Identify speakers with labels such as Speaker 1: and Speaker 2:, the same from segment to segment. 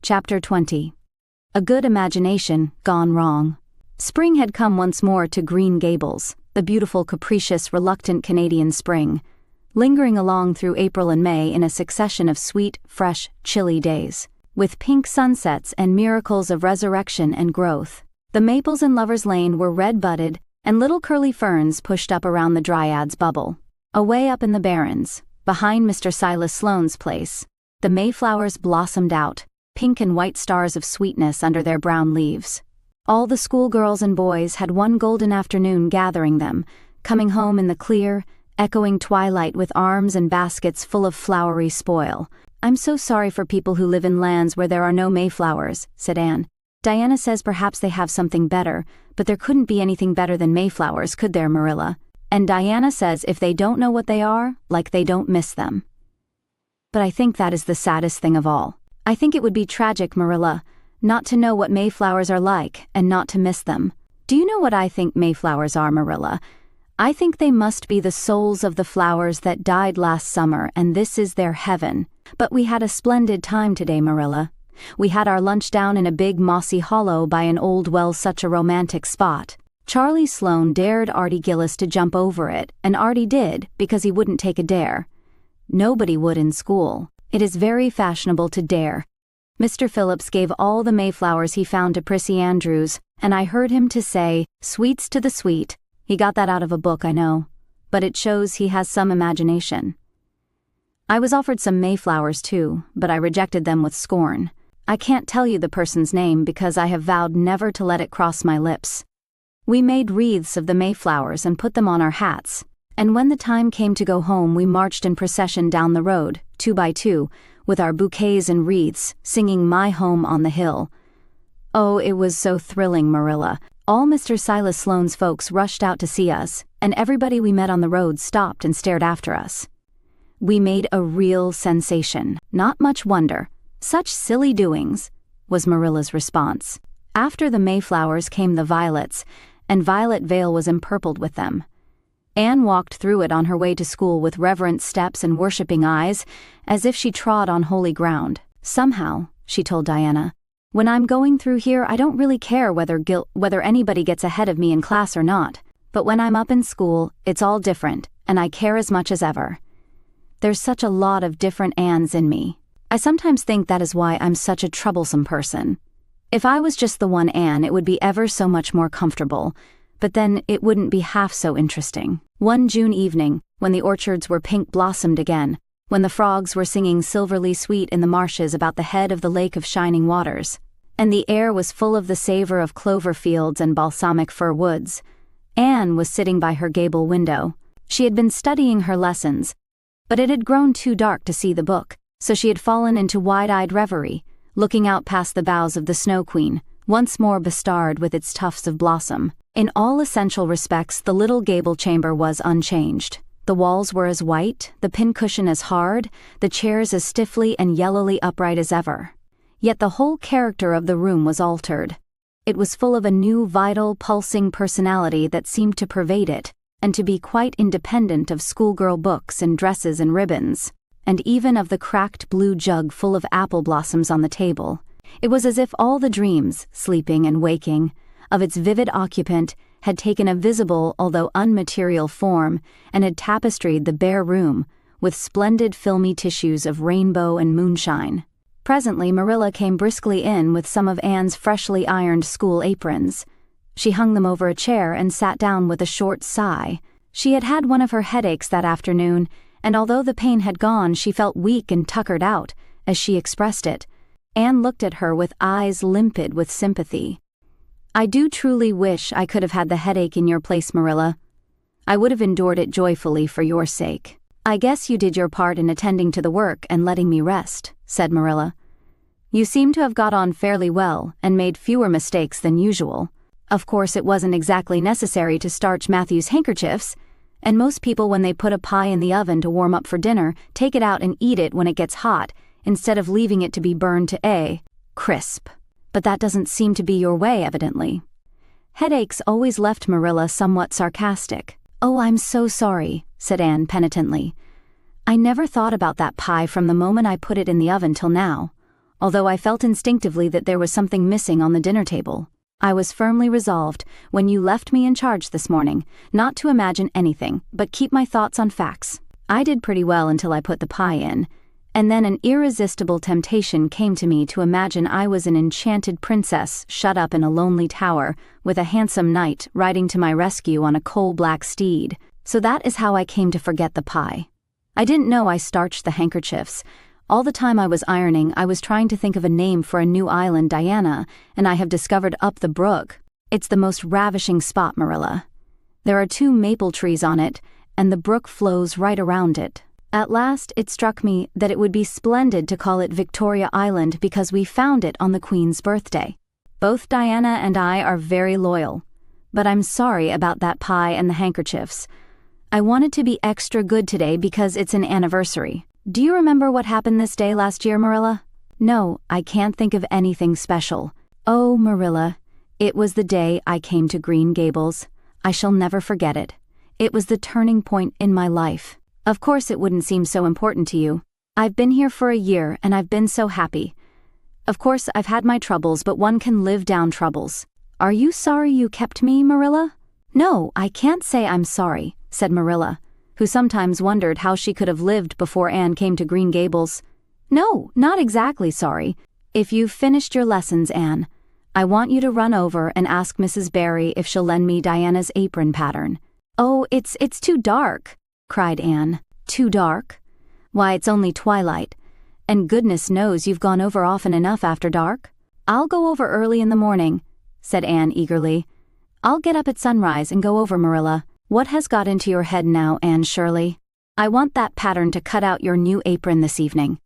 Speaker 1: Chapter 20. A good imagination gone wrong. Spring had come once more to Green Gables, the beautiful, capricious, reluctant Canadian spring, lingering along through April and May in a succession of sweet, fresh, chilly days, with pink sunsets and miracles of resurrection and growth. The maples in Lover's Lane were red-budded, and little curly ferns pushed up around the Dryad's bubble. Away up in the barrens, behind Mr. Silas Sloane's place, the mayflowers blossomed out, pink and white stars of sweetness under their brown leaves. All the schoolgirls and boys had one golden afternoon gathering them, coming home in the clear, echoing twilight with arms and baskets full of flowery spoil. "I'm so sorry for people who live in lands where there are no mayflowers," said Anne. "Diana says perhaps they have something better, but there couldn't be anything better than mayflowers, could there, Marilla? And Diana says if they don't know what they are, like they don't miss them." But I think that is the saddest thing of all. I think it would be tragic, Marilla, not to know what mayflowers are like and not to miss them. Do you know what I think mayflowers are, Marilla? I think they must be the souls of the flowers that died last summer, and this is their heaven. But we had a splendid time today, Marilla. We had our lunch down in a big mossy hollow by an old well, such a romantic spot. Charlie Sloane dared Artie Gillis to jump over it, and Artie did, because he wouldn't take a dare. Nobody would in school. It is very fashionable to dare. Mr. Phillips gave all the mayflowers he found to Prissy Andrews, and I heard him to say, "Sweets to the sweet." He got that out of a book, I know, but it shows he has some imagination. I was offered some mayflowers too, but I rejected them with scorn. I can't tell you the person's name because I have vowed never to let it cross my lips. We made wreaths of the mayflowers and put them on our hats, and when the time came to go home we marched in procession down the road, 2 by 2, with our bouquets and wreaths, singing "My Home on the Hill." Oh, it was so thrilling, Marilla. All Mr. Silas Sloane's folks rushed out to see us, and everybody we met on the road stopped and stared after us. We made a real sensation. Not much wonder. "Such silly doings," was Marilla's response. After the mayflowers came the violets, and Violet Vale was empurpled with them. Anne walked through it on her way to school with reverent steps and worshipping eyes, as if she trod on holy ground. "Somehow," she told Diana, "when I'm going through here I don't really care whether anybody gets ahead of me in class or not, but when I'm up in school, it's all different, and I care as much as ever. There's such a lot of different Annes in me. I sometimes think that is why I'm such a troublesome person. If I was just the one Anne, it would be ever so much more comfortable, but then it wouldn't be half so interesting." One June evening, when the orchards were pink blossomed again, when the frogs were singing silverly sweet in the marshes about the head of the lake of shining waters, and the air was full of the savor of clover fields and balsamic fir woods, Anne was sitting by her gable window. She had been studying her lessons, but it had grown too dark to see the book, so she had fallen into wide-eyed reverie, looking out past the boughs of the Snow Queen, once more bestarred with its tufts of blossom. In all essential respects, the little gable chamber was unchanged. The walls were as white, the pincushion as hard, the chairs as stiffly and yellowly upright as ever. Yet the whole character of the room was altered. It was full of a new, vital, pulsing personality that seemed to pervade it, and to be quite independent of schoolgirl books and dresses and ribbons, and even of the cracked blue jug full of apple blossoms on the table. It was as if all the dreams, sleeping and waking, of its vivid occupant had taken a visible although unmaterial form and had tapestried the bare room with splendid filmy tissues of rainbow and moonshine. Presently Marilla came briskly in with some of Anne's freshly ironed school aprons. She hung them over a chair and sat down with a short sigh. She had had one of her headaches that afternoon, and although the pain had gone, she felt weak and tuckered out, as she expressed it. Anne looked at her with eyes limpid with sympathy. "I do truly wish I could have had the headache in your place, Marilla. I would have endured it joyfully for your sake." "I guess you did your part in attending to the work and letting me rest," said Marilla. "You seem to have got on fairly well and made fewer mistakes than usual. Of course it wasn't exactly necessary to starch Matthew's handkerchiefs, and most people when they put a pie in the oven to warm up for dinner take it out and eat it when it gets hot, instead of leaving it to be burned to a crisp. But that doesn't seem to be your way, evidently." Headaches always left Marilla somewhat sarcastic. "Oh, I'm so sorry," said Anne penitently. "I never thought about that pie from the moment I put it in the oven till now. although I felt instinctively that there was something missing on the dinner table. I was firmly resolved, when you left me in charge this morning, not to imagine anything, but keep my thoughts on facts. I did pretty well until I put the pie in, and then an irresistible temptation came to me to imagine I was an enchanted princess shut up in a lonely tower, with a handsome knight riding to my rescue on a coal-black steed. So that is how I came to forget the pie. I didn't know I starched the handkerchiefs. All the time I was ironing, I was trying to think of a name for a new island Diana, and I have discovered up the brook. It's the most ravishing spot, Marilla. There are 2 maple trees on it, and the brook flows right around it. At last, it struck me that it would be splendid to call it Victoria Island because we found it on the Queen's birthday. Both Diana and I are very loyal, but I'm sorry about that pie and the handkerchiefs. I wanted to be extra good today because it's an anniversary. Do you remember what happened this day last year, Marilla? No, I can't think of anything special. Oh, Marilla, it was the day I came to Green Gables. I shall never forget it. It was the turning point in my life. Of course it wouldn't seem so important to you. I've been here for a year and I've been so happy. Of course I've had my troubles, but one can live down troubles. Are you sorry you kept me, Marilla? No, I can't say I'm sorry, said Marilla, who sometimes wondered how she could have lived before Anne came to Green Gables. No, not exactly sorry. If you've finished your lessons, Anne, I want you to run over and ask Mrs. Barry if she'll lend me Diana's apron pattern. Oh, it's too dark, cried Anne. Too dark? Why, it's only twilight, and goodness knows you've gone over often enough after dark. I'll go over early in the morning, said Anne eagerly. I'll get up at sunrise and go over, Marilla. What has got into your head now, Anne Shirley? I want that pattern to cut out your new apron this evening.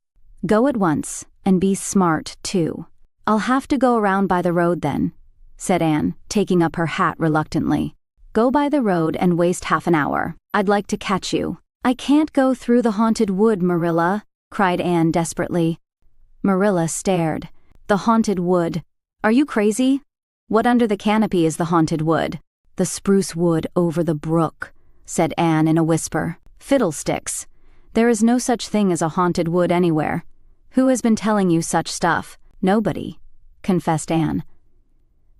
Speaker 1: Go at once, and be smart, too. I'll have to go around by the road then, said Anne, taking up her hat reluctantly. Go by the road and waste half an hour. I'd like to catch you. I can't go through the haunted wood, Marilla, cried Anne desperately. Marilla stared. The haunted wood. Are you crazy? What under the canopy is the haunted wood? The spruce wood over the brook, said Anne in a whisper. Fiddlesticks. There is no such thing as a haunted wood anywhere. Who has been telling you such stuff? Nobody, confessed Anne.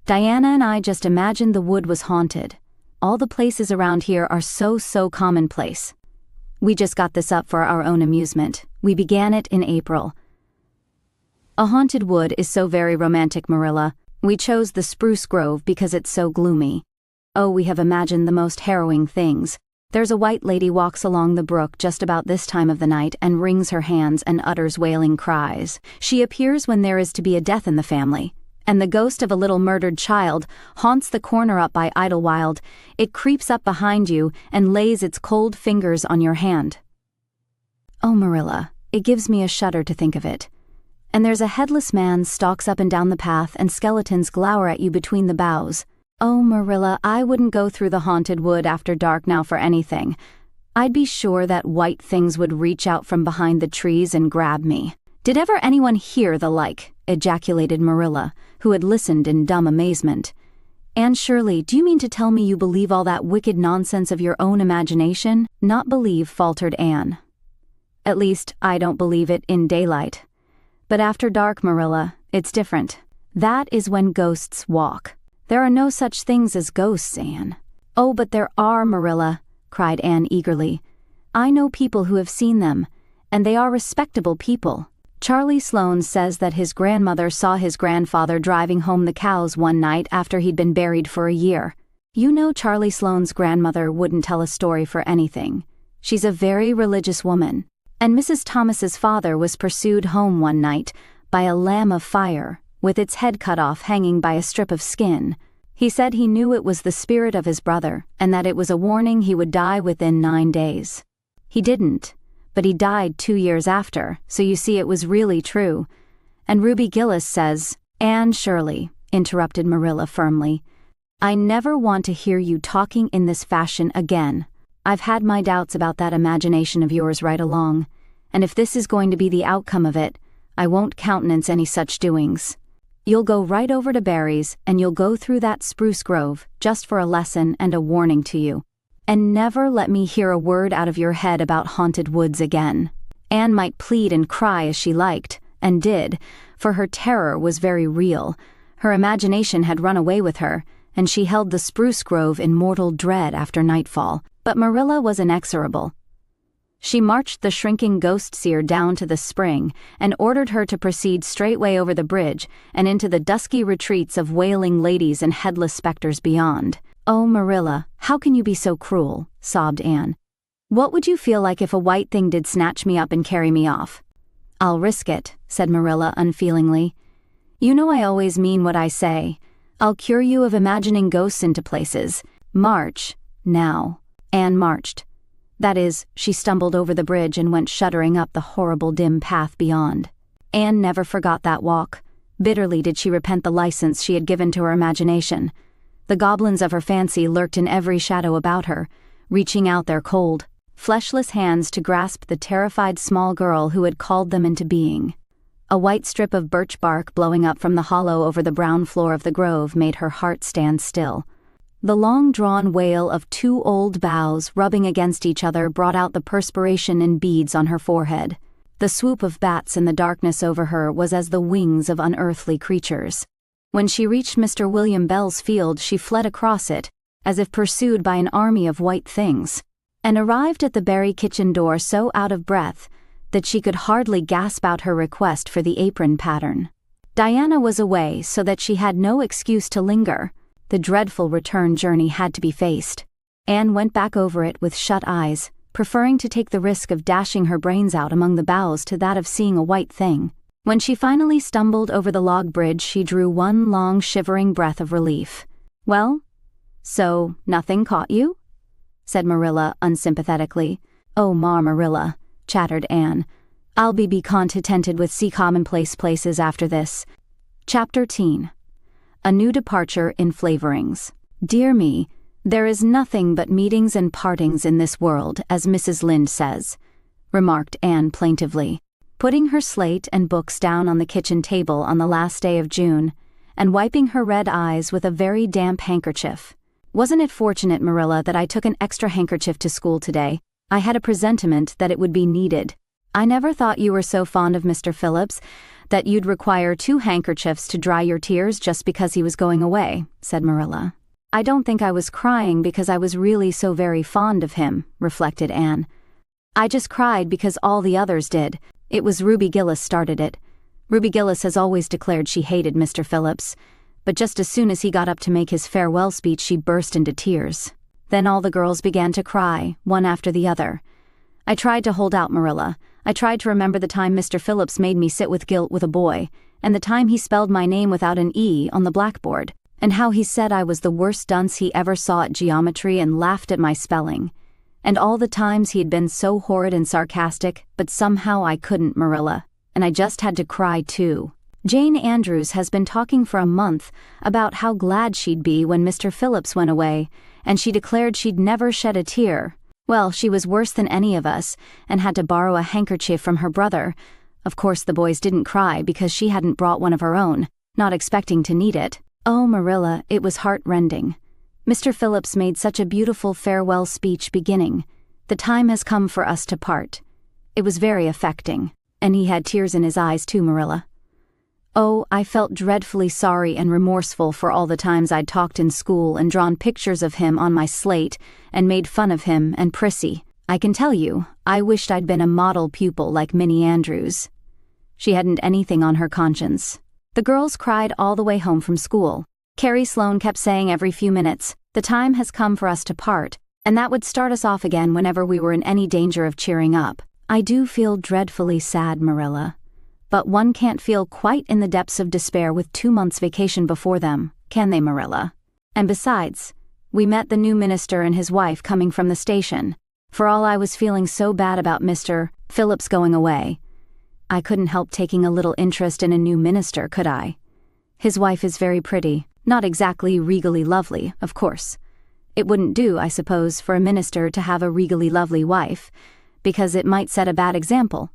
Speaker 1: Diana and I just imagined the wood was haunted. All the places around here are so commonplace. We just got this up for our own amusement. We began it in April. A haunted wood is so very romantic, Marilla. We chose the spruce grove because it's so gloomy. Oh, we have imagined the most harrowing things. There's a white lady walks along the brook just about this time of the night and wrings her hands and utters wailing cries. She appears when there is to be a death in the family, and the ghost of a little murdered child haunts the corner up by Idlewild. It creeps up behind you and lays its cold fingers on your hand. Oh, Marilla, it gives me a shudder to think of it. And there's a headless man stalks up and down the path, and skeletons glower at you between the boughs. Oh, Marilla, I wouldn't go through the haunted wood after dark now for anything. I'd be sure that white things would reach out from behind the trees and grab me. Did ever anyone hear the like? Ejaculated Marilla, who had listened in dumb amazement. Anne Shirley, do you mean to tell me you believe all that wicked nonsense of your own imagination? Not believe, faltered Anne. At least, I don't believe it in daylight. But after dark, Marilla, it's different. That is when ghosts walk. There are no such things as ghosts, Anne. Oh, but there are, Marilla, cried Anne eagerly. I know people who have seen them, and they are respectable people. Charlie Sloane says that his grandmother saw his grandfather driving home the cows one night after he'd been buried for a year. You know Charlie Sloane's grandmother wouldn't tell a story for anything. She's a very religious woman. And Mrs. Thomas's father was pursued home one night by a lamb of fire, with its head cut off hanging by a strip of skin. He said he knew it was the spirit of his brother, and that it was a warning he would die within 9 days. He didn't, but he died 2 years after, so you see it was really true. And Ruby Gillis says, Anne Shirley, interrupted Marilla firmly, I never want to hear you talking in this fashion again. I've had my doubts about that imagination of yours right along, and if this is going to be the outcome of it, I won't countenance any such doings. You'll go right over to Barry's, and you'll go through that spruce grove, just for a lesson and a warning to you. And never let me hear a word out of your head about haunted woods again. Anne might plead and cry as she liked, and did, for her terror was very real. Her imagination had run away with her, and she held the spruce grove in mortal dread after nightfall. But Marilla was inexorable. She marched the shrinking ghost seer down to the spring and ordered her to proceed straightway over the bridge and into the dusky retreats of wailing ladies and headless specters beyond. "Oh, Marilla, how can you be so cruel?" sobbed Anne. "What would you feel like if a white thing did snatch me up and carry me off?" "I'll risk it," said Marilla unfeelingly. "You know I always mean what I say. I'll cure you of imagining ghosts into places. March, now." Anne marched. That is, she stumbled over the bridge and went shuddering up the horrible dim path beyond. Anne never forgot that walk. Bitterly did she repent the license she had given to her imagination. The goblins of her fancy lurked in every shadow about her, reaching out their cold, fleshless hands to grasp the terrified small girl who had called them into being. A white strip of birch bark blowing up from the hollow over the brown floor of the grove made her heart stand still. The long-drawn wail of two old boughs rubbing against each other brought out the perspiration in beads on her forehead. The swoop of bats in the darkness over her was as the wings of unearthly creatures. When she reached Mr. William Bell's field, she fled across it, as if pursued by an army of white things, and arrived at the Berry kitchen door so out of breath that she could hardly gasp out her request for the apron pattern. Diana was away, so that she had no excuse to linger. The dreadful return journey had to be faced. Anne went back over it with shut eyes, preferring to take the risk of dashing her brains out among the boughs to that of seeing a white thing. When she finally stumbled over the log bridge, she drew one long shivering breath of relief. "Well, so nothing caught you?" said Marilla unsympathetically. "Oh, Marilla," chattered Anne. "I'll be contented with see commonplace places after this." Chapter 10. A New Departure in Flavorings. "Dear me, there is nothing but meetings and partings in this world, as Mrs. Lynde says," remarked Anne plaintively, putting her slate and books down on the kitchen table on the last day of June, and wiping her red eyes with a very damp handkerchief. "Wasn't it fortunate, Marilla, that I took an extra handkerchief to school today? I had a presentiment that it would be needed. I never thought you were so fond of Mr. Phillips that you'd require 2 handkerchiefs to dry your tears just because he was going away," said Marilla. "I don't think I was crying because I was really so very fond of him," reflected Anne. "I just cried because all the others did. It was Ruby Gillis started it. Ruby Gillis has always declared she hated Mr. Phillips, but just as soon as he got up to make his farewell speech she burst into tears. Then all the girls began to cry, one after the other. I tried to hold out, Marilla. I tried to remember the time Mr. Phillips made me sit with guilt with a boy, and the time he spelled my name without an E on the blackboard, and how he said I was the worst dunce he ever saw at geometry and laughed at my spelling, and all the times he had been so horrid and sarcastic, but somehow I couldn't, Marilla, and I just had to cry too. Jane Andrews has been talking for a month about how glad she'd be when Mr. Phillips went away, and she declared she'd never shed a tear. Well, she was worse than any of us, and had to borrow a handkerchief from her brother. Of course the boys didn't cry because she hadn't brought one of her own, not expecting to need it. Oh, Marilla, it was heart-rending. Mr. Phillips made such a beautiful farewell speech beginning, "The time has come for us to part." It was very affecting, and he had tears in his eyes too, Marilla. Oh, I felt dreadfully sorry and remorseful for all the times I'd talked in school and drawn pictures of him on my slate and made fun of him and Prissy. I can tell you, I wished I'd been a model pupil like Minnie Andrews. She hadn't anything on her conscience. The girls cried all the way home from school. Carrie Sloane kept saying every few minutes, "The time has come for us to part," and that would start us off again whenever we were in any danger of cheering up. I do feel dreadfully sad, Marilla. But one can't feel quite in the depths of despair with 2 months' vacation before them, can they, Marilla? And besides, we met the new minister and his wife coming from the station. For all I was feeling so bad about Mr. Phillips going away, I couldn't help taking a little interest in a new minister, could I? His wife is very pretty, not exactly regally lovely, of course. It wouldn't do, I suppose, for a minister to have a regally lovely wife, because it might set a bad example.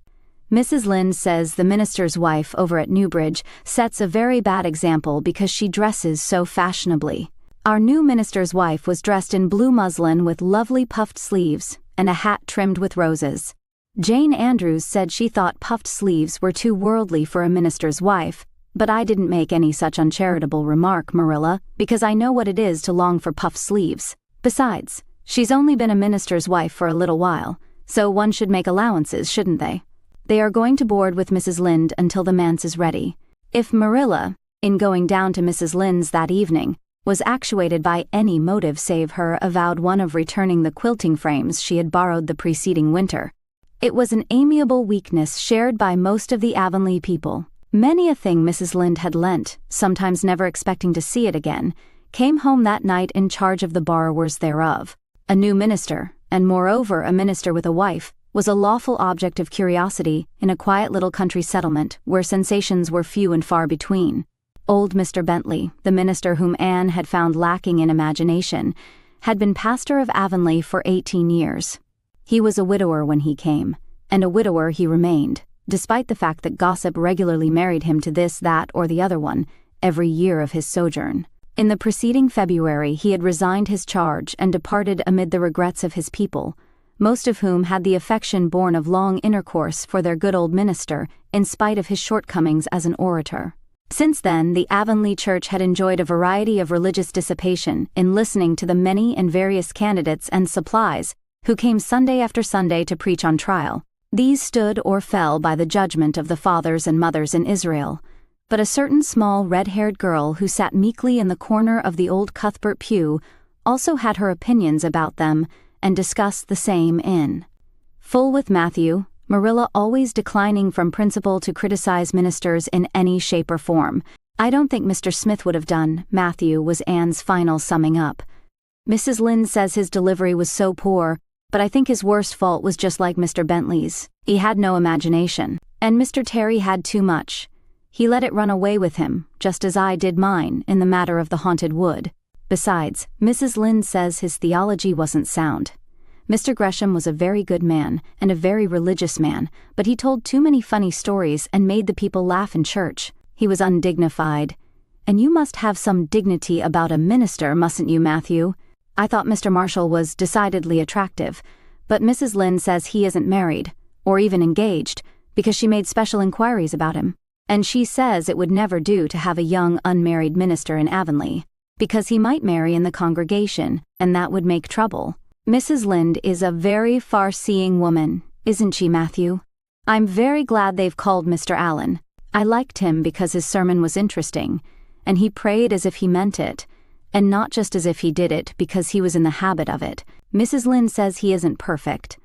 Speaker 1: Mrs. Lynde says the minister's wife over at Newbridge sets a very bad example because she dresses so fashionably. Our new minister's wife was dressed in blue muslin with lovely puffed sleeves and a hat trimmed with roses. Jane Andrews said she thought puffed sleeves were too worldly for a minister's wife, but I didn't make any such uncharitable remark, Marilla, because I know what it is to long for puffed sleeves. Besides, she's only been a minister's wife for a little while, so one should make allowances, shouldn't they? They are going to board with Mrs. Lynde until the manse is ready. If Marilla, in going down to Mrs. Lynde's that evening, was actuated by any motive save her avowed one of returning the quilting frames she had borrowed the preceding winter, it was an amiable weakness shared by most of the Avonlea people. Many a thing Mrs. Lynde had lent, sometimes never expecting to see it again, came home that night in charge of the borrowers thereof. A new minister, and moreover a minister with a wife, was a lawful object of curiosity in a quiet little country settlement where sensations were few and far between. Old Mr. Bentley, the minister whom Anne had found lacking in imagination, had been pastor of Avonlea for 18 years. He was a widower when he came, and a widower he remained, despite the fact that gossip regularly married him to this, that, or the other one, every year of his sojourn. In the preceding February he had resigned his charge and departed amid the regrets of his people, most of whom had the affection born of long intercourse for their good old minister, in spite of his shortcomings as an orator. Since then, the Avonlea church had enjoyed a variety of religious dissipation in listening to the many and various candidates and supplies who came Sunday after Sunday to preach on trial. These stood or fell by the judgment of the fathers and mothers in Israel, but a certain small red-haired girl who sat meekly in the corner of the old Cuthbert pew also had her opinions about them and discussed the same in full with Matthew, Marilla always declining from principle to criticize ministers in any shape or form. I don't think Mr. Smith would have done, Matthew, was Anne's final summing up. Mrs. Lynde says his delivery was so poor, but I think his worst fault was just like Mr. Bentley's. He had no imagination. And Mr. Terry had too much. He let it run away with him, just as I did mine in the matter of the haunted wood. Besides, Mrs. Lynde says his theology wasn't sound. Mr. Gresham was a very good man and a very religious man, but he told too many funny stories and made the people laugh in church. He was undignified. And you must have some dignity about a minister, mustn't you, Matthew? I thought Mr. Marshall was decidedly attractive, but Mrs. Lynde says he isn't married, or even engaged, because she made special inquiries about him. And she says it would never do to have a young unmarried minister in Avonlea, because he might marry in the congregation, and that would make trouble. Mrs. Lynde is a very far-seeing woman, isn't she, Matthew? I'm very glad they've called Mr. Allen. I liked him because his sermon was interesting, and he prayed as if he meant it, and not just as if he did it because he was in the habit of it. Mrs. Lynde says he isn't perfect,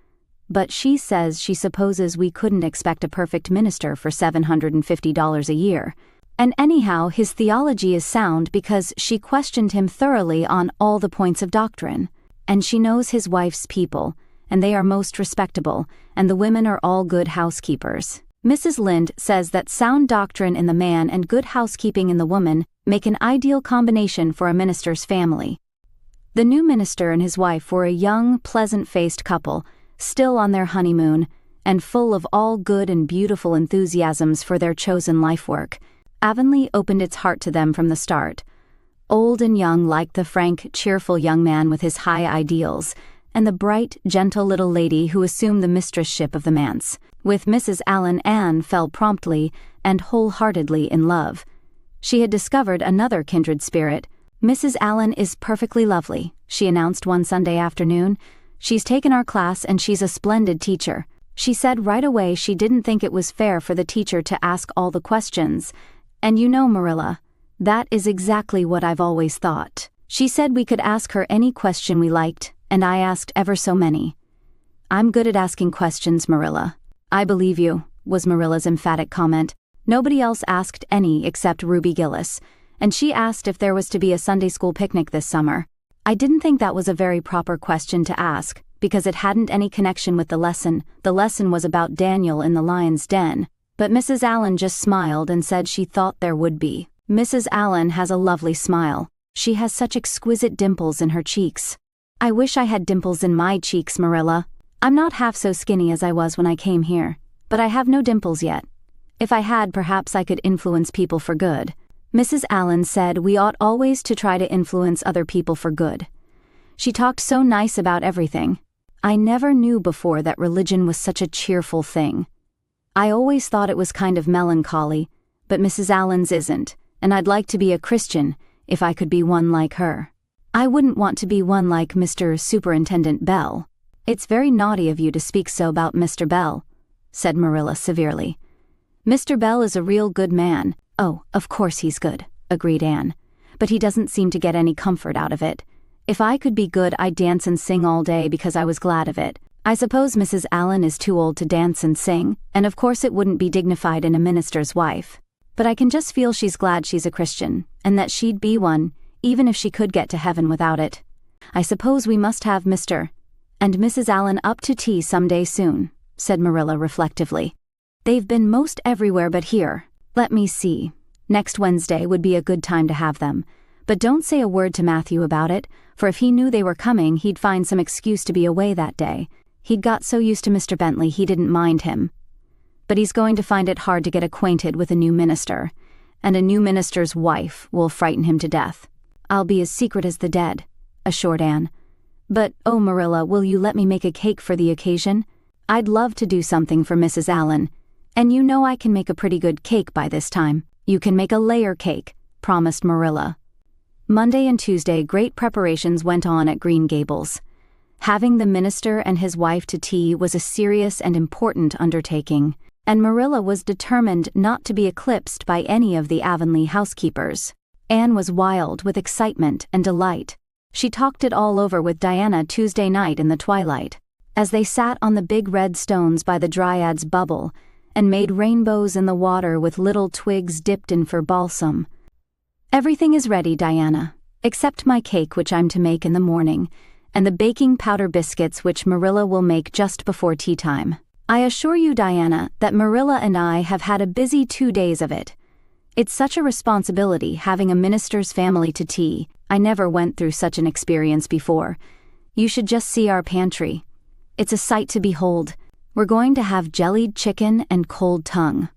Speaker 1: but she says she supposes we couldn't expect a perfect minister for $750 a year. And anyhow, his theology is sound because she questioned him thoroughly on all the points of doctrine. And she knows his wife's people, and they are most respectable, and the women are all good housekeepers. Mrs. Lynde says that sound doctrine in the man and good housekeeping in the woman make an ideal combination for a minister's family. The new minister and his wife were a young, pleasant-faced couple, still on their honeymoon, and full of all good and beautiful enthusiasms for their chosen life work. Avonlea opened its heart to them from the start. Old and young liked the frank, cheerful young man with his high ideals, and the bright, gentle little lady who assumed the mistress-ship of the manse. With Mrs. Allen, Anne fell promptly and wholeheartedly in love. She had discovered another kindred spirit. Mrs. Allen is perfectly lovely, she announced one Sunday afternoon. She's taken our class and she's a splendid teacher. She said right away she didn't think it was fair for the teacher to ask all the questions. And you know, Marilla, that is exactly what I've always thought. She said we could ask her any question we liked, and I asked ever so many. I'm good at asking questions, Marilla. I believe you, was Marilla's emphatic comment. Nobody else asked any except Ruby Gillis, and she asked if there was to be a Sunday school picnic this summer. I didn't think that was a very proper question to ask, because it hadn't any connection with the lesson. The lesson was about Daniel in the lion's den, but Mrs. Allen just smiled and said she thought there would be. Mrs. Allen has a lovely smile. She has such exquisite dimples in her cheeks. I wish I had dimples in my cheeks, Marilla. I'm not half so skinny as I was when I came here, but I have no dimples yet. If I had, perhaps I could influence people for good. Mrs. Allen said we ought always to try to influence other people for good. She talked so nice about everything. I never knew before that religion was such a cheerful thing. I always thought it was kind of melancholy, but Mrs. Allen's isn't, and I'd like to be a Christian if I could be one like her. I wouldn't want to be one like Mr. Superintendent Bell." "It's very naughty of you to speak so about Mr. Bell," said Marilla severely. "Mr. Bell is a real good man." "Oh, of course he's good," agreed Anne. "But he doesn't seem to get any comfort out of it. If I could be good, I'd dance and sing all day because I was glad of it. I suppose Mrs. Allen is too old to dance and sing, and of course it wouldn't be dignified in a minister's wife. But I can just feel she's glad she's a Christian, and that she'd be one, even if she could get to heaven without it. I suppose we must have Mr. and Mrs. Allen up to tea some day soon," said Marilla reflectively. "They've been most everywhere but here. Let me see. Next Wednesday would be a good time to have them. But don't say a word to Matthew about it, for if he knew they were coming, he'd find some excuse to be away that day. He'd got so used to Mr. Bentley he didn't mind him. But he's going to find it hard to get acquainted with a new minister, and a new minister's wife will frighten him to death." "I'll be as secret as the dead," assured Anne. "But, oh Marilla, will you let me make a cake for the occasion? I'd love to do something for Mrs. Allen, and you know I can make a pretty good cake by this time." "You can make a layer cake," promised Marilla. Monday and Tuesday great preparations went on at Green Gables. Having the minister and his wife to tea was a serious and important undertaking, and Marilla was determined not to be eclipsed by any of the Avonlea housekeepers. Anne was wild with excitement and delight. She talked it all over with Diana Tuesday night in the twilight, as they sat on the big red stones by the Dryad's bubble and made rainbows in the water with little twigs dipped in for balsam. "Everything is ready, Diana, except my cake which I'm to make in the morning, and the baking powder biscuits which Marilla will make just before tea time. I assure you, Diana, that Marilla and I have had a busy 2 days of it. It's such a responsibility having a minister's family to tea. I never went through such an experience before. You should just see our pantry. It's a sight to behold. We're going to have jellied chicken and cold tongue.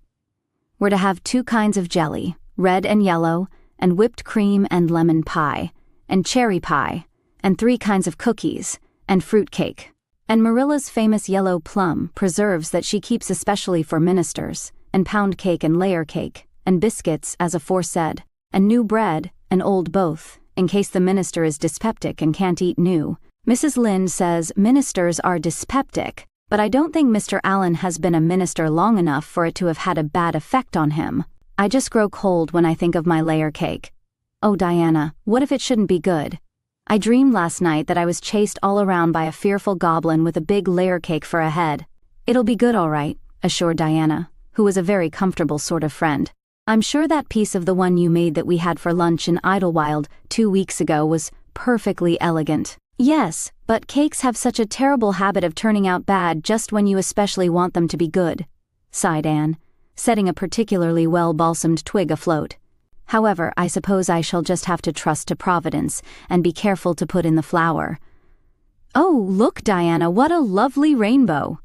Speaker 1: We're to have 2 kinds of jelly, red and yellow, and whipped cream and lemon pie, and cherry pie, and 3 kinds of cookies, and fruit cake. And Marilla's famous yellow plum preserves that she keeps especially for ministers, and pound cake and layer cake, and biscuits as aforesaid, and new bread, and old both, in case the minister is dyspeptic and can't eat new. Mrs. Lynde says ministers are dyspeptic, but I don't think Mr. Allen has been a minister long enough for it to have had a bad effect on him. I just grow cold when I think of my layer cake. Oh, Diana, what if it shouldn't be good? I dreamed last night that I was chased all around by a fearful goblin with a big layer cake for a head." "It'll be good all right," assured Diana, who was a very comfortable sort of friend. "I'm sure that piece of the one you made that we had for lunch in Idlewild 2 weeks ago was perfectly elegant." "Yes, but cakes have such a terrible habit of turning out bad just when you especially want them to be good," sighed Anne, setting a particularly well-balsamed twig afloat. "However, I suppose I shall just have to trust to Providence and be careful to put in the flour." "Oh, look, Diana, what a lovely rainbow!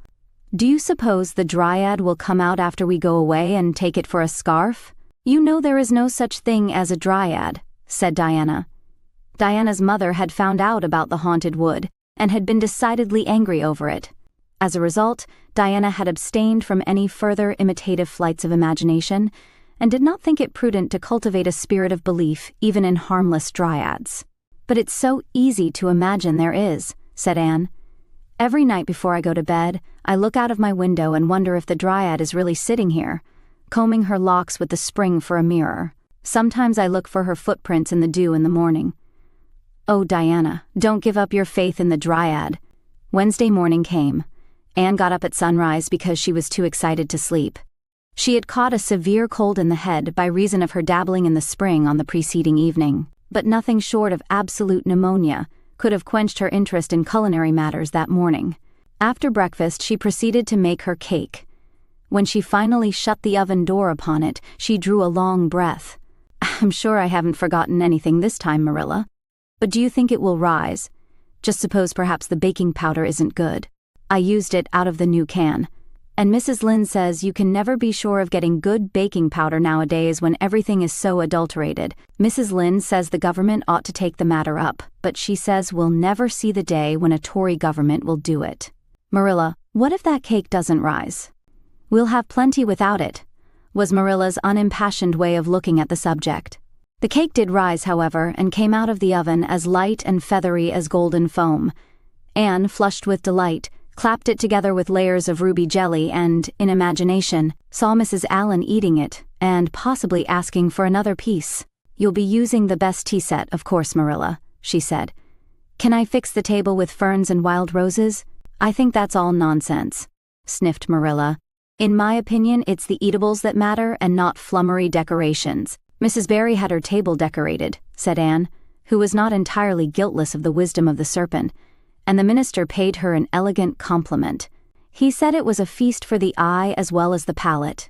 Speaker 1: Do you suppose the Dryad will come out after we go away and take it for a scarf?" "You know there is no such thing as a Dryad," said Diana. Diana's mother had found out about the haunted wood and had been decidedly angry over it. As a result, Diana had abstained from any further imitative flights of imagination and did not think it prudent to cultivate a spirit of belief even in harmless dryads. "But it's so easy to imagine there is," said Anne. "Every night before I go to bed, I look out of my window and wonder if the Dryad is really sitting here, combing her locks with the spring for a mirror. Sometimes I look for her footprints in the dew in the morning." "Oh, Diana, don't give up your faith in the Dryad." Wednesday morning came. Anne got up at sunrise because she was too excited to sleep. She had caught a severe cold in the head by reason of her dabbling in the spring on the preceding evening, but nothing short of absolute pneumonia could have quenched her interest in culinary matters that morning. After breakfast, she proceeded to make her cake. When she finally shut the oven door upon it, she drew a long breath. "I'm sure I haven't forgotten anything this time, Marilla. But do you think it will rise? Just suppose perhaps the baking powder isn't good. I used it out of the new can. And Mrs. Lynde says you can never be sure of getting good baking powder nowadays when everything is so adulterated. Mrs. Lynde says the government ought to take the matter up, but she says we'll never see the day when a Tory government will do it. Marilla, what if that cake doesn't rise? We'll have plenty without it, was Marilla's unimpassioned way of looking at the subject. The cake did rise, however, and came out of the oven as light and feathery as golden foam. Anne, flushed with delight, clapped it together with layers of ruby jelly and, in imagination, saw Mrs. Allen eating it and possibly asking for another piece. You'll be using the best tea set, of course, Marilla, she said. Can I fix the table with ferns and wild roses? I think that's all nonsense, sniffed Marilla. In my opinion, it's the eatables that matter and not flummery decorations. Mrs. Barry had her table decorated, said Anne, who was not entirely guiltless of the wisdom of the serpent, and the minister paid her an elegant compliment. He said it was a feast for the eye as well as the palate.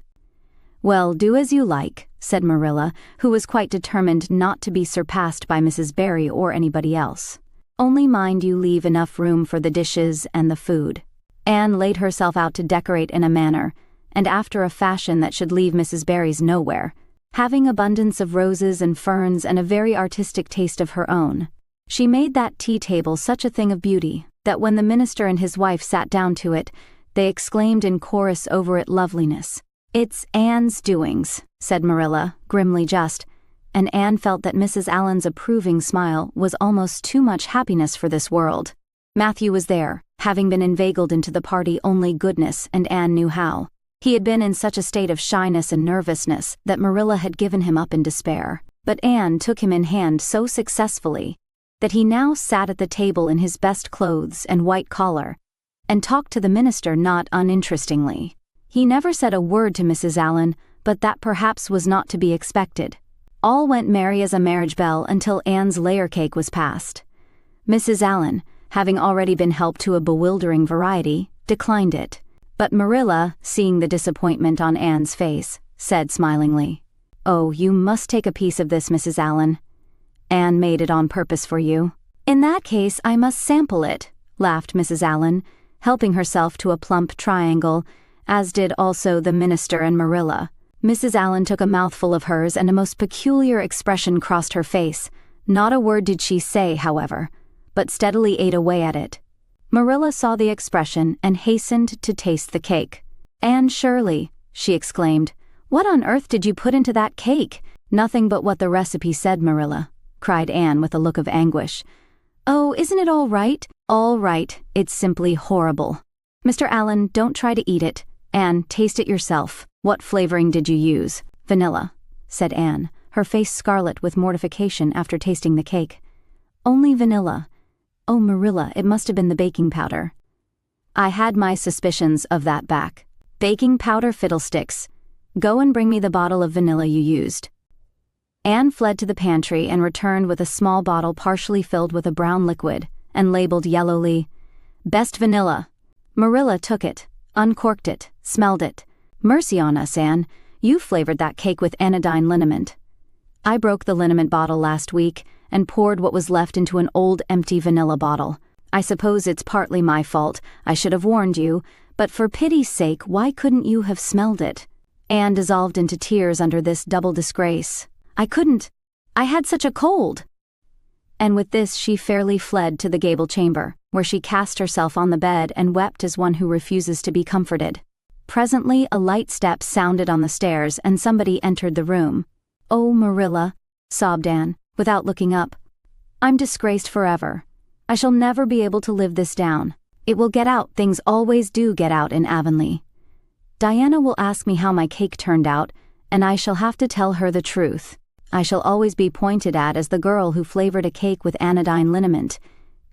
Speaker 1: Well, do as you like, said Marilla, who was quite determined not to be surpassed by Mrs. Barry or anybody else. Only mind you leave enough room for the dishes and the food. Anne laid herself out to decorate in a manner, and after a fashion that should leave Mrs. Barry's nowhere, having abundance of roses and ferns and a very artistic taste of her own. She made that tea table such a thing of beauty that when the minister and his wife sat down to it, they exclaimed in chorus over its loveliness. It's Anne's doings, said Marilla, grimly just, and Anne felt that Mrs. Allen's approving smile was almost too much happiness for this world. Matthew was there, having been inveigled into the party only goodness, and Anne knew how. He had been in such a state of shyness and nervousness that Marilla had given him up in despair, but Anne took him in hand so successfully that he now sat at the table in his best clothes and white collar, and talked to the minister not uninterestingly. He never said a word to Mrs. Allen, but that perhaps was not to be expected. All went merry as a marriage bell until Anne's layer cake was passed. Mrs. Allen, having already been helped to a bewildering variety, declined it, but Marilla, seeing the disappointment on Anne's face, said smilingly, "Oh, you must take a piece of this, Mrs. Allen. Anne made it on purpose for you." "In that case, I must sample it," laughed Mrs. Allen, helping herself to a plump triangle, as did also the minister and Marilla. Mrs. Allen took a mouthful of hers and a most peculiar expression crossed her face. Not a word did she say, however, but steadily ate away at it. Marilla saw the expression and hastened to taste the cake. "Anne Shirley," she exclaimed, "what on earth did you put into that cake?" "Nothing but what the recipe said, Marilla," cried Anne with a look of anguish. "Oh, isn't it all right?" "All right, it's simply horrible." "Mr. Allen, don't try to eat it. Anne, taste it yourself. What flavoring did you use?" "Vanilla," said Anne, her face scarlet with mortification after tasting the cake. "Only vanilla. Oh, Marilla, it must have been the baking powder." "I had my suspicions of that back. Baking powder fiddlesticks. Go and bring me the bottle of vanilla you used." Anne fled to the pantry and returned with a small bottle partially filled with a brown liquid and labeled yellowly, "Best vanilla." Marilla took it, uncorked it, smelled it. "Mercy on us, Anne, you flavored that cake with anodyne liniment." "I broke the liniment bottle last week and poured what was left into an old empty vanilla bottle. I suppose it's partly my fault. I should have warned you, but for pity's sake, why couldn't you have smelled it?" Anne dissolved into tears under this double disgrace. "I couldn't. I had such a cold." And with this she fairly fled to the gable chamber, where she cast herself on the bed and wept as one who refuses to be comforted. Presently a light step sounded on the stairs and somebody entered the room. "Oh, Marilla," sobbed Anne, without looking up. "I'm disgraced forever. I shall never be able to live this down. It will get out, things always do get out in Avonlea. Diana will ask me how my cake turned out, and I shall have to tell her the truth. I shall always be pointed at as the girl who flavored a cake with anodyne liniment.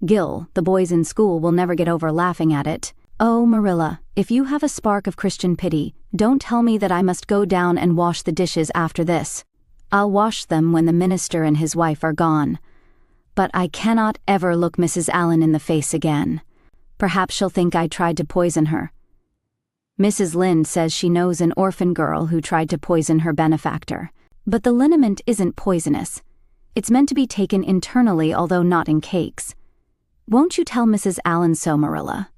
Speaker 1: Gil, the boys in school, will never get over laughing at it. Oh, Marilla, if you have a spark of Christian pity, don't tell me that I must go down and wash the dishes after this. I'll wash them when the minister and his wife are gone. But I cannot ever look Mrs. Allen in the face again. Perhaps she'll think I tried to poison her. Mrs. Lynde says she knows an orphan girl who tried to poison her benefactor. But the liniment isn't poisonous. It's meant to be taken internally, although not in cakes. Won't you tell Mrs. Allen so, Marilla?"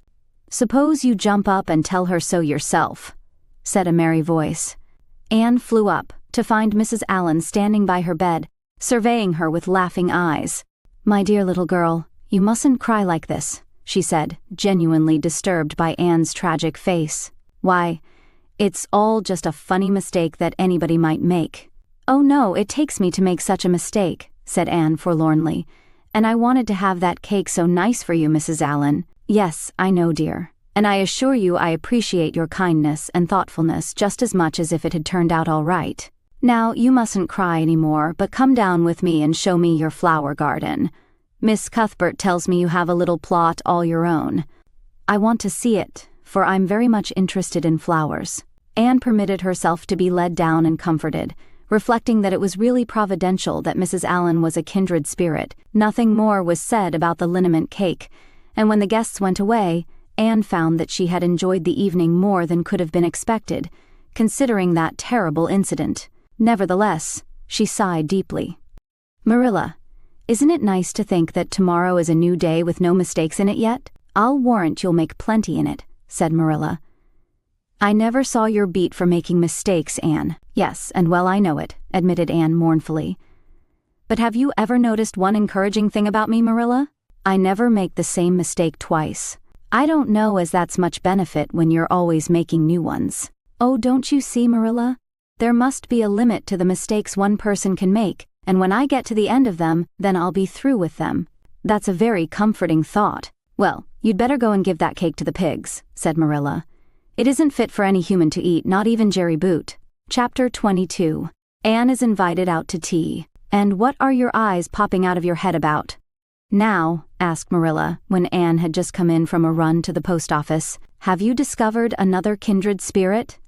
Speaker 1: "Suppose you jump up and tell her so yourself," said a merry voice. Anne flew up, to find Mrs. Allen standing by her bed, surveying her with laughing eyes. "My dear little girl, you mustn't cry like this," she said, genuinely disturbed by Anne's tragic face. "Why, it's all just a funny mistake that anybody might make." "Oh no, it takes me to make such a mistake," said Anne forlornly. "And I wanted to have that cake so nice for you, Mrs. Allen." "Yes, I know, dear. And I assure you I appreciate your kindness and thoughtfulness just as much as if it had turned out all right. Now, you mustn't cry anymore, but come down with me and show me your flower garden. Miss Cuthbert tells me you have a little plot all your own. I want to see it, for I'm very much interested in flowers." Anne permitted herself to be led down and comforted, reflecting that it was really providential that Mrs. Allen was a kindred spirit. Nothing more was said about the liniment cake, and when the guests went away, Anne found that she had enjoyed the evening more than could have been expected, considering that terrible incident. Nevertheless, she sighed deeply. "Marilla, isn't it nice to think that tomorrow is a new day with no mistakes in it yet? I'll warrant you'll make plenty in it," said Marilla. "I never saw your beat for making mistakes, Anne." "Yes, and well I know it," admitted Anne mournfully. "But have you ever noticed one encouraging thing about me, Marilla? I never make the same mistake twice. I don't know as that's much benefit when you're always making new ones." "Oh, don't you see, Marilla? There must be a limit to the mistakes one person can make, and when I get to the end of them, then I'll be through with them." "That's a very comforting thought." "Well, you'd better go and give that cake to the pigs," said Marilla. "It isn't fit for any human to eat, not even Jerry Boot." Chapter 22. Anne is invited out to tea. "And what are your eyes popping out of your head about?" "Now," asked Marilla, when Anne had just come in from a run to the post office, "have you discovered another kindred spirit?"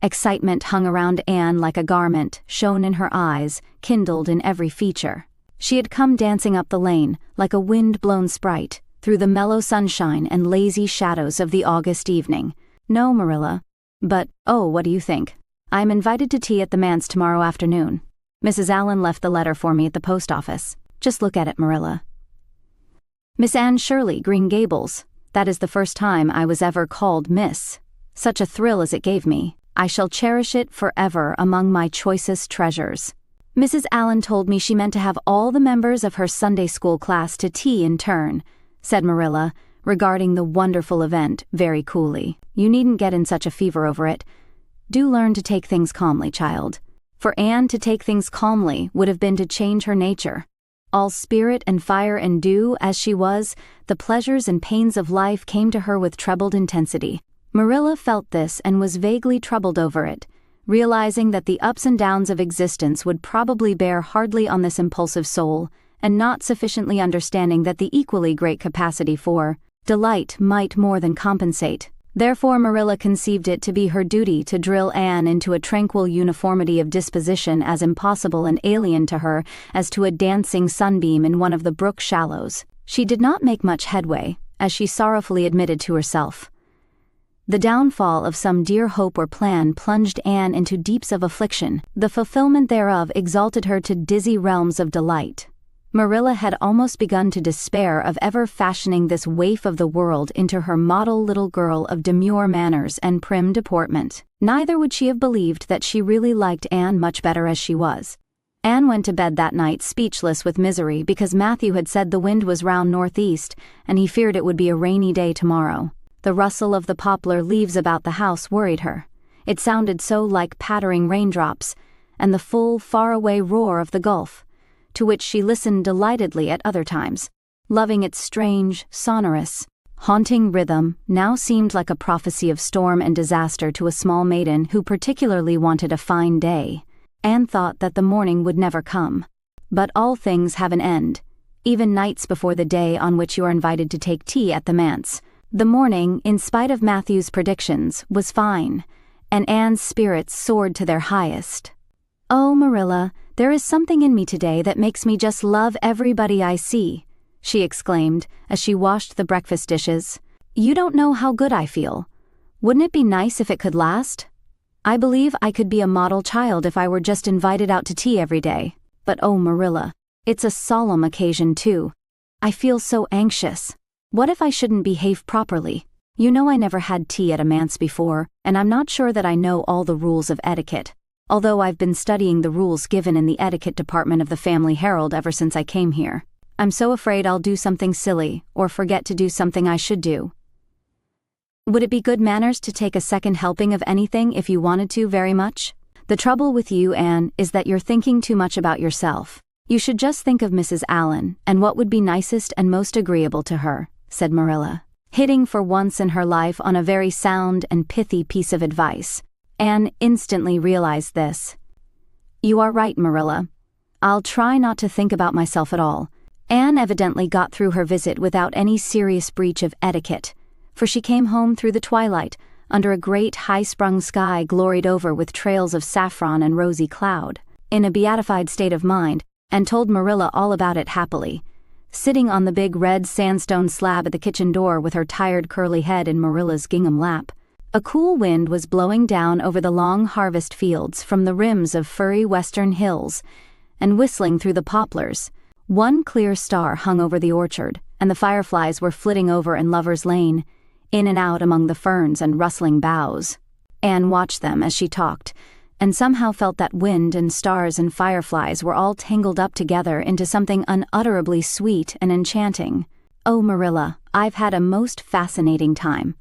Speaker 1: Excitement hung around Anne like a garment, shone in her eyes, kindled in every feature. She had come dancing up the lane, like a wind-blown sprite, through the mellow sunshine and lazy shadows of the August evening. "No, Marilla. But, oh, what do you think? I'm invited to tea at the manse tomorrow afternoon. Mrs. Allen left the letter for me at the post office. Just look at it, Marilla. Miss Anne Shirley, Green Gables. That is the first time I was ever called Miss. Such a thrill as it gave me. I shall cherish it forever among my choicest treasures." Mrs. Allen told me she meant to have all the members of her Sunday school class to tea in turn, said Marilla, regarding the wonderful event very coolly. "You needn't get in such a fever over it. Do learn to take things calmly, child." For Anne to take things calmly would have been to change her nature. All spirit and fire and dew as she was, the pleasures and pains of life came to her with trebled intensity. Marilla felt this and was vaguely troubled over it, realizing that the ups and downs of existence would probably bear hardly on this impulsive soul, and not sufficiently understanding that the equally great capacity for delight might more than compensate. Therefore Marilla conceived it to be her duty to drill Anne into a tranquil uniformity of disposition as impossible and alien to her as to a dancing sunbeam in one of the brook shallows. She did not make much headway, as she sorrowfully admitted to herself. The downfall of some dear hope or plan plunged Anne into deeps of affliction. The fulfillment thereof exalted her to dizzy realms of delight. Marilla had almost begun to despair of ever fashioning this waif of the world into her model little girl of demure manners and prim deportment. Neither would she have believed that she really liked Anne much better as she was. Anne went to bed that night speechless with misery because Matthew had said the wind was round northeast and he feared it would be a rainy day tomorrow. The rustle of the poplar leaves about the house worried her. It sounded so like pattering raindrops, and the full, far-away roar of the Gulf, to which she listened delightedly at other times, loving its strange, sonorous, haunting rhythm, now seemed like a prophecy of storm and disaster to a small maiden who particularly wanted a fine day. Anne thought that the morning would never come. But all things have an end, even nights before the day on which you are invited to take tea at the manse. The morning, in spite of Matthew's predictions, was fine, and Anne's spirits soared to their highest. "Oh, Marilla, there is something in me today that makes me just love everybody I see," she exclaimed as she washed the breakfast dishes. "You don't know how good I feel. Wouldn't it be nice if it could last? I believe I could be a model child if I were just invited out to tea every day. But oh, Marilla, it's a solemn occasion too. I feel so anxious. What if I shouldn't behave properly? You know I never had tea at a manse before, and I'm not sure that I know all the rules of etiquette, although I've been studying the rules given in the etiquette department of the Family Herald ever since I came here. I'm so afraid I'll do something silly, or forget to do something I should do. Would it be good manners to take a second helping of anything if you wanted to very much? The trouble with you, Anne, is that you're thinking too much about yourself. You should just think of Mrs. Allen, and what would be nicest and most agreeable to her, said Marilla, hitting for once in her life on a very sound and pithy piece of advice. Anne instantly realized this. You are right, Marilla. I'll try not to think about myself at all. Anne evidently got through her visit without any serious breach of etiquette, for she came home through the twilight, under a great high-sprung sky gloried over with trails of saffron and rosy cloud, in a beatified state of mind, and told Marilla all about it happily, sitting on the big red sandstone slab at the kitchen door with her tired curly head in Marilla's gingham lap. A cool wind was blowing down over the long harvest fields from the rims of furry western hills, and whistling through the poplars. One clear star hung over the orchard, and the fireflies were flitting over in Lover's Lane, in and out among the ferns and rustling boughs. Anne watched them as she talked, and somehow felt that wind and stars and fireflies were all tangled up together into something unutterably sweet and enchanting. Oh, Marilla, I've had a most fascinating time.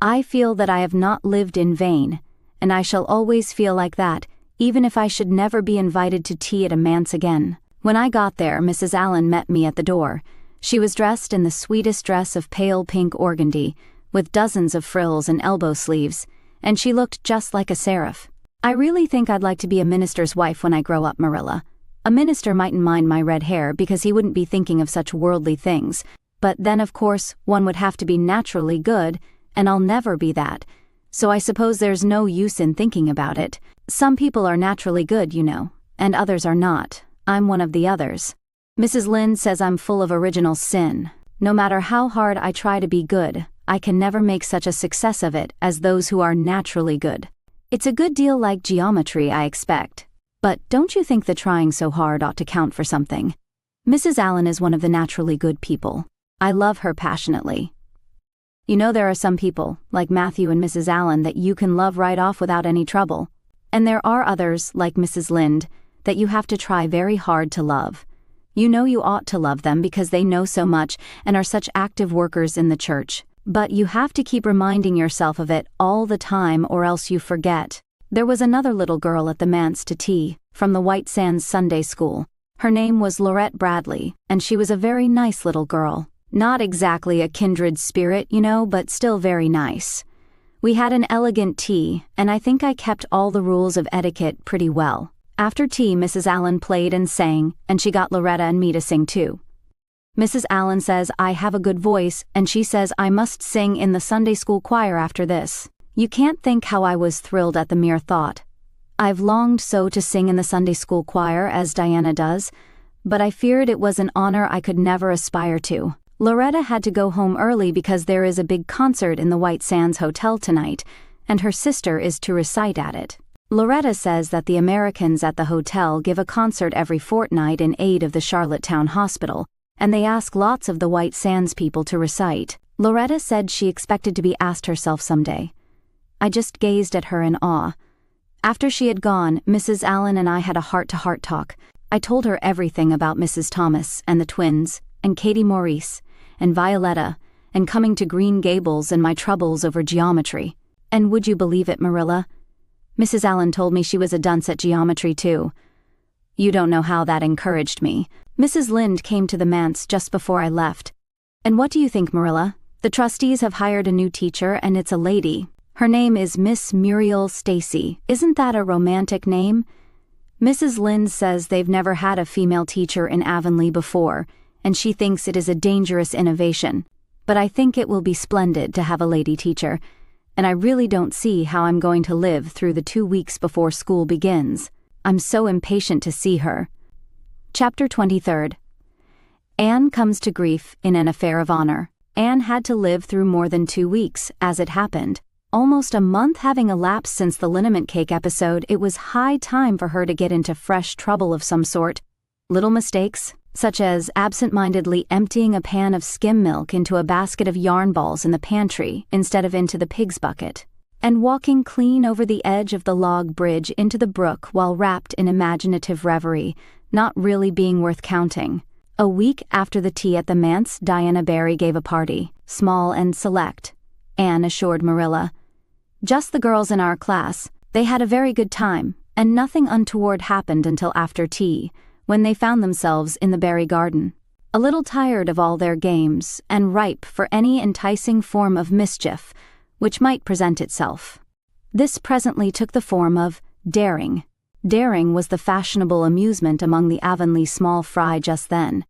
Speaker 1: I feel that I have not lived in vain, and I shall always feel like that, even if I should never be invited to tea at a manse again. When I got there, Mrs. Allen met me at the door. She was dressed in the sweetest dress of pale pink organdy, with dozens of frills and elbow sleeves, and she looked just like a seraph. I really think I'd like to be a minister's wife when I grow up, Marilla. A minister mightn't mind my red hair because he wouldn't be thinking of such worldly things, but then of course one would have to be naturally good, and I'll never be that, so I suppose there's no use in thinking about it. Some people are naturally good, you know, and others are not. I'm one of the others. Mrs. Lynde says I'm full of original sin. No matter how hard I try to be good, I can never make such a success of it as those who are naturally good. It's a good deal like geometry, I expect. But don't you think the trying so hard ought to count for something? Mrs. Allen is one of the naturally good people. I love her passionately. You know there are some people, like Matthew and Mrs. Allen, that you can love right off without any trouble. And there are others, like Mrs. Lynde, that you have to try very hard to love. You know you ought to love them because they know so much and are such active workers in the church, but you have to keep reminding yourself of it all the time or else you forget. There was another little girl at the manse to tea, from the White Sands Sunday School. Her name was Laurette Bradley, and she was a very nice little girl. Not exactly a kindred spirit, you know, but still very nice. We had an elegant tea, and I think I kept all the rules of etiquette pretty well. After tea, Mrs. Allen played and sang, and she got Loretta and me to sing too. Mrs. Allen says I have a good voice, and she says I must sing in the Sunday school choir after this. You can't think how I was thrilled at the mere thought. I've longed so to sing in the Sunday school choir, as Diana does, but I feared it was an honor I could never aspire to. Loretta had to go home early because there is a big concert in the White Sands Hotel tonight, and her sister is to recite at it. Loretta says that the Americans at the hotel give a concert every fortnight in aid of the Charlottetown Hospital, and they ask lots of the White Sands people to recite. Loretta said she expected to be asked herself someday. I just gazed at her in awe. After she had gone, Mrs. Allen and I had a heart-to-heart talk. I told her everything about Mrs. Thomas and the twins, and Katie Maurice, and Violetta, and coming to Green Gables and my troubles over geometry. And would you believe it, Marilla? Mrs. Allen told me she was a dunce at geometry too. You don't know how that encouraged me. Mrs. Lynde came to the manse just before I left. And what do you think, Marilla? The trustees have hired a new teacher, and it's a lady. Her name is Miss Muriel Stacy. Isn't that a romantic name? Mrs. Lynde says they've never had a female teacher in Avonlea before, and she thinks it is a dangerous innovation. But I think it will be splendid to have a lady teacher, and I really don't see how I'm going to live through the 2 weeks before school begins. I'm so impatient to see her. Chapter 23. Anne comes to grief in an affair of honor. Anne had to live through more than 2 weeks, as it happened. Almost a month having elapsed since the liniment cake episode, it was high time for her to get into fresh trouble of some sort. Little mistakes, such as absent-mindedly emptying a pan of skim milk into a basket of yarn balls in the pantry instead of into the pig's bucket, and walking clean over the edge of the log bridge into the brook while wrapped in imaginative reverie, not really being worth counting. A week after the tea at the manse, Diana Barry gave a party, small and select, Anne assured Marilla. Just the girls in our class. They had a very good time, and nothing untoward happened until after tea, when they found themselves in the Barry garden, a little tired of all their games and ripe for any enticing form of mischief which might present itself. This presently took the form of daring. Daring was the fashionable amusement among the Avonlea small fry just then.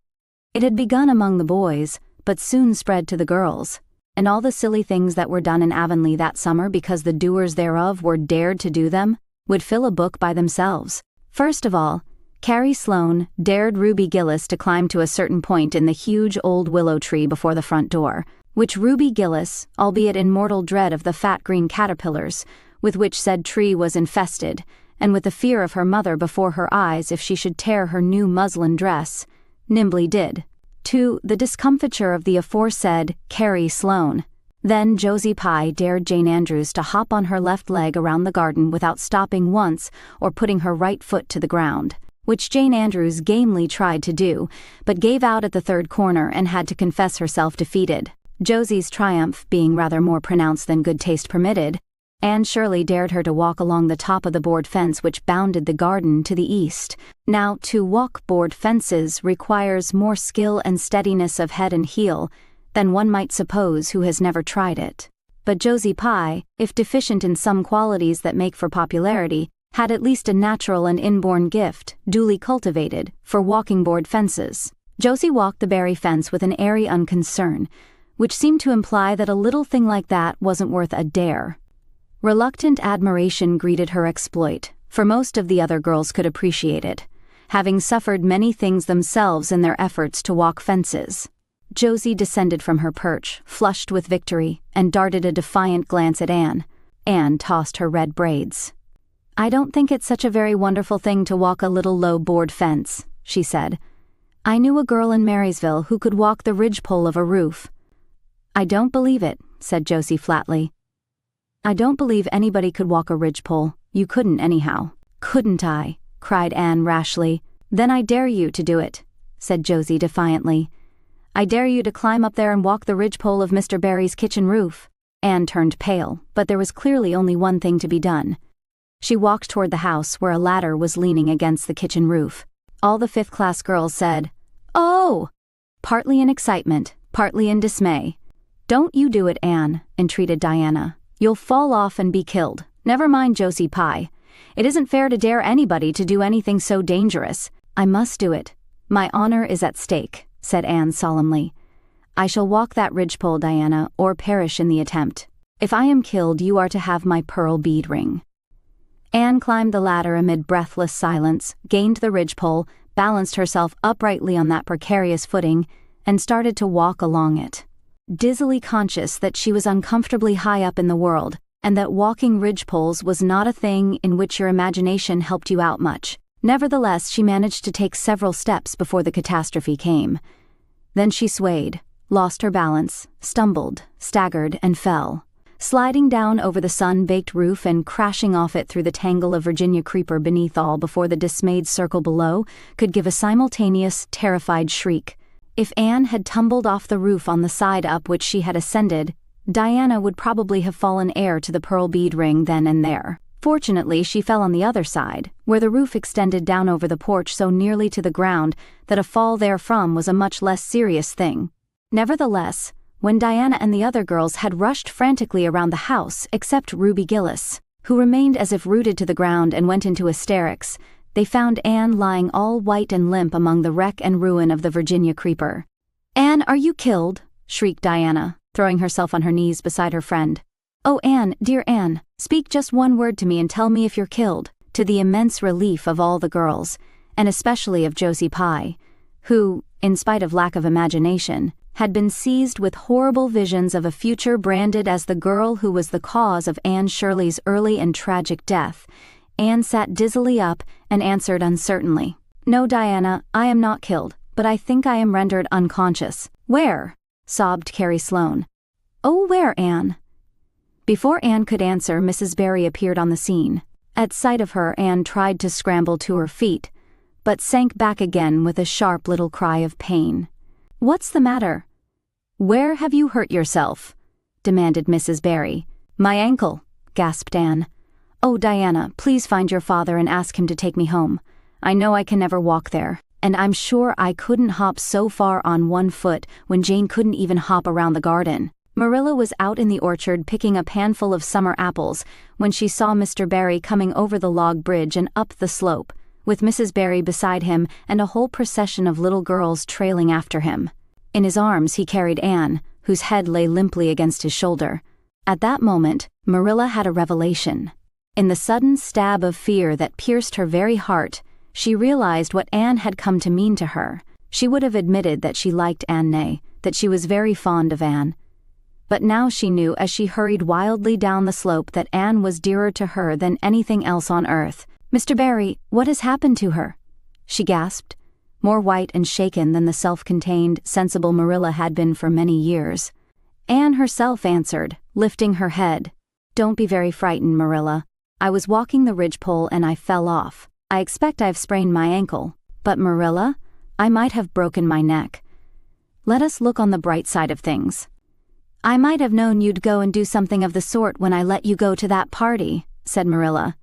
Speaker 1: It had begun among the boys, but soon spread to the girls, and all the silly things that were done in Avonlea that summer because the doers thereof were dared to do them would fill a book by themselves. First of all, Carrie Sloane dared Ruby Gillis to climb to a certain point in the huge old willow tree before the front door, which Ruby Gillis, albeit in mortal dread of the fat green caterpillars, with which said tree was infested, and with the fear of her mother before her eyes if she should tear her new muslin dress, nimbly did, to the discomfiture of the aforesaid Carrie Sloane. Then Josie Pye dared Jane Andrews to hop on her left leg around the garden without stopping once or putting her right foot to the ground, which Jane Andrews gamely tried to do, but gave out at the third corner and had to confess herself defeated. Josie's triumph being rather more pronounced than good taste permitted, Anne Shirley dared her to walk along the top of the board fence which bounded the garden to the east. Now, to walk board fences requires more skill and steadiness of head and heel than one might suppose who has never tried it. But Josie Pye, if deficient in some qualities that make for popularity, had at least a natural and inborn gift, duly cultivated, for walking board fences. Josie walked the Barry fence with an airy unconcern, which seemed to imply that a little thing like that wasn't worth a dare. Reluctant admiration greeted her exploit, for most of the other girls could appreciate it, having suffered many things themselves in their efforts to walk fences. Josie descended from her perch, flushed with victory, and darted a defiant glance at Anne. Anne tossed her red braids. "I don't think it's such a very wonderful thing to walk a little low board fence," she said. "I knew a girl in Marysville who could walk the ridgepole of a roof." "I don't believe it," said Josie flatly. "I don't believe anybody could walk a ridgepole. You couldn't anyhow." "Couldn't I?" cried Anne rashly. "Then I dare you to do it," said Josie defiantly. "I dare you to climb up there and walk the ridgepole of Mr. Barry's kitchen roof." Anne turned pale, but there was clearly only one thing to be done. She walked toward the house where a ladder was leaning against the kitchen roof. All the fifth-class girls said, "Oh!" partly in excitement, partly in dismay. "Don't you do it, Anne," entreated Diana. "You'll fall off and be killed. Never mind Josie Pye. It isn't fair to dare anybody to do anything so dangerous." "I must do it. My honor is at stake," said Anne solemnly. "I shall walk that ridgepole, Diana, or perish in the attempt. If I am killed, you are to have my pearl bead ring." Anne climbed the ladder amid breathless silence, gained the ridgepole, balanced herself uprightly on that precarious footing, and started to walk along it. Dizzily conscious that she was uncomfortably high up in the world, and that walking ridgepoles was not a thing in which your imagination helped you out much. Nevertheless, she managed to take several steps before the catastrophe came. Then she swayed, lost her balance, stumbled, staggered, and fell, sliding down over the sun-baked roof and crashing off it through the tangle of Virginia creeper beneath all before the dismayed circle below could give a simultaneous, terrified shriek. If Anne had tumbled off the roof on the side up which she had ascended, Diana would probably have fallen heir to the pearl bead ring then and there. Fortunately, she fell on the other side, where the roof extended down over the porch so nearly to the ground that a fall therefrom was a much less serious thing. Nevertheless, when Diana and the other girls had rushed frantically around the house except Ruby Gillis, who remained as if rooted to the ground and went into hysterics, they found Anne lying all white and limp among the wreck and ruin of the Virginia creeper. "Anne, are you killed?" shrieked Diana, throwing herself on her knees beside her friend. "Oh, Anne, dear Anne, speak just one word to me and tell me if you're killed," to the immense relief of all the girls, and especially of Josie Pye, who, in spite of lack of imagination, had been seized with horrible visions of a future branded as the girl who was the cause of Anne Shirley's early and tragic death. Anne sat dizzily up and answered uncertainly, "No, Diana, I am not killed, but I think I am rendered unconscious." "Where?" sobbed Carrie Sloane. "Oh, where, Anne?" Before Anne could answer, Mrs. Barry appeared on the scene. At sight of her, Anne tried to scramble to her feet, but sank back again with a sharp little cry of pain. "What's the matter?" "Where have you hurt yourself?" demanded Mrs. Barry. "My ankle," gasped Anne. "Oh, Diana, please find your father and ask him to take me home. I know I can never walk there, and I'm sure I couldn't hop so far on one foot when Jane couldn't even hop around the garden." Marilla was out in the orchard picking a handful of summer apples when she saw Mr. Barry coming over the log bridge and up the slope, with Mrs. Barry beside him and a whole procession of little girls trailing after him. In his arms he carried Anne, whose head lay limply against his shoulder. At that moment, Marilla had a revelation. In the sudden stab of fear that pierced her very heart, she realized what Anne had come to mean to her. She would have admitted that she liked Anne, that she was very fond of Anne. But now she knew as she hurried wildly down the slope that Anne was dearer to her than anything else on earth. "Mr. Barry, what has happened to her?" she gasped, more white and shaken than the self-contained, sensible Marilla had been for many years. Anne herself answered, lifting her head. "Don't be very frightened, Marilla. I was walking the ridgepole and I fell off. I expect I've sprained my ankle. But Marilla, I might have broken my neck. Let us look on the bright side of things. I might have known you'd go and do something of the sort when I let you go to that party," said Marilla,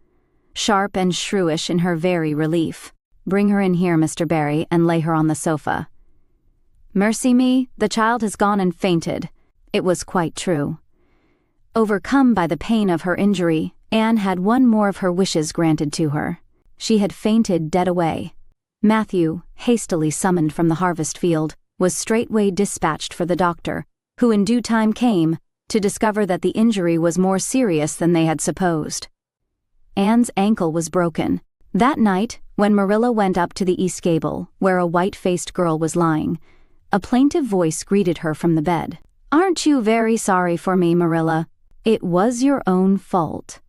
Speaker 1: sharp and shrewish in her very relief. "Bring her in here, Mr. Barry, and lay her on the sofa." Mercy me, the child has gone and fainted. It was quite true. Overcome by the pain of her injury, Anne had one more of her wishes granted to her. She had fainted dead away. Matthew, hastily summoned from the harvest field, was straightway dispatched for the doctor, who in due time came to discover that the injury was more serious than they had supposed. Anne's ankle was broken. That night, when Marilla went up to the east gable, where a white-faced girl was lying, a plaintive voice greeted her from the bed. "Aren't you very sorry for me, Marilla?" "It was your own fault,"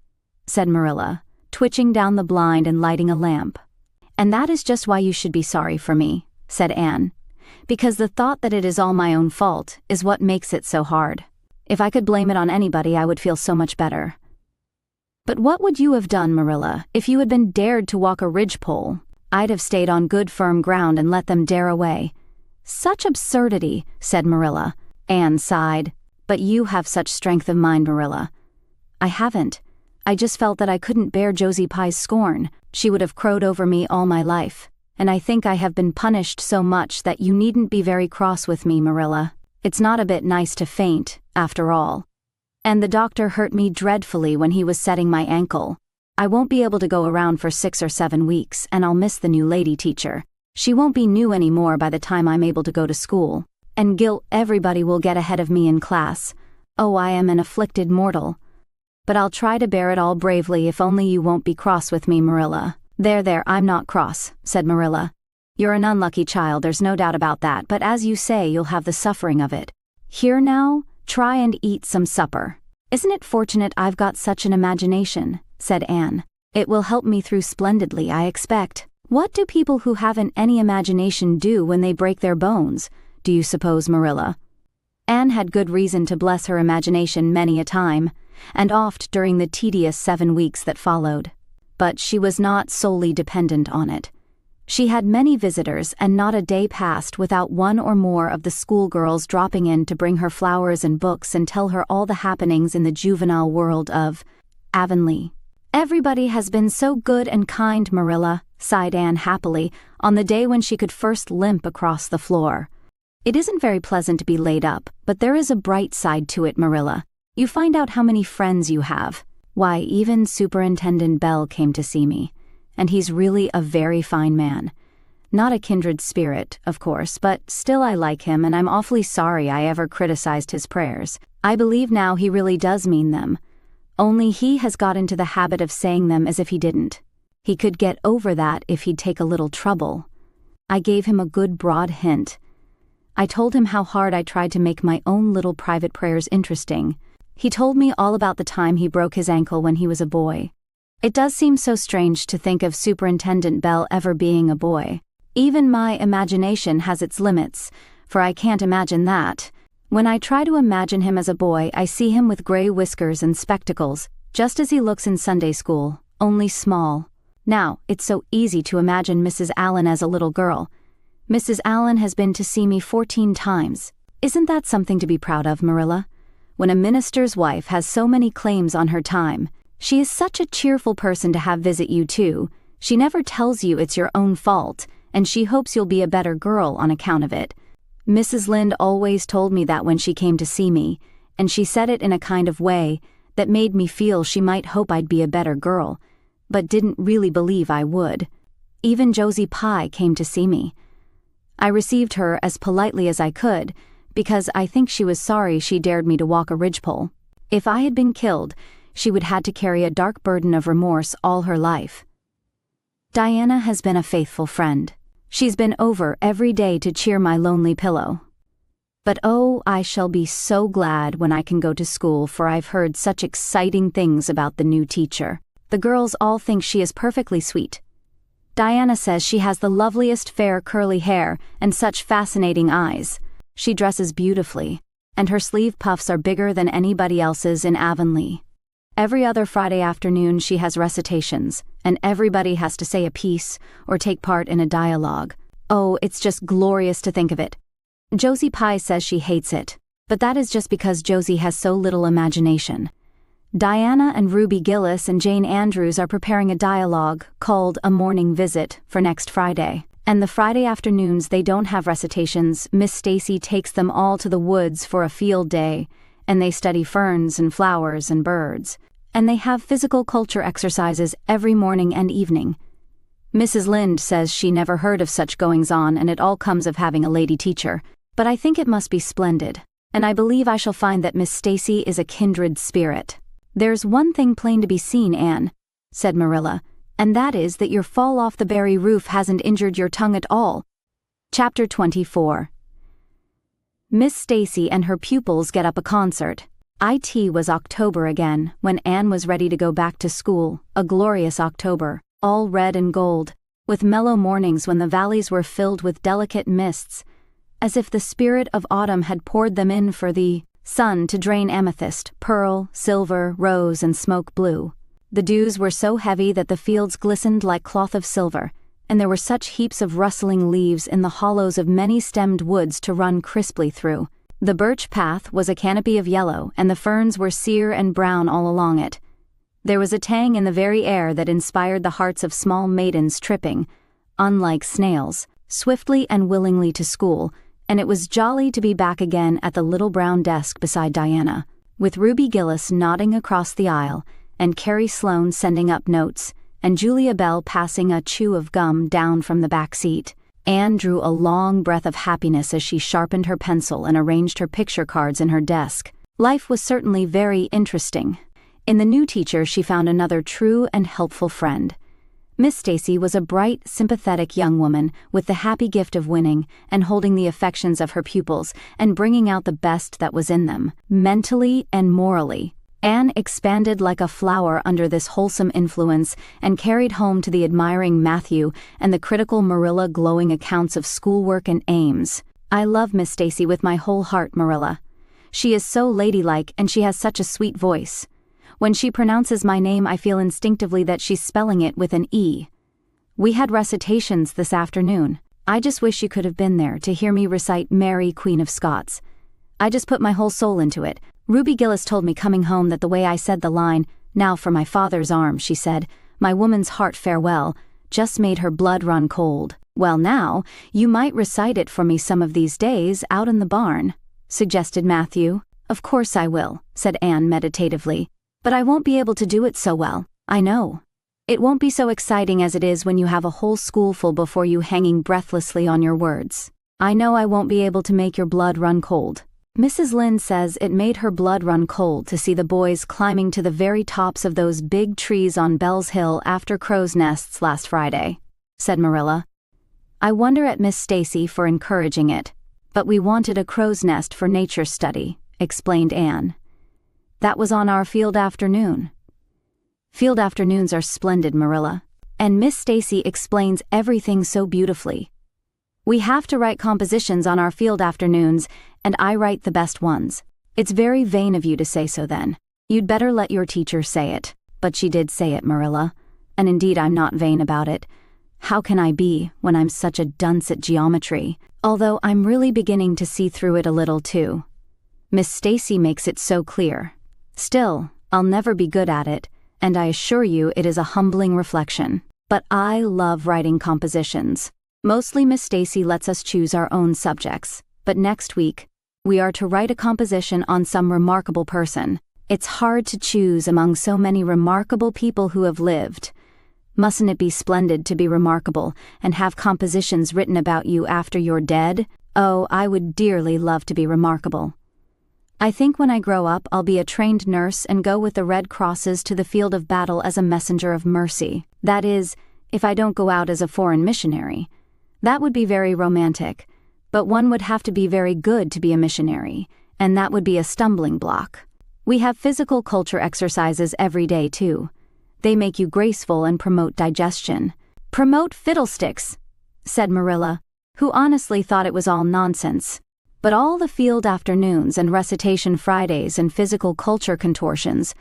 Speaker 1: said Marilla, twitching down the blind and lighting a lamp. "And that is just why you should be sorry for me," said Anne. "Because the thought that it is all my own fault is what makes it so hard. If I could blame it on anybody, I would feel so much better." "But what would you have done, Marilla, if you had been dared to walk a ridgepole?" "I'd have stayed on good firm ground and let them dare away." "Such absurdity," said Marilla. Anne sighed. "But you have such strength of mind, Marilla." "I haven't. I just felt that I couldn't bear Josie Pye's scorn. She would have crowed over me all my life. And I think I have been punished so much that you needn't be very cross with me, Marilla. It's not a bit nice to faint, after all. And the doctor hurt me dreadfully when he was setting my ankle. I won't be able to go around for 6 or 7 weeks, and I'll miss the new lady teacher. She won't be new anymore by the time I'm able to go to school. And everybody will get ahead of me in class. Oh, I am an afflicted mortal. But I'll try to bear it all bravely if only you won't be cross with me, Marilla." There, I'm not cross," said Marilla. "You're an unlucky child, there's no doubt about that, but as you say, you'll have the suffering of it. Here now, try and eat some supper." "Isn't it fortunate I've got such an imagination?" said Anne. "It will help me through splendidly, I expect. What do people who haven't any imagination do when they break their bones, do you suppose, Marilla?" Anne had good reason to bless her imagination many a time, and oft during the tedious 7 weeks that followed. But she was not solely dependent on it. She had many visitors, and not a day passed without one or more of the schoolgirls dropping in to bring her flowers and books and tell her all the happenings in the juvenile world of Avonlea. "Everybody has been so good and kind, Marilla," sighed Anne happily, on the day when she could first limp across the floor. "It isn't very pleasant to be laid up, but there is a bright side to it, Marilla. You find out how many friends you have. Why, even Superintendent Bell came to see me, and he's really a very fine man. Not a kindred spirit, of course, but still I like him, and I'm awfully sorry I ever criticized his prayers. I believe now he really does mean them, only he has got into the habit of saying them as if he didn't. He could get over that if he'd take a little trouble. I gave him a good broad hint. I told him how hard I tried to make my own little private prayers interesting. He told me all about the time he broke his ankle when he was a boy. It does seem so strange to think of Superintendent Bell ever being a boy. Even my imagination has its limits, for I can't imagine that. When I try to imagine him as a boy, I see him with gray whiskers and spectacles, just as he looks in Sunday school, only small. Now, it's so easy to imagine Mrs. Allen as a little girl. Mrs. Allen has been to see me 14 times. Isn't that something to be proud of, Marilla? When a minister's wife has so many claims on her time, she is such a cheerful person to have visit you too. She never tells you it's your own fault, and she hopes you'll be a better girl on account of it. Mrs. Lynde always told me that when she came to see me, and she said it in a kind of way that made me feel she might hope I'd be a better girl, but didn't really believe I would. Even Josie Pye came to see me. I received her as politely as I could, because I think she was sorry she dared me to walk a ridgepole. If I had been killed, she would had to carry a dark burden of remorse all her life. Diana has been a faithful friend. She's been over every day to cheer my lonely pillow. But oh, I shall be so glad when I can go to school, for I've heard such exciting things about the new teacher. The girls all think she is perfectly sweet. Diana says she has the loveliest fair curly hair and such fascinating eyes. She dresses beautifully, and her sleeve puffs are bigger than anybody else's in Avonlea. Every other Friday afternoon she has recitations, and everybody has to say a piece or take part in a dialogue. Oh, it's just glorious to think of it. Josie Pye says she hates it, but that is just because Josie has so little imagination. Diana and Ruby Gillis and Jane Andrews are preparing a dialogue called A Morning Visit for next Friday. And the Friday afternoons they don't have recitations. Miss Stacy takes them all to the woods for a field day, and they study ferns and flowers and birds. And they have physical culture exercises every morning and evening. Mrs. Lynde says she never heard of such goings-on, and it all comes of having a lady teacher. But I think it must be splendid, and I believe I shall find that Miss Stacy is a kindred spirit. There's one thing plain to be seen, Anne, said Marilla, and that is that your fall off the Barry roof hasn't injured your tongue at all. Chapter 24. Miss Stacy and her pupils get up a concert. It was October again, when Anne was ready to go back to school, a glorious October, all red and gold, with mellow mornings when the valleys were filled with delicate mists, as if the spirit of autumn had poured them in for the sun to drain amethyst, pearl, silver, rose, and smoke blue. The dews were so heavy that the fields glistened like cloth of silver, and there were such heaps of rustling leaves in the hollows of many-stemmed woods to run crisply through. The birch path was a canopy of yellow, and the ferns were sere and brown all along it. There was a tang in the very air that inspired the hearts of small maidens tripping, unlike snails, swiftly and willingly to school, and it was jolly to be back again at the little brown desk beside Diana, with Ruby Gillis nodding across the aisle, and Carrie Sloane sending up notes, and Julia Bell passing a chew of gum down from the back seat. Anne drew a long breath of happiness as she sharpened her pencil and arranged her picture cards in her desk. Life was certainly very interesting. In the new teacher she found another true and helpful friend. Miss Stacy was a bright, sympathetic young woman with the happy gift of winning and holding the affections of her pupils and bringing out the best that was in them, mentally and morally. Anne expanded like a flower under this wholesome influence and carried home to the admiring Matthew and the critical Marilla glowing accounts of schoolwork and aims. I love Miss Stacy with my whole heart, Marilla. She is so ladylike and she has such a sweet voice. When she pronounces my name, I feel instinctively that she's spelling it with an E. We had recitations this afternoon. I just wish you could have been there to hear me recite Mary, Queen of Scots. I just put my whole soul into it. Ruby Gillis told me coming home that the way I said the line, "Now for my father's arms," she said, "my woman's heart farewell," just made her blood run cold. Well now, you might recite it for me some of these days out in the barn, suggested Matthew. Of course I will, said Anne meditatively. But I won't be able to do it so well, I know. It won't be so exciting as it is when you have a whole schoolful before you hanging breathlessly on your words. I know I won't be able to make your blood run cold. Mrs. Lynde says it made her blood run cold to see the boys climbing to the very tops of those big trees on Bell's Hill after crow's nests last Friday, said Marilla. I wonder at Miss Stacy for encouraging it, but we wanted a crow's nest for nature study, explained Anne. That was on our field afternoon. Field afternoons are splendid, Marilla, and Miss Stacy explains everything so beautifully. We have to write compositions on our field afternoons, and I write the best ones. It's very vain of you to say so then. You'd better let your teacher say it. But she did say it, Marilla. And indeed I'm not vain about it. How can I be, when I'm such a dunce at geometry? Although I'm really beginning to see through it a little too. Miss Stacy makes it so clear. Still, I'll never be good at it, and I assure you it is a humbling reflection. But I love writing compositions. Mostly Miss Stacy lets us choose our own subjects, but next week, we are to write a composition on some remarkable person. It's hard to choose among so many remarkable people who have lived. Mustn't it be splendid to be remarkable and have compositions written about you after you're dead? Oh, I would dearly love to be remarkable. I think when I grow up I'll be a trained nurse and go with the Red Crosses to the field of battle as a messenger of mercy. That is, if I don't go out as a foreign missionary. That would be very romantic, but one would have to be very good to be a missionary, and that would be a stumbling block. We have physical culture exercises every day too. They make you graceful and promote digestion. Promote fiddlesticks, said Marilla, who honestly thought it was all nonsense. But all the field afternoons and recitation Fridays and physical culture contortions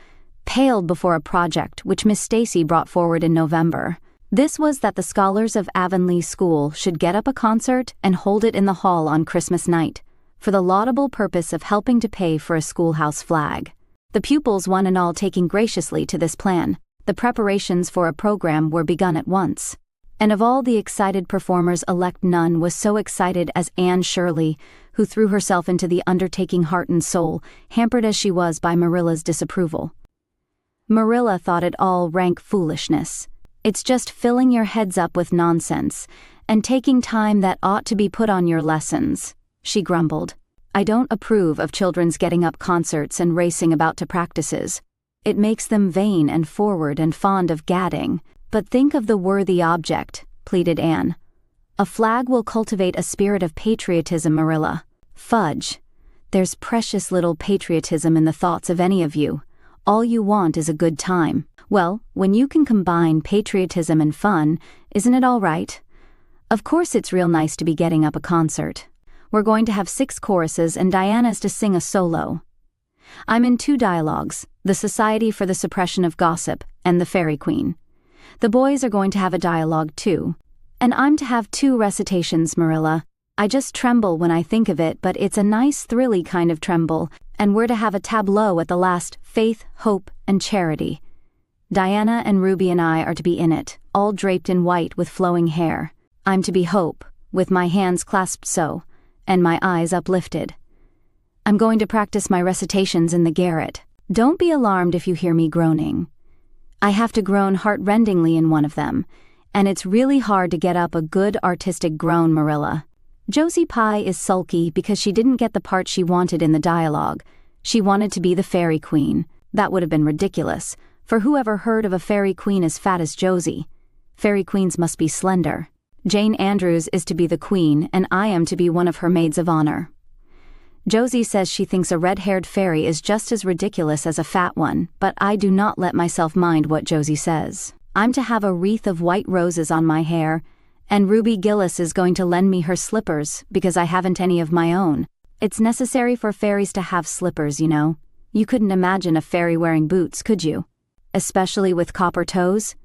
Speaker 1: paled before a project which Miss Stacy brought forward in November. This was that the scholars of Avonlea School should get up a concert and hold it in the hall on Christmas night, for the laudable purpose of helping to pay for a schoolhouse flag. The pupils one and all taking graciously to this plan, the preparations for a program were begun at once. And of all the excited performers-elect none was so excited as Anne Shirley, who threw herself into the undertaking heart and soul, hampered as she was by Marilla's disapproval. Marilla thought it all rank foolishness. It's just filling your heads up with nonsense, and taking time that ought to be put on your lessons, she grumbled. I don't approve of children's getting up concerts and racing about to practices. It makes them vain and forward and fond of gadding. But think of the worthy object, pleaded Anne. A flag will cultivate a spirit of patriotism, Marilla. Fudge. There's precious little patriotism in the thoughts of any of you. All you want is a good time. Well, when you can combine patriotism and fun, isn't it all right? Of course it's real nice to be getting up a concert. We're going to have 6 choruses and Diana's to sing a solo. I'm in 2 dialogues, the Society for the Suppression of Gossip and the Fairy Queen. The boys are going to have a dialogue too. And I'm to have 2 recitations, Marilla. I just tremble when I think of it, but it's a nice thrilly kind of tremble, and we're to have a tableau at the last, Faith, Hope, and Charity. Diana and Ruby and I are to be in it, all draped in white with flowing hair. I'm to be Hope, with my hands clasped so, and my eyes uplifted. I'm going to practice my recitations in the garret. Don't be alarmed if you hear me groaning. I have to groan heart-rendingly in one of them, and it's really hard to get up a good artistic groan, Marilla. Josie Pye is sulky because she didn't get the part she wanted in the dialogue. She wanted to be the Fairy Queen. That would have been ridiculous, for who ever heard of a fairy queen as fat as Josie? Fairy queens must be slender. Jane Andrews is to be the queen, and I am to be one of her maids of honor. Josie says she thinks a red-haired fairy is just as ridiculous as a fat one, but I do not let myself mind what Josie says. I'm to have a wreath of white roses on my hair, and Ruby Gillis is going to lend me her slippers because I haven't any of my own. It's necessary for fairies to have slippers, you know. You couldn't imagine a fairy wearing boots, could you? Especially with copper toes?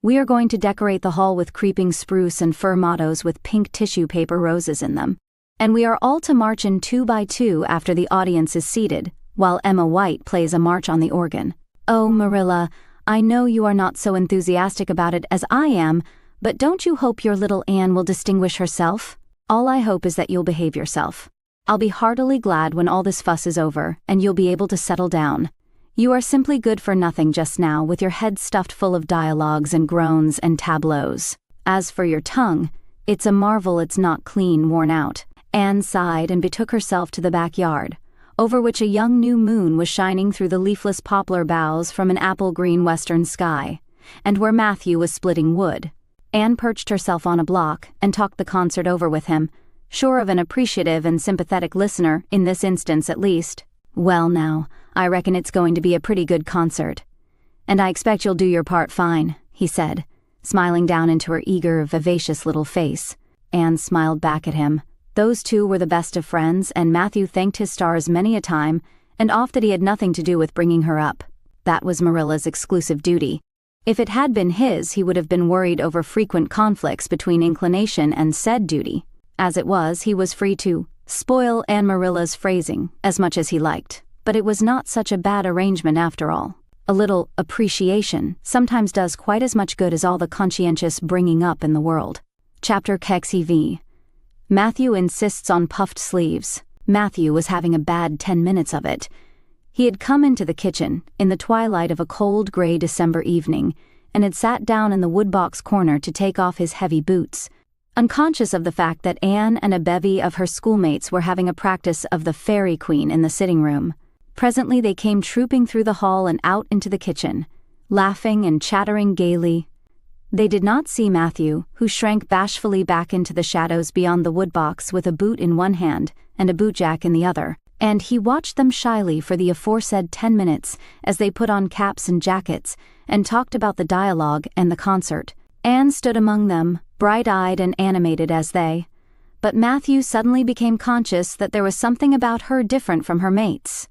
Speaker 1: We are going to decorate the hall with creeping spruce and fir mottos with pink tissue paper roses in them. And we are all to march in 2 by 2 after the audience is seated, while Emma White plays a march on the organ. Oh, Marilla, I know you are not so enthusiastic about it as I am, but don't you hope your little Anne will distinguish herself? All I hope is that you'll behave yourself. I'll be heartily glad when all this fuss is over, and you'll be able to settle down. You are simply good for nothing just now, with your head stuffed full of dialogues and groans and tableaus. As for your tongue, it's a marvel it's not clean worn out. Anne sighed and betook herself to the backyard, over which a young new moon was shining through the leafless poplar boughs from an apple-green western sky, and where Matthew was splitting wood. Anne perched herself on a block and talked the concert over with him, sure of an appreciative and sympathetic listener, in this instance at least. Well now, I reckon it's going to be a pretty good concert. And I expect you'll do your part fine, he said, smiling down into her eager, vivacious little face. Anne smiled back at him. Those two were the best of friends, and Matthew thanked his stars many a time, and oft that he had nothing to do with bringing her up. That was Marilla's exclusive duty. If it had been his, he would have been worried over frequent conflicts between inclination and said duty. As it was, he was free to spoil Anne Marilla's phrasing as much as he liked. But it was not such a bad arrangement after all. A little appreciation sometimes does quite as much good as all the conscientious bringing up in the world. Chapter XEV. Matthew insists on puffed sleeves. Matthew was having a bad 10 minutes of it. He had come into the kitchen, in the twilight of a cold gray December evening, and had sat down in the woodbox corner to take off his heavy boots, unconscious of the fact that Anne and a bevy of her schoolmates were having a practice of the Fairy Queen in the sitting room. Presently they came trooping through the hall and out into the kitchen, laughing and chattering gaily. They did not see Matthew, who shrank bashfully back into the shadows beyond the woodbox with a boot in one hand and a bootjack in the other, and he watched them shyly for the aforesaid 10 minutes as they put on caps and jackets and talked about the dialogue and the concert. Anne stood among them, bright-eyed and animated as they. But Matthew suddenly became conscious that there was something about her different from her mates.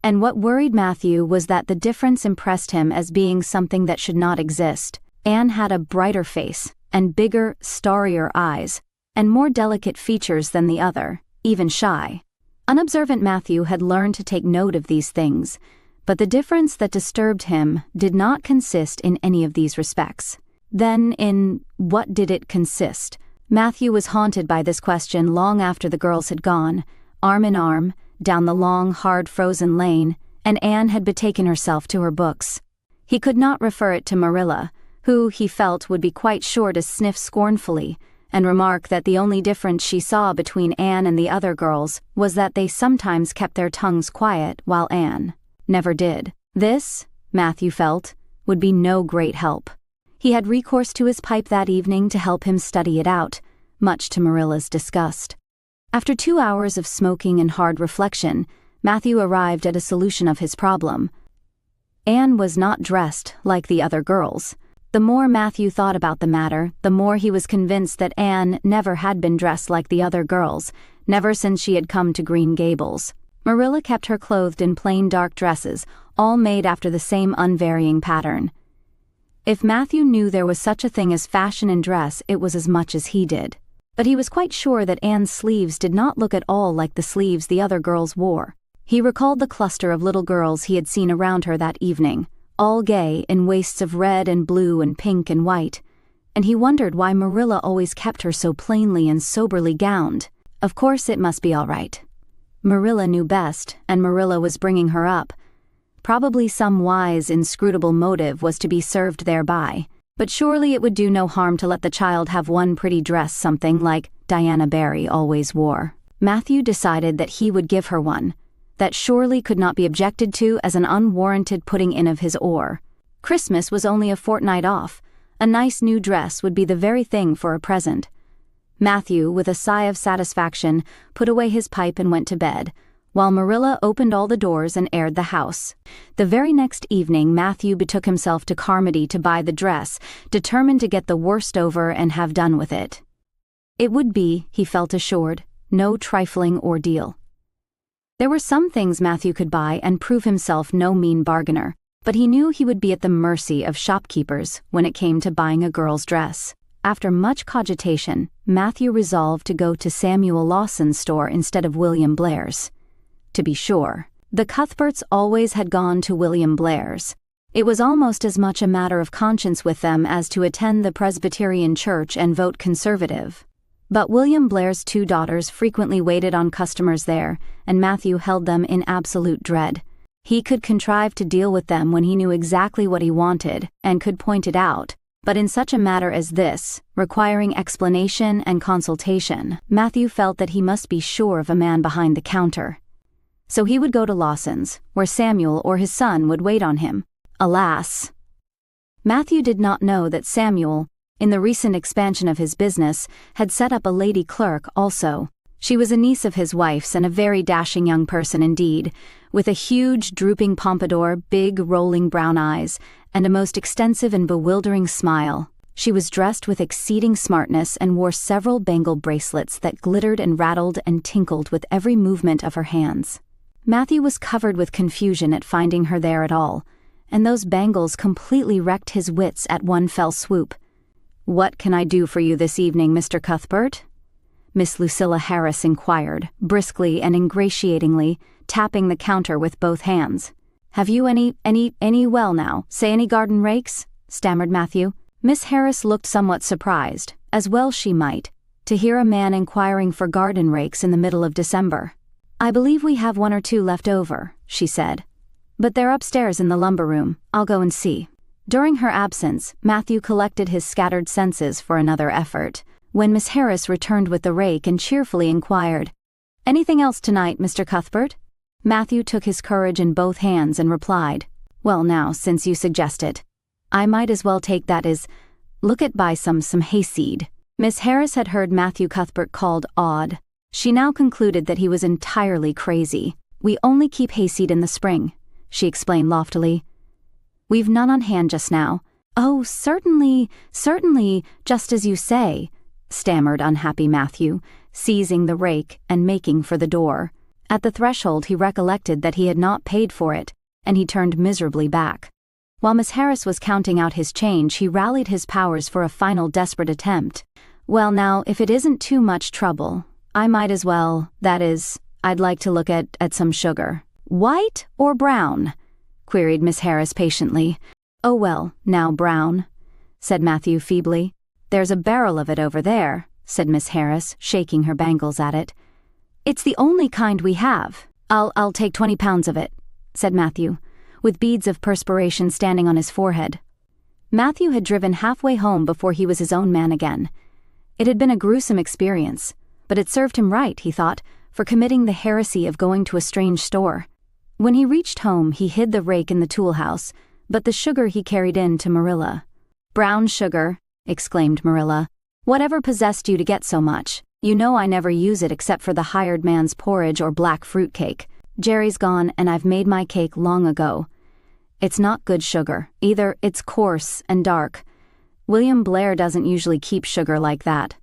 Speaker 1: And what worried Matthew was that the difference impressed him as being something that should not exist. Anne had a brighter face, and bigger, starrier eyes, and more delicate features than the other, even shy. Unobservant Matthew had learned to take note of these things, but the difference that disturbed him did not consist in any of these respects. Then, in what did it consist? Matthew was haunted by this question long after the girls had gone, arm in arm, down the long, hard frozen lane, and Anne had betaken herself to her books. He could not refer it to Marilla, who, he felt, would be quite sure to sniff scornfully, and remark that the only difference she saw between Anne and the other girls was that they sometimes kept their tongues quiet while Anne never did. This, Matthew felt, would be no great help. He had recourse to his pipe that evening to help him study it out, much to Marilla's disgust. After 2 hours of smoking and hard reflection, Matthew arrived at a solution of his problem. Anne was not dressed like the other girls. The more Matthew thought about the matter, the more he was convinced that Anne never had been dressed like the other girls, never since she had come to Green Gables. Marilla kept her clothed in plain dark dresses, all made after the same unvarying pattern. If Matthew knew there was such a thing as fashion in dress, it was as much as he did. But he was quite sure that Anne's sleeves did not look at all like the sleeves the other girls wore. He recalled the cluster of little girls he had seen around her that evening, all gay in waists of red and blue and pink and white, and he wondered why Marilla always kept her so plainly and soberly gowned. Of course it must be all right. Marilla knew best, and Marilla was bringing her up. Probably some wise, inscrutable motive was to be served thereby, but surely it would do no harm to let the child have one pretty dress, something like Diana Barry always wore. Matthew decided that he would give her one, that surely could not be objected to as an unwarranted putting in of his oar. Christmas was only a fortnight off. A nice new dress would be the very thing for a present. Matthew, with a sigh of satisfaction, put away his pipe and went to bed, while Marilla opened all the doors and aired the house. The very next evening Matthew betook himself to Carmody to buy the dress, determined to get the worst over and have done with it. It would be, he felt assured, no trifling ordeal. There were some things Matthew could buy and prove himself no mean bargainer, but he knew he would be at the mercy of shopkeepers when it came to buying a girl's dress. After much cogitation, Matthew resolved to go to Samuel Lawson's store instead of William Blair's. To be sure, the Cuthberts always had gone to William Blair's. It was almost as much a matter of conscience with them as to attend the Presbyterian church and vote conservative. But William Blair's 2 daughters frequently waited on customers there, and Matthew held them in absolute dread. He could contrive to deal with them when he knew exactly what he wanted, and could point it out, but in such a matter as this, requiring explanation and consultation, Matthew felt that he must be sure of a man behind the counter. So he would go to Lawson's, where Samuel or his son would wait on him. Alas! Matthew did not know that Samuel, in the recent expansion of his business, had set up a lady clerk also. She was a niece of his wife's and a very dashing young person indeed, with a huge drooping pompadour, big rolling brown eyes, and a most extensive and bewildering smile. She was dressed with exceeding smartness and wore several bangle bracelets that glittered and rattled and tinkled with every movement of her hands. Matthew was covered with confusion at finding her there at all, and those bangles completely wrecked his wits at one fell swoop. "What can I do for you this evening, Mr. Cuthbert?" Miss Lucilla Harris inquired, briskly and ingratiatingly, tapping the counter with both hands. "Have you any garden rakes?" stammered Matthew. Miss Harris looked somewhat surprised, as well she might, to hear a man inquiring for garden rakes in the middle of December. "I believe we have 1 or 2 left over," she said. "But they're upstairs in the lumber room. I'll go and see." During her absence, Matthew collected his scattered senses for another effort, when Miss Harris returned with the rake and cheerfully inquired, "Anything else tonight, Mr. Cuthbert?" Matthew took his courage in both hands and replied, "Well now, since you suggest it, I might as well take that as, buy some hayseed." Miss Harris had heard Matthew Cuthbert called odd. She now concluded that he was entirely crazy. "We only keep hayseed in the spring," she explained loftily. "We've none on hand just now." "Oh, certainly, just as you say," stammered unhappy Matthew, seizing the rake and making for the door. At the threshold he recollected that he had not paid for it, and he turned miserably back. While Miss Harris was counting out his change, he rallied his powers for a final desperate attempt. "Well now, if it isn't too much trouble, I might as well, I'd like to look at some sugar." "White or brown?" queried Miss Harris patiently. "Oh well, now brown," said Matthew feebly. "There's a barrel of it over there," said Miss Harris, shaking her bangles at it. "It's the only kind we have." I'll take 20 pounds of it," said Matthew, with beads of perspiration standing on his forehead. Matthew had driven halfway home before he was his own man again. It had been a gruesome experience, but it served him right, he thought, for committing the heresy of going to a strange store. When he reached home, he hid the rake in the tool house, but the sugar he carried in to Marilla. "Brown sugar," exclaimed Marilla. "Whatever possessed you to get so much? You know I never use it except for the hired man's porridge or black fruit cake. Jerry's gone and I've made my cake long ago. It's not good sugar, either. It's coarse and dark. William Blair doesn't usually keep sugar like that."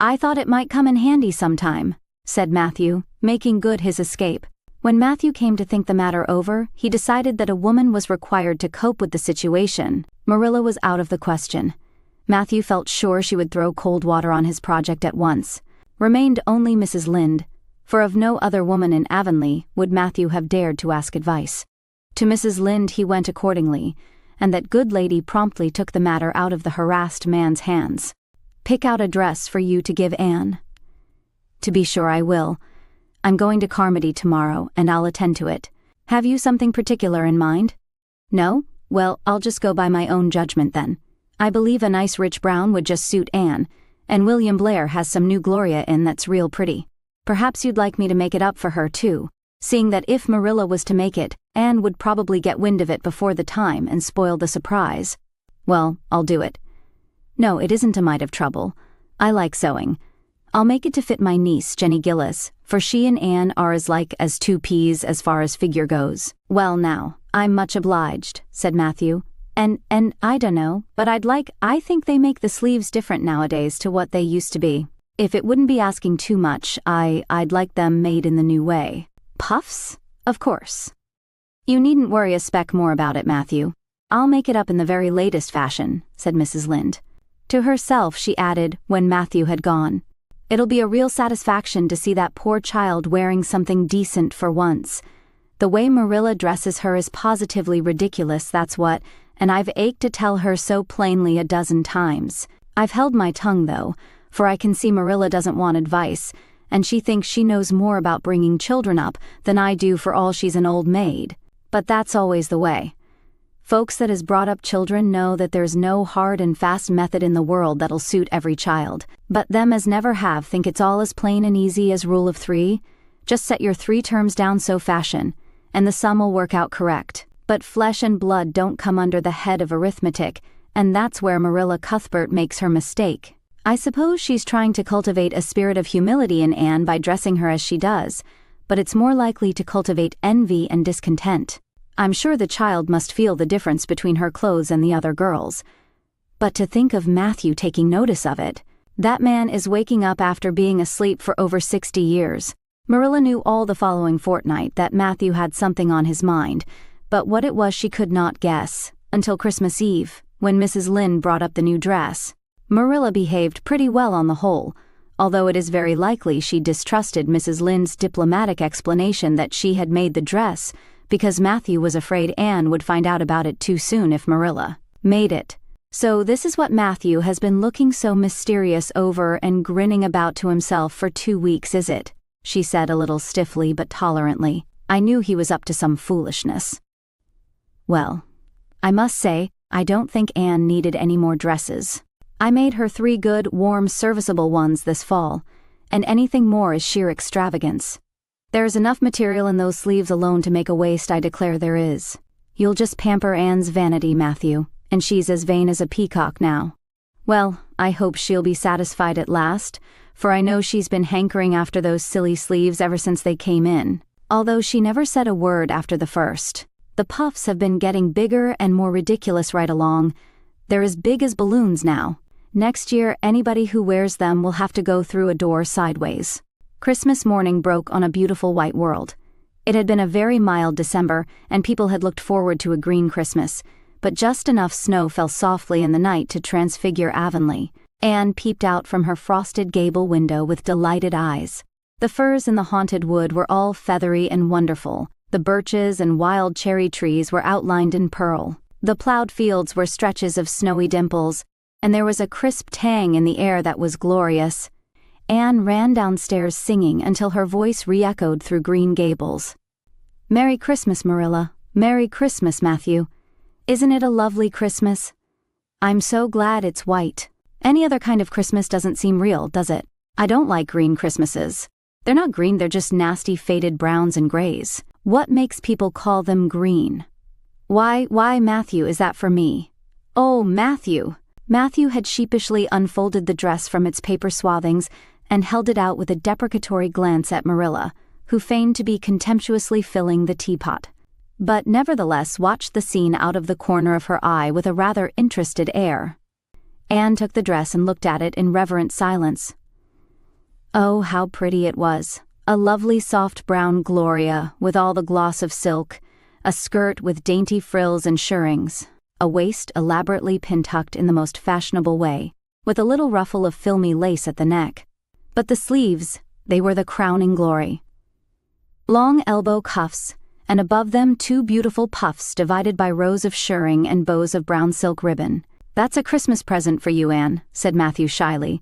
Speaker 1: I thought it might come in handy sometime," said Matthew, making good his escape. When Matthew came to think the matter over, he decided that a woman was required to cope with the situation. Marilla was out of the question. Matthew felt sure she would throw cold water on his project at once. Remained only Mrs. Lynde, for of no other woman in Avonlea would Matthew have dared to ask advice. To Mrs. Lynde he went accordingly, and that good lady promptly took the matter out of the harassed man's hands. "Pick out a dress for you to give Anne." "To be sure I will. I'm going to Carmody tomorrow, and I'll attend to it. Have you something particular in mind?" "No? Well, I'll just go by my own judgment then. I believe a nice rich brown would just suit Anne, and William Blair has some new Gloria in that's real pretty. Perhaps you'd like me to make it up for her too, seeing that if Marilla was to make it, Anne would probably get wind of it before the time and spoil the surprise." "Well, I'll do it. No, it isn't a mite of trouble. I like sewing. I'll make it to fit my niece, Jenny Gillis, for she and Anne are as like as 2 peas as far as figure goes." "Well now, I'm much obliged," said Matthew. And I dunno, but I think they make the sleeves different nowadays to what they used to be. If it wouldn't be asking too much, I'd like them made in the new way." "Puffs? Of course." "You needn't worry a speck more about it, Matthew. I'll make it up in the very latest fashion," said Mrs. Lynde. To herself she added, when Matthew had gone, "It'll be a real satisfaction to see that poor child wearing something decent for once. The way Marilla dresses her is positively ridiculous, that's what, and I've ached to tell her so plainly a dozen times. I've held my tongue, though, for I can see Marilla doesn't want advice, and she thinks she knows more about bringing children up than I do for all she's an old maid. But that's always the way. Folks that has brought up children know that there's no hard and fast method in the world that'll suit every child. But them as never have think it's all as plain and easy as rule of 3. Just set your 3 terms down so fashion, and the sum'll work out correct. But flesh and blood don't come under the head of arithmetic, and that's where Marilla Cuthbert makes her mistake. I suppose she's trying to cultivate a spirit of humility in Anne by dressing her as she does, but it's more likely to cultivate envy and discontent. I'm sure the child must feel the difference between her clothes and the other girls. But to think of Matthew taking notice of it. That man is waking up after being asleep for over 60 years. Marilla knew all the following fortnight that Matthew had something on his mind, but what it was she could not guess, until Christmas Eve, when Mrs. Lynde brought up the new dress. Marilla behaved pretty well on the whole, although it is very likely she distrusted Mrs. Lynde's diplomatic explanation that she had made the dress because Matthew was afraid Anne would find out about it too soon if Marilla made it. So this is what Matthew has been looking so mysterious over and grinning about to himself for 2 weeks, is it? She said a little stiffly but tolerantly. I knew he was up to some foolishness. Well, I must say, I don't think Anne needed any more dresses. I made her 3 good, warm, serviceable ones this fall, and anything more is sheer extravagance. There's enough material in those sleeves alone to make a waist, I declare there is. You'll just pamper Anne's vanity, Matthew, and she's as vain as a peacock now. Well, I hope she'll be satisfied at last, for I know she's been hankering after those silly sleeves ever since they came in, although she never said a word after the first. The puffs have been getting bigger and more ridiculous right along. They're as big as balloons now. Next year, anybody who wears them will have to go through a door sideways. Christmas morning broke on a beautiful white world. It had been a very mild December, and people had looked forward to a green Christmas, but just enough snow fell softly in the night to transfigure Avonlea. Anne peeped out from her frosted gable window with delighted eyes. The firs in the haunted wood were all feathery and wonderful. The birches and wild cherry trees were outlined in pearl. The plowed fields were stretches of snowy dimples, and there was a crisp tang in the air that was glorious. Anne ran downstairs singing until her voice re-echoed through Green Gables. Merry Christmas, Marilla. Merry Christmas, Matthew. Isn't it a lovely Christmas? I'm so glad it's white. Any other kind of Christmas doesn't seem real, does it? I don't like green Christmases. They're not green, they're just nasty faded browns and grays. What makes people call them green? Why, Matthew, is that for me? Oh, Matthew! Matthew had sheepishly unfolded the dress from its paper swathings and held it out with a deprecatory glance at Marilla, who feigned to be contemptuously filling the teapot, but nevertheless watched the scene out of the corner of her eye with a rather interested air. Anne took the dress and looked at it in reverent silence. Oh, how pretty it was. A lovely soft brown gloria with all the gloss of silk, a skirt with dainty frills and shirrings, a waist elaborately pin-tucked in the most fashionable way, with a little ruffle of filmy lace at the neck. But the sleeves, they were the crowning glory. Long elbow cuffs, and above them 2 beautiful puffs divided by rows of shirring and bows of brown silk ribbon. That's a Christmas present for you, Anne, said Matthew shyly.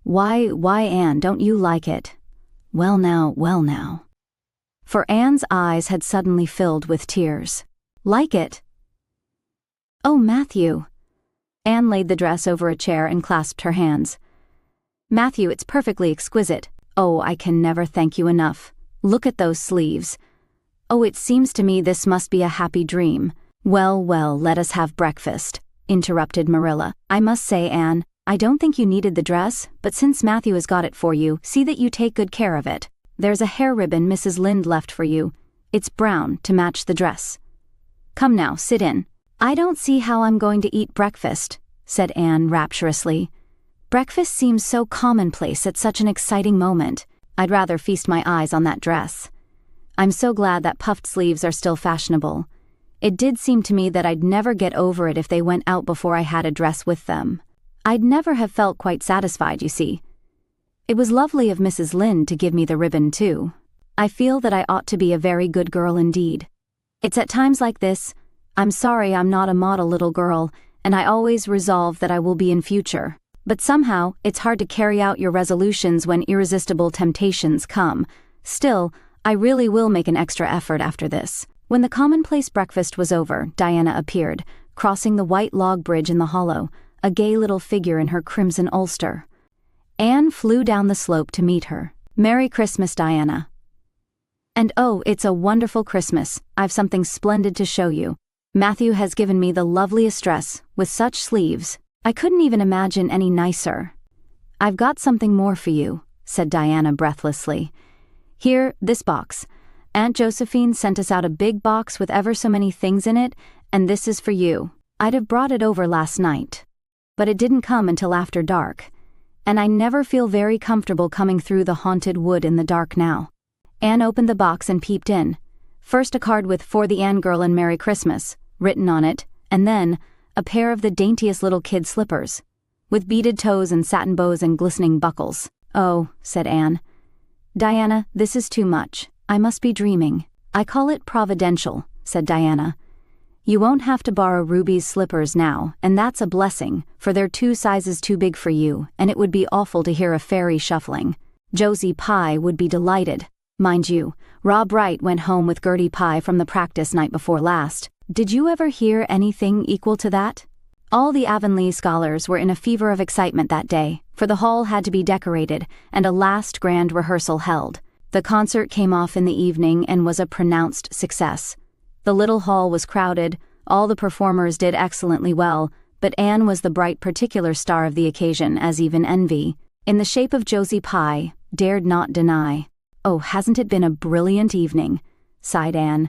Speaker 1: Why, Anne, don't you like it? Well now. For Anne's eyes had suddenly filled with tears. Like it? Oh, Matthew. Anne laid the dress over a chair and clasped her hands. Matthew, it's perfectly exquisite. Oh, I can never thank you enough. Look at those sleeves. Oh, it seems to me this must be a happy dream. Well, let us have breakfast, interrupted Marilla. I must say, Anne, I don't think you needed the dress, but since Matthew has got it for you, see that you take good care of it. There's a hair ribbon Mrs. Lynde left for you. It's brown to match the dress. Come now, sit in. I don't see how I'm going to eat breakfast, said Anne rapturously. Breakfast seems so commonplace at such an exciting moment. I'd rather feast my eyes on that dress. I'm so glad that puffed sleeves are still fashionable. It did seem to me that I'd never get over it if they went out before I had a dress with them. I'd never have felt quite satisfied, you see. It was lovely of Mrs. Lynde to give me the ribbon, too. I feel that I ought to be a very good girl indeed. It's at times like this, I'm sorry I'm not a model little girl, and I always resolve that I will be in future. But somehow, it's hard to carry out your resolutions when irresistible temptations come. Still, I really will make an extra effort after this. When the commonplace breakfast was over, Diana appeared, crossing the white log bridge in the hollow, a gay little figure in her crimson ulster. Anne flew down the slope to meet her. Merry Christmas, Diana. And oh, it's a wonderful Christmas. I've something splendid to show you. Matthew has given me the loveliest dress, with such sleeves. I couldn't even imagine any nicer. I've got something more for you, said Diana breathlessly. Here, this box. Aunt Josephine sent us out a big box with ever so many things in it, and this is for you. I'd have brought it over last night. but it didn't come until after dark. And I never feel very comfortable coming through the haunted wood in the dark now. Anne opened the box and peeped in. First a card with "For the Anne girl and Merry Christmas" written on it, and then a pair of the daintiest little kid slippers, with beaded toes and satin bows and glistening buckles. "Oh," said Anne. "Diana, this is too much. I must be dreaming." "I call it providential," said Diana. "You won't have to borrow Ruby's slippers now, and that's a blessing, for they're 2 sizes too big for you, and it would be awful to hear a fairy shuffling. Josie Pye would be delighted. Mind you, Rob Wright went home with Gertie Pye from the practice night before last. Did you ever hear anything equal to that?" All the Avonlea scholars were in a fever of excitement that day, for the hall had to be decorated and a last grand rehearsal held. The concert came off in the evening and was a pronounced success. The little hall was crowded, all the performers did excellently well, but Anne was the bright particular star of the occasion, as even envy, in the shape of Josie Pye, dared not deny. "Oh, hasn't it been a brilliant evening?" sighed Anne,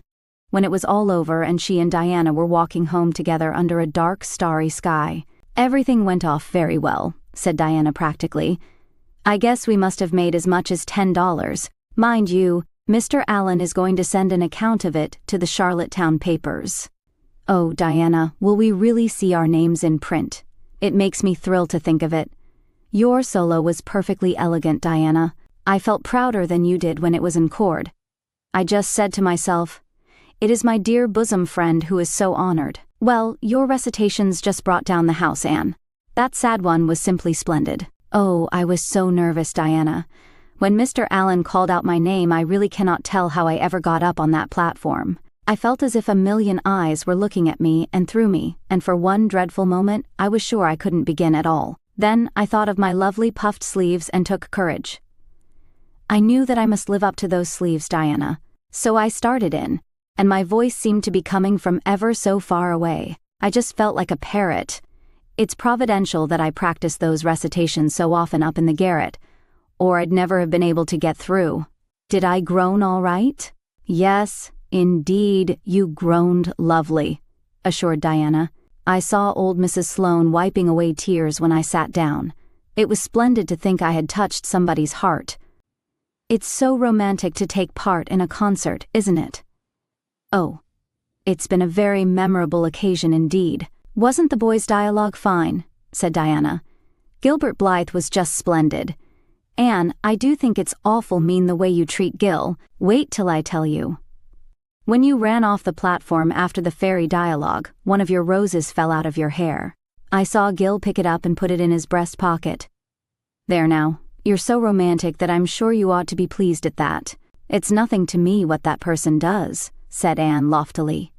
Speaker 1: when it was all over and she and Diana were walking home together under a dark, starry sky. "Everything went off very well," said Diana practically. "I guess we must have made as much as $10. Mind you, Mr. Allen is going to send an account of it to the Charlottetown papers." "Oh, Diana, will we really see our names in print? It makes me thrill to think of it. Your solo was perfectly elegant, Diana. I felt prouder than you did when it was encored. I just said to myself, it is my dear bosom friend who is so honored." "Well, your recitations just brought down the house, Anne. That sad one was simply splendid." "Oh, I was so nervous, Diana. When Mr. Allen called out my name, I really cannot tell how I ever got up on that platform. I felt as if a million eyes were looking at me and through me, and for one dreadful moment, I was sure I couldn't begin at all. Then I thought of my lovely puffed sleeves and took courage. I knew that I must live up to those sleeves, Diana. So I started in, and my voice seemed to be coming from ever so far away. I just felt like a parrot. It's providential that I practiced those recitations so often up in the garret, or I'd never have been able to get through. Did I groan all right?" "Yes, indeed, you groaned lovely," assured Diana. "I saw old Mrs. Sloane wiping away tears when I sat down. It was splendid to think I had touched somebody's heart. It's so romantic to take part in a concert, isn't it?" "Oh, it's been a very memorable occasion indeed." "Wasn't the boys' dialogue fine?" said Diana. "Gilbert Blythe was just splendid. Anne, I do think it's awful mean the way you treat Gil. Wait till I tell you. When you ran off the platform after the fairy dialogue, one of your roses fell out of your hair. I saw Gil pick it up and put it in his breast pocket. There now, you're so romantic that I'm sure you ought to be pleased at that. It's nothing to me what that person does," said Anne loftily.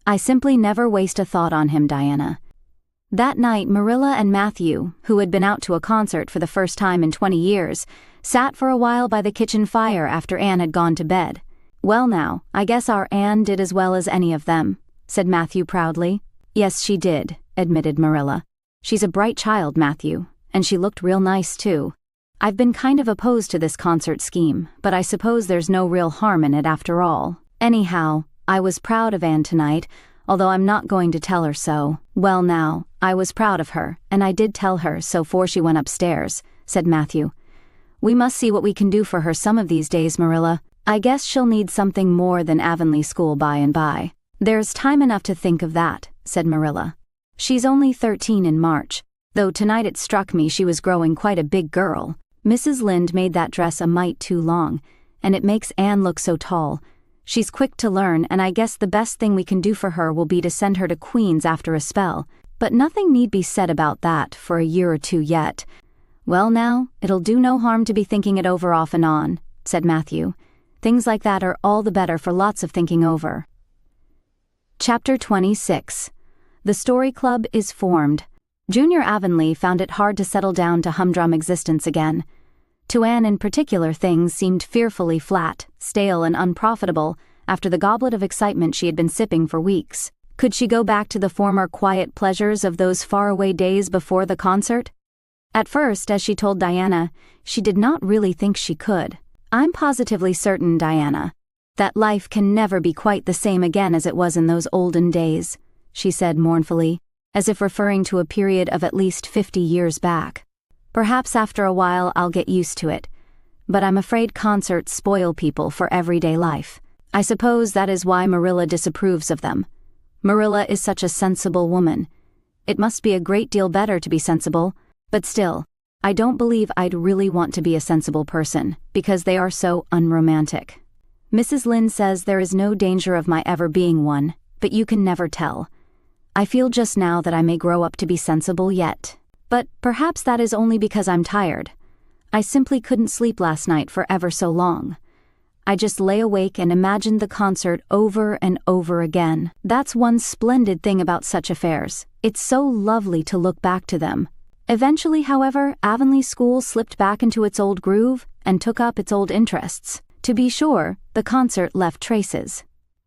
Speaker 1: "I simply never waste a thought on him, Diana." That night, Marilla and Matthew, who had been out to a concert for the first time in 20 years, sat for a while by the kitchen fire after Anne had gone to bed. "Well now, I guess our Anne did as well as any of them," said Matthew proudly. "Yes, she did," admitted Marilla. "She's a bright child, Matthew, and she looked real nice too. I've been kind of opposed to this concert scheme, but I suppose there's no real harm in it after all. Anyhow, I was proud of Anne tonight, although I'm not going to tell her so." "Well now, I was proud of her, and I did tell her so 'fore she went upstairs," said Matthew. "We must see what we can do for her some of these days, Marilla. I guess she'll need something more than Avonlea school by and by." "There's time enough to think of that," said Marilla. "She's only 13 in March, though tonight it struck me she was growing quite a big girl. Mrs. Lynde made that dress a mite too long, and it makes Anne look so tall. She's quick to learn, and I guess the best thing we can do for her will be to send her to Queen's after a spell, but nothing need be said about that for a year or two yet." "Well now, it'll do no harm to be thinking it over off and on," said Matthew. "Things like that are all the better for lots of thinking over." Chapter 26. The Story Club is formed. Junior Avonlea found it hard to settle down to humdrum existence again. To Anne in particular, things seemed fearfully flat, stale, and unprofitable after the goblet of excitement she had been sipping for weeks. Could she go back to the former quiet pleasures of those faraway days before the concert? At first, as she told Diana, she did not really think she could. "I'm positively certain, Diana, that life can never be quite the same again as it was in those olden days," she said mournfully. as if referring to a period of at least 50 years back. Perhaps after a while I'll get used to it, but I'm afraid concerts spoil people for everyday life. I suppose that is why Marilla disapproves of them. Marilla is such a sensible woman. It must be a great deal better to be sensible, but still, I don't believe I'd really want to be a sensible person, because they are so unromantic. Mrs. Lynde says there is no danger of my ever being one, but you can never tell. I feel just now that I may grow up to be sensible yet. But perhaps that is only because I'm tired. I simply couldn't sleep last night for ever so long. I just lay awake and imagined the concert over and over again. That's one splendid thing about such affairs. It's so lovely to look back to them. Eventually, however, Avonlea School slipped back into its old groove and took up its old interests. To be sure, the concert left traces.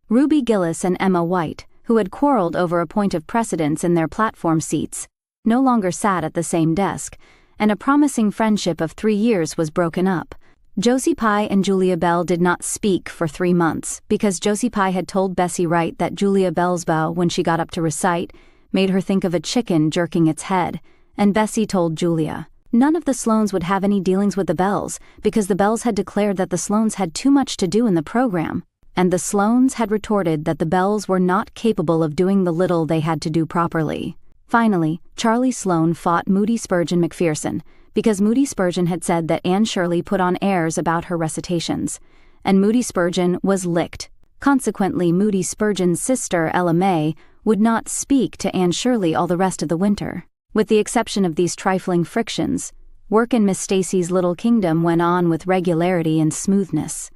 Speaker 1: Ruby Gillis and Emma White, who had quarreled over a point of precedence in their platform seats, no longer sat at the same desk, and a promising friendship of 3 years was broken up. Josie Pye and Julia Bell did not speak for 3 months because Josie Pye had told Bessie Wright that Julia Bell's bow, when she got up to recite, made her think of a chicken jerking its head, and Bessie told Julia. None of the Sloanes would have any dealings with the Bells because the Bells had declared that the Sloanes had too much to do in the program, and the Sloanes had retorted that the Bells were not capable of doing the little they had to do properly. Finally, Charlie Sloane fought Moody Spurgeon McPherson because Moody Spurgeon had said that Anne Shirley put on airs about her recitations, and Moody Spurgeon was licked. Consequently, Moody Spurgeon's sister, Ella May, would not speak to Anne Shirley all the rest of the winter. With the exception of these trifling frictions, work in Miss Stacy's little kingdom went on with regularity and smoothness.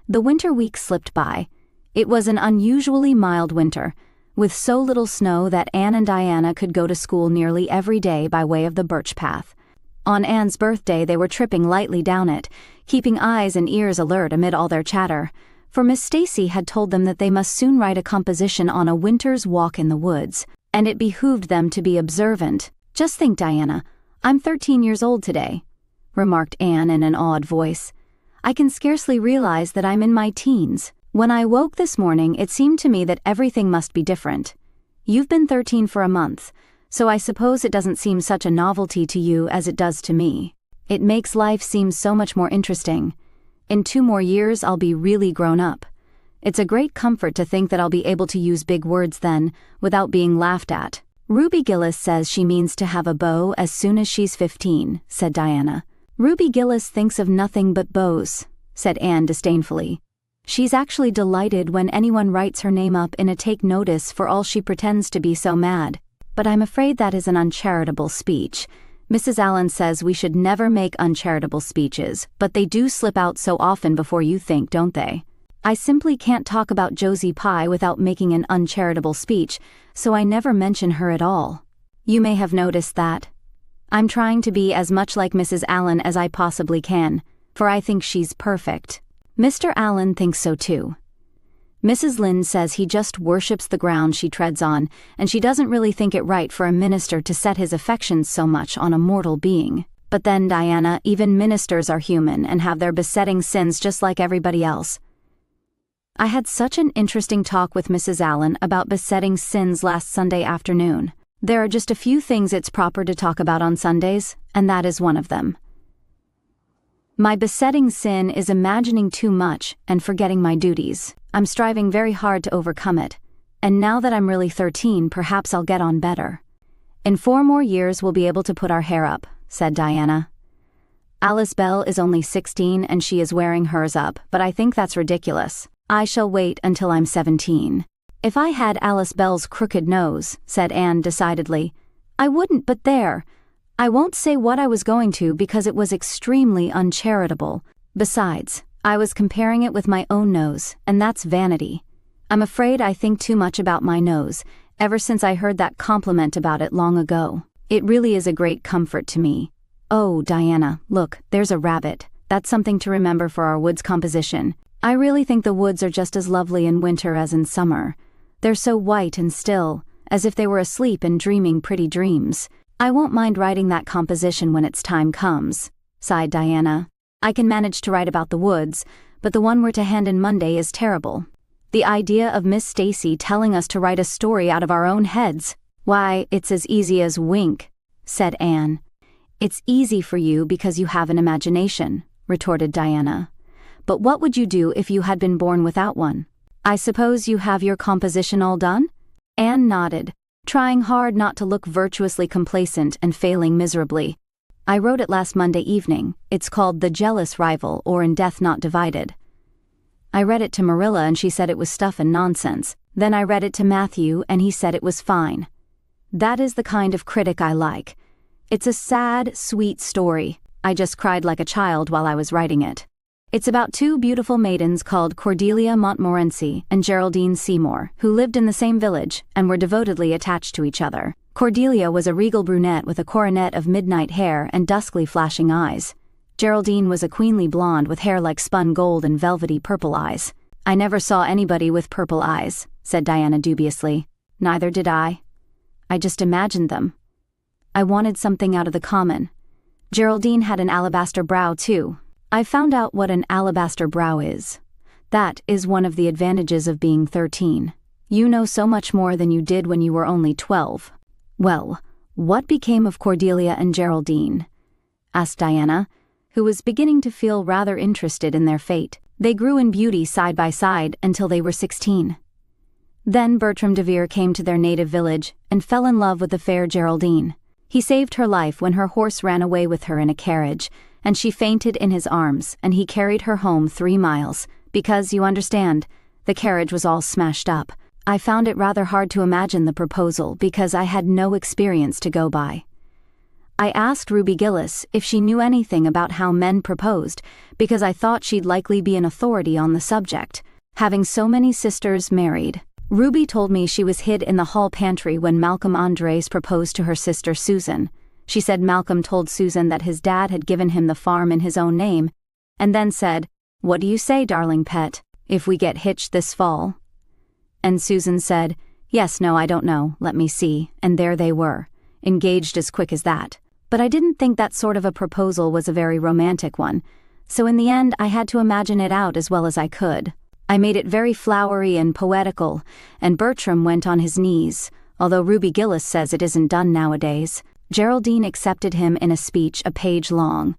Speaker 1: The winter weeks slipped by. It was an unusually mild winter, with so little snow that Anne and Diana could go to school nearly every day by way of the birch path. On Anne's birthday they were tripping lightly down it, keeping eyes and ears alert amid all their chatter, for Miss Stacy had told them that they must soon write a composition on a winter's walk in the woods, and it behooved them to be observant. "Just think, Diana, I'm 13 years old today," remarked Anne in an awed voice. "I can scarcely realize that I'm in my teens. When I woke this morning, it seemed to me that everything must be different. You've been 13 for a month, so I suppose it doesn't seem such a novelty to you as it does to me. It makes life seem so much more interesting. In 2 more years, I'll be really grown up. It's a great comfort to think that I'll be able to use big words then, without being laughed at." "Ruby Gillis says she means to have a beau as soon as she's 15, said Diana. "Ruby Gillis thinks of nothing but beaux," said Anne disdainfully. "She's actually delighted when anyone writes her name up in a take notice for all she pretends to be so mad. But I'm afraid that is an uncharitable speech. Mrs. Allen says we should never make uncharitable speeches, but they do slip out so often before you think, don't they? I simply can't talk about Josie Pye without making an uncharitable speech, so I never mention her at all. You may have noticed that. I'm trying to be as much like Mrs. Allen as I possibly can, for I think she's perfect. Mr. Allen thinks so too. Mrs. Lynde says he just worships the ground she treads on, and she doesn't really think it right for a minister to set his affections so much on a mortal being. But then, Diana, even ministers are human and have their besetting sins just like everybody else. I had such an interesting talk with Mrs. Allen about besetting sins last Sunday afternoon. There are just a few things it's proper to talk about on Sundays, and that is one of them. My besetting sin is imagining too much and forgetting my duties. I'm striving very hard to overcome it, and now that I'm really 13, perhaps I'll get on better. In 4 more years we'll be able to put our hair up, said Diana. Alice Bell is only 16 and she is wearing hers up, but I think that's ridiculous. I shall wait until I'm 17. If I had Alice Bell's crooked nose, said Anne decidedly, I wouldn't, but there. I won't say what I was going to because it was extremely uncharitable. Besides, I was comparing it with my own nose, and that's vanity. I'm afraid I think too much about my nose, ever since I heard that compliment about it long ago. It really is a great comfort to me. Oh, Diana, look, there's a rabbit. That's something to remember for our woods composition. I really think the woods are just as lovely in winter as in summer. They're so white and still, as if they were asleep and dreaming pretty dreams. I won't mind writing that composition when its time comes, sighed Diana. I can manage to write about the woods, but the one we're to hand in Monday is terrible. The idea of Miss Stacy telling us to write a story out of our own heads. "Why, it's as easy as wink," said Anne. "It's easy for you because you have an imagination," retorted Diana. "But what would you do if you had been born without one? I suppose you have your composition all done?" Anne nodded, trying hard not to look virtuously complacent and failing miserably. "I wrote it last Monday evening. It's called The Jealous Rival, or In Death Not Divided. I read it to Marilla and she said it was stuff and nonsense. Then I read it to Matthew and he said it was fine. That is the kind of critic I like. It's a sad, sweet story. I just cried like a child while I was writing it. It's about two beautiful maidens called Cordelia Montmorency and Geraldine Seymour, who lived in the same village and were devotedly attached to each other. Cordelia was a regal brunette with a coronet of midnight hair and duskly flashing eyes. Geraldine was a queenly blonde with hair like spun gold and velvety purple eyes. "I never saw anybody with purple eyes," said Diana dubiously. "Neither did I. I just imagined them. I wanted something out of the common. Geraldine had an alabaster brow too. I found out what an alabaster brow is. That is one of the advantages of being 13. You know so much more than you did when you were only 12. Well, what became of Cordelia and Geraldine?" asked Diana, who was beginning to feel rather interested in their fate. "They grew in beauty side by side until they were 16. Then Bertram DeVere came to their native village and fell in love with the fair Geraldine. He saved her life when her horse ran away with her in a carriage, and she fainted in his arms, and he carried her home 3 miles, because, you understand, the carriage was all smashed up. I found it rather hard to imagine the proposal because I had no experience to go by. I asked Ruby Gillis if she knew anything about how men proposed, because I thought she'd likely be an authority on the subject, having so many sisters married. Ruby told me she was hid in the hall pantry when Malcolm Andres proposed to her sister Susan. She said Malcolm told Susan that his dad had given him the farm in his own name, and then said, "What do you say, darling pet, if we get hitched this fall?" And Susan said, "Yes, no, I don't know, let me see," and there they were, engaged as quick as that. But I didn't think that sort of a proposal was a very romantic one, so in the end I had to imagine it out as well as I could. I made it very flowery and poetical, and Bertram went on his knees, although Ruby Gillis says it isn't done nowadays. Geraldine accepted him in a speech a page long.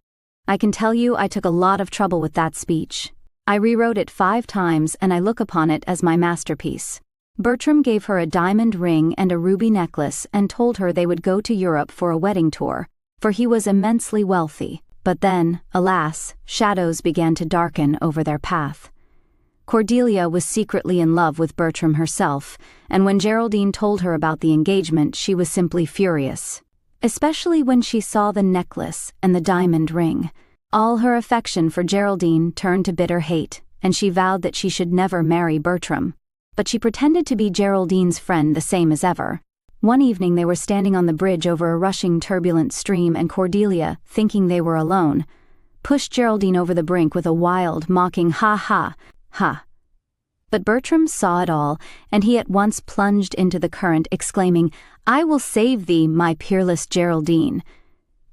Speaker 1: I can tell you I took a lot of trouble with that speech. I rewrote it 5 times and I look upon it as my masterpiece. Bertram gave her a diamond ring and a ruby necklace and told her they would go to Europe for a wedding tour, for he was immensely wealthy. But then, alas, shadows began to darken over their path. Cordelia was secretly in love with Bertram herself, and when Geraldine told her about the engagement, she was simply furious. Especially when she saw the necklace and the diamond ring. All her affection for Geraldine turned to bitter hate, and she vowed that she should never marry Bertram. But she pretended to be Geraldine's friend the same as ever. One evening they were standing on the bridge over a rushing turbulent stream, and Cordelia, thinking they were alone, pushed Geraldine over the brink with a wild, mocking "ha ha, ha." But Bertram saw it all, and he at once plunged into the current, exclaiming, "I will save thee, my peerless Geraldine."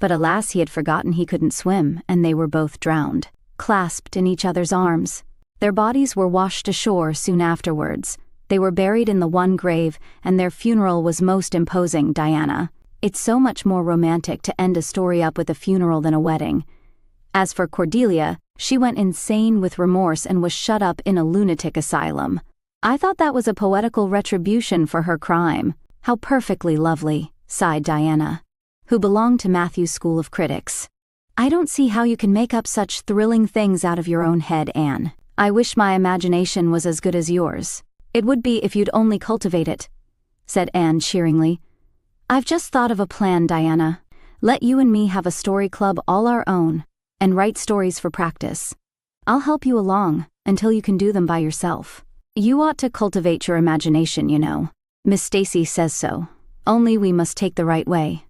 Speaker 1: But alas, he had forgotten he couldn't swim, and they were both drowned, clasped in each other's arms. Their bodies were washed ashore soon afterwards. They were buried in the one grave, and their funeral was most imposing, Diana. It's so much more romantic to end a story up with a funeral than a wedding. As for Cordelia, she went insane with remorse and was shut up in a lunatic asylum. I thought that was a poetical retribution for her crime. How perfectly lovely, sighed Diana, who belonged to Matthew's school of critics. I don't see how you can make up such thrilling things out of your own head, Anne. I wish my imagination was as good as yours. It would be if you'd only cultivate it, said Anne cheeringly. I've just thought of a plan, Diana. Let you and me have a story club all our own, and write stories for practice. I'll help you along, until you can do them by yourself. You ought to cultivate your imagination, you know. Miss Stacy says so. Only we must take the right way.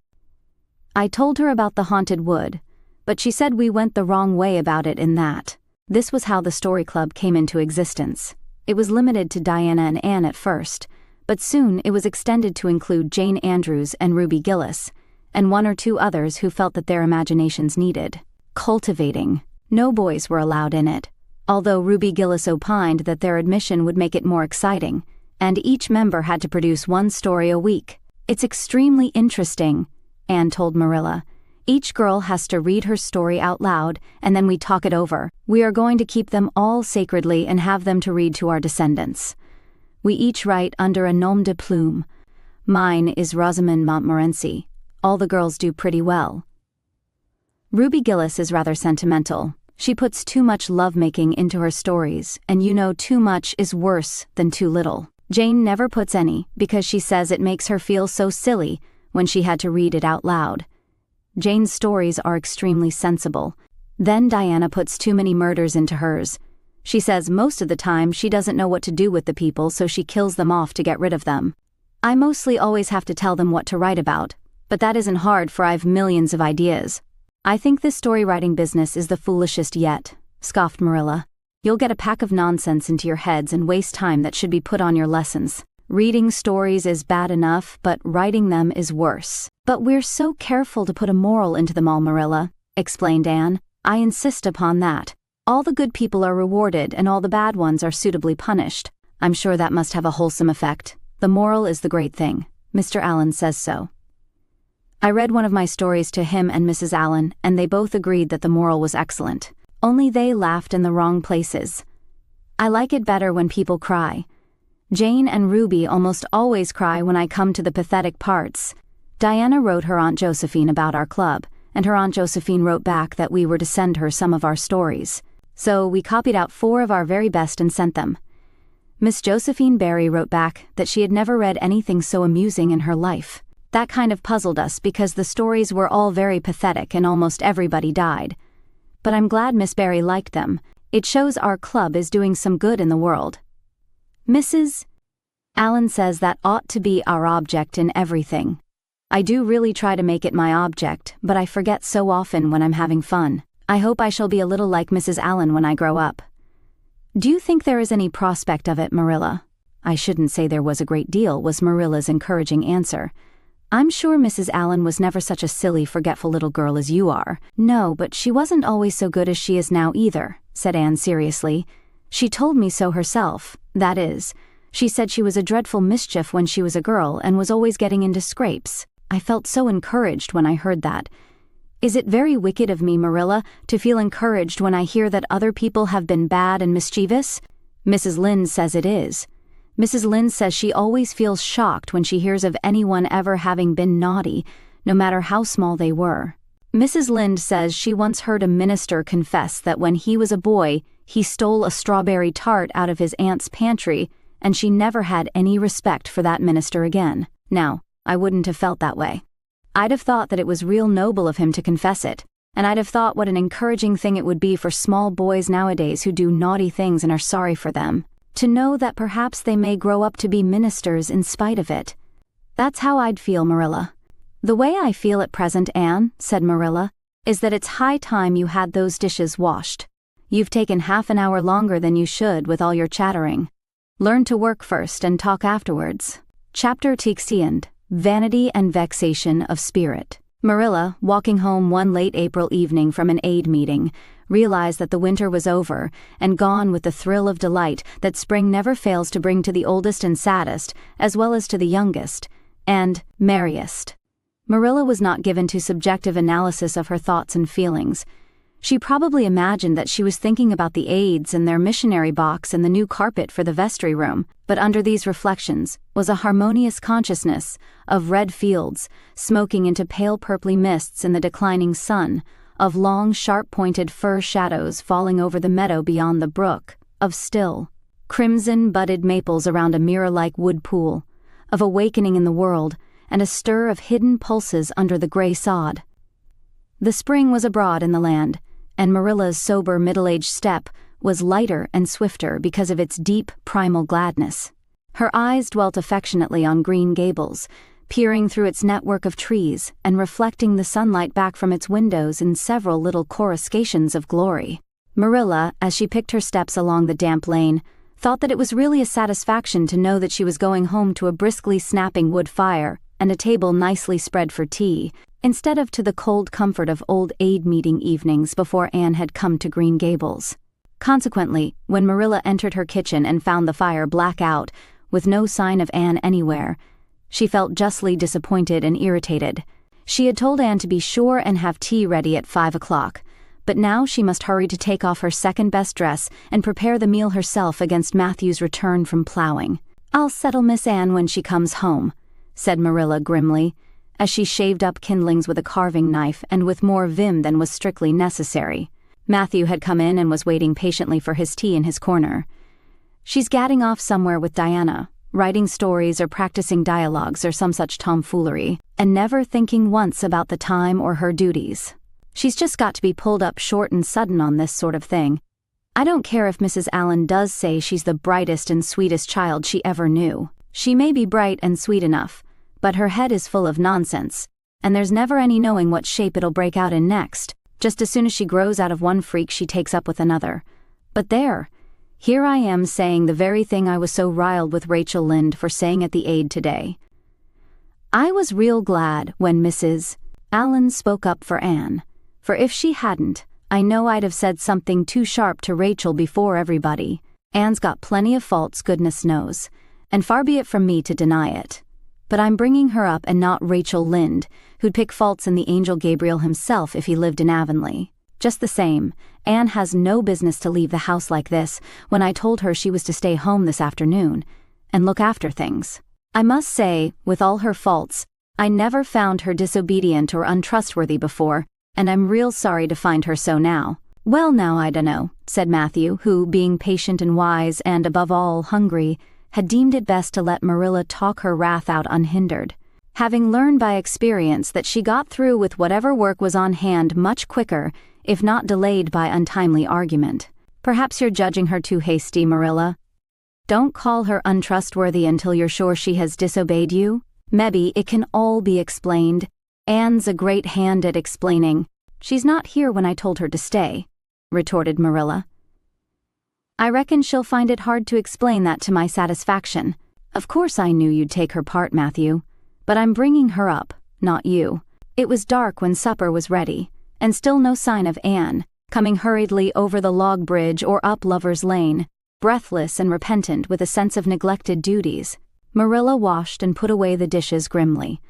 Speaker 1: I told her about the haunted wood, but she said we went the wrong way about it in that. This was how the story club came into existence. It was limited to Diana and Anne at first, but soon it was extended to include Jane Andrews and Ruby Gillis, and 1 or 2 others who felt that their imaginations needed cultivating. No boys were allowed in it, although Ruby Gillis opined that their admission would make it more exciting, and each member had to produce 1 story a week. It's extremely interesting, Anne told Marilla. Each girl has to read her story out loud, and then we talk it over. We are going to keep them all sacredly and have them to read to our descendants. We each write under a nom de plume. Mine is Rosamond Montmorency. All the girls do pretty well. Ruby Gillis is rather sentimental. She puts too much lovemaking into her stories, and you know too much is worse than too little. Jane never puts any, because she says it makes her feel so silly when she had to read it out loud. Jane's stories are extremely sensible. Then Diana puts too many murders into hers. She says most of the time she doesn't know what to do with the people, so she kills them off to get rid of them. I mostly always have to tell them what to write about, but that isn't hard, for I've millions of ideas. I think this story writing business is the foolishest yet, scoffed Marilla. You'll get a pack of nonsense into your heads and waste time that should be put on your lessons. Reading stories is bad enough, but writing them is worse. But we're so careful to put a moral into them all, Marilla, explained Anne. I insist upon that. All the good people are rewarded and all the bad ones are suitably punished. I'm sure that must have a wholesome effect. The moral is the great thing. Mr. Allen says so. I read one of my stories to him and Mrs. Allen, and they both agreed that the moral was excellent. Only they laughed in the wrong places. I like it better when people cry. Jane and Ruby almost always cry when I come to the pathetic parts. Diana wrote her Aunt Josephine about our club, and her Aunt Josephine wrote back that we were to send her some of our stories. So we copied out 4 of our very best and sent them. Miss Josephine Barry wrote back that she had never read anything so amusing in her life. That kind of puzzled us because the stories were all very pathetic and almost everybody died. But I'm glad Miss Barry liked them. It shows our club is doing some good in the world. Mrs. Allen says that ought to be our object in everything. I do really try to make it my object, but I forget so often when I'm having fun. I hope I shall be a little like Mrs. Allen when I grow up. Do you think there is any prospect of it, Marilla? I shouldn't say there was a great deal, was Marilla's encouraging answer. I'm sure Mrs. Allen was never such a silly, forgetful little girl as you are. No, but she wasn't always so good as she is now either, said Anne seriously. She told me so herself. That is, she said she was a dreadful mischief when she was a girl and was always getting into scrapes. I felt so encouraged when I heard that. Is it very wicked of me, Marilla, to feel encouraged when I hear that other people have been bad and mischievous? Mrs. Lynde says it is. Mrs. Lynde says she always feels shocked when she hears of anyone ever having been naughty, no matter how small they were. Mrs. Lynde says she once heard a minister confess that when he was a boy, he stole a strawberry tart out of his aunt's pantry, and she never had any respect for that minister again. Now, I wouldn't have felt that way. I'd have thought that it was real noble of him to confess it, and I'd have thought what an encouraging thing it would be for small boys nowadays who do naughty things and are sorry for them, to know that perhaps they may grow up to be ministers in spite of it. That's how I'd feel, Marilla. The way I feel at present, Anne, said Marilla, is that it's high time you had those dishes washed. You've taken half an hour longer than you should with all your chattering. Learn to work first and talk afterwards. Chapter Tixient, Vanity and Vexation of Spirit. Marilla, walking home one late April evening from an aid meeting, realized that the winter was over and gone with the thrill of delight that spring never fails to bring to the oldest and saddest, as well as to the youngest and merriest. Marilla was not given to subjective analysis of her thoughts and feelings. She probably imagined that she was thinking about the aides and their missionary box and the new carpet for the vestry room, but under these reflections was a harmonious consciousness of red fields smoking into pale purply mists in the declining sun, of long sharp-pointed fir shadows falling over the meadow beyond the brook, of still, crimson-budded maples around a mirror-like wood pool, of awakening in the world, and a stir of hidden pulses under the gray sod. The spring was abroad in the land, and Marilla's sober middle-aged step was lighter and swifter because of its deep, primal gladness. Her eyes dwelt affectionately on Green Gables, peering through its network of trees and reflecting the sunlight back from its windows in several little coruscations of glory. Marilla, as she picked her steps along the damp lane, thought that it was really a satisfaction to know that she was going home to a briskly snapping wood fire and a table nicely spread for tea, instead of to the cold comfort of old aid meeting evenings before Anne had come to Green Gables. Consequently, when Marilla entered her kitchen and found the fire black out, with no sign of Anne anywhere, She felt justly disappointed and irritated. She had told Anne to be sure and have tea ready at 5 o'clock, but now she must hurry to take off her second-best dress and prepare the meal herself against Matthew's return from plowing. "I'll settle Miss Anne when she comes home," said Marilla grimly, as she shaved up kindlings with a carving knife and with more vim than was strictly necessary. Matthew had come in and was waiting patiently for his tea in his corner. "She's gadding off somewhere with Diana, writing stories or practicing dialogues or some such tomfoolery, and never thinking once about the time or her duties. She's just got to be pulled up short and sudden on this sort of thing. I don't care if Mrs. Allen does say she's the brightest and sweetest child she ever knew. She may be bright and sweet enough, but her head is full of nonsense, and there's never any knowing what shape it'll break out in next. Just as soon as she grows out of one freak, she takes up with another. But there, here I am saying the very thing I was so riled with Rachel Lynde for saying at the Aid today." I was real glad when Mrs. Allen spoke up for Anne, for if she hadn't, I know I'd have said something too sharp to Rachel before everybody. Anne's got plenty of faults, goodness knows, and far be it from me to deny it. But I'm bringing her up and not Rachel Lynde, who'd pick faults in the angel Gabriel himself if he lived in Avonlea. Just the same, Anne has no business to leave the house like this when I told her she was to stay home this afternoon and look after things. I must say, with all her faults, I never found her disobedient or untrustworthy before, and I'm real sorry to find her so now. "Well now, I dunno," said Matthew, who, being patient and wise and, above all, hungry, had deemed it best to let Marilla talk her wrath out unhindered, having learned by experience that she got through with whatever work was on hand much quicker, if not delayed by untimely argument. "Perhaps you're judging her too hasty, Marilla. Don't call her untrustworthy until you're sure she has disobeyed you. Mebbe it can all be explained. Anne's a great hand at explaining. She's not here when I told her to stay," retorted Marilla. "I reckon she'll find it hard to explain that to my satisfaction. Of course I knew you'd take her part, Matthew, but I'm bringing her up, not you." It was dark when supper was ready, and still no sign of Anne, coming hurriedly over the log bridge or up Lover's Lane, breathless and repentant with a sense of neglected duties. Marilla washed and put away the dishes grimly.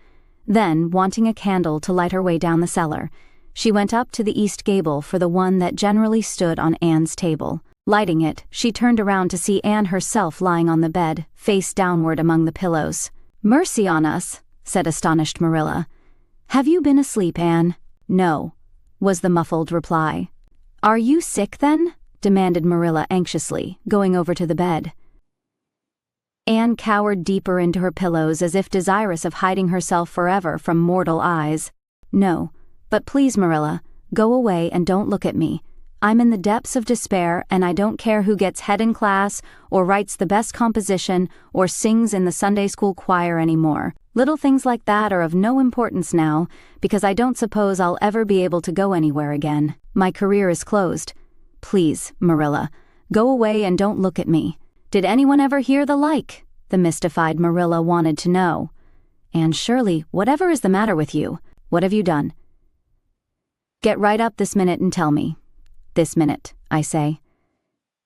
Speaker 1: Then, wanting a candle to light her way down the cellar, she went up to the east gable for the one that generally stood on Anne's table. Lighting it, she turned around to see Anne herself lying on the bed, face downward among the pillows. "Mercy on us," said astonished Marilla. "Have you been asleep, Anne?" "No," was the muffled reply. "Are you sick, then?" demanded Marilla anxiously, going over to the bed. Anne cowered deeper into her pillows as if desirous of hiding herself forever from mortal eyes. "No, but please, Marilla, go away and don't look at me. I'm in the depths of despair, and I don't care who gets head in class or writes the best composition or sings in the Sunday school choir anymore. Little things like that are of no importance now, because I don't suppose I'll ever be able to go anywhere again. My career is closed. Please, Marilla, go away and don't look at me." "Did anyone ever hear the like?" the mystified Marilla wanted to know. "Anne Shirley, whatever is the matter with you? What have you done? Get right up this minute and tell me. This minute, I say."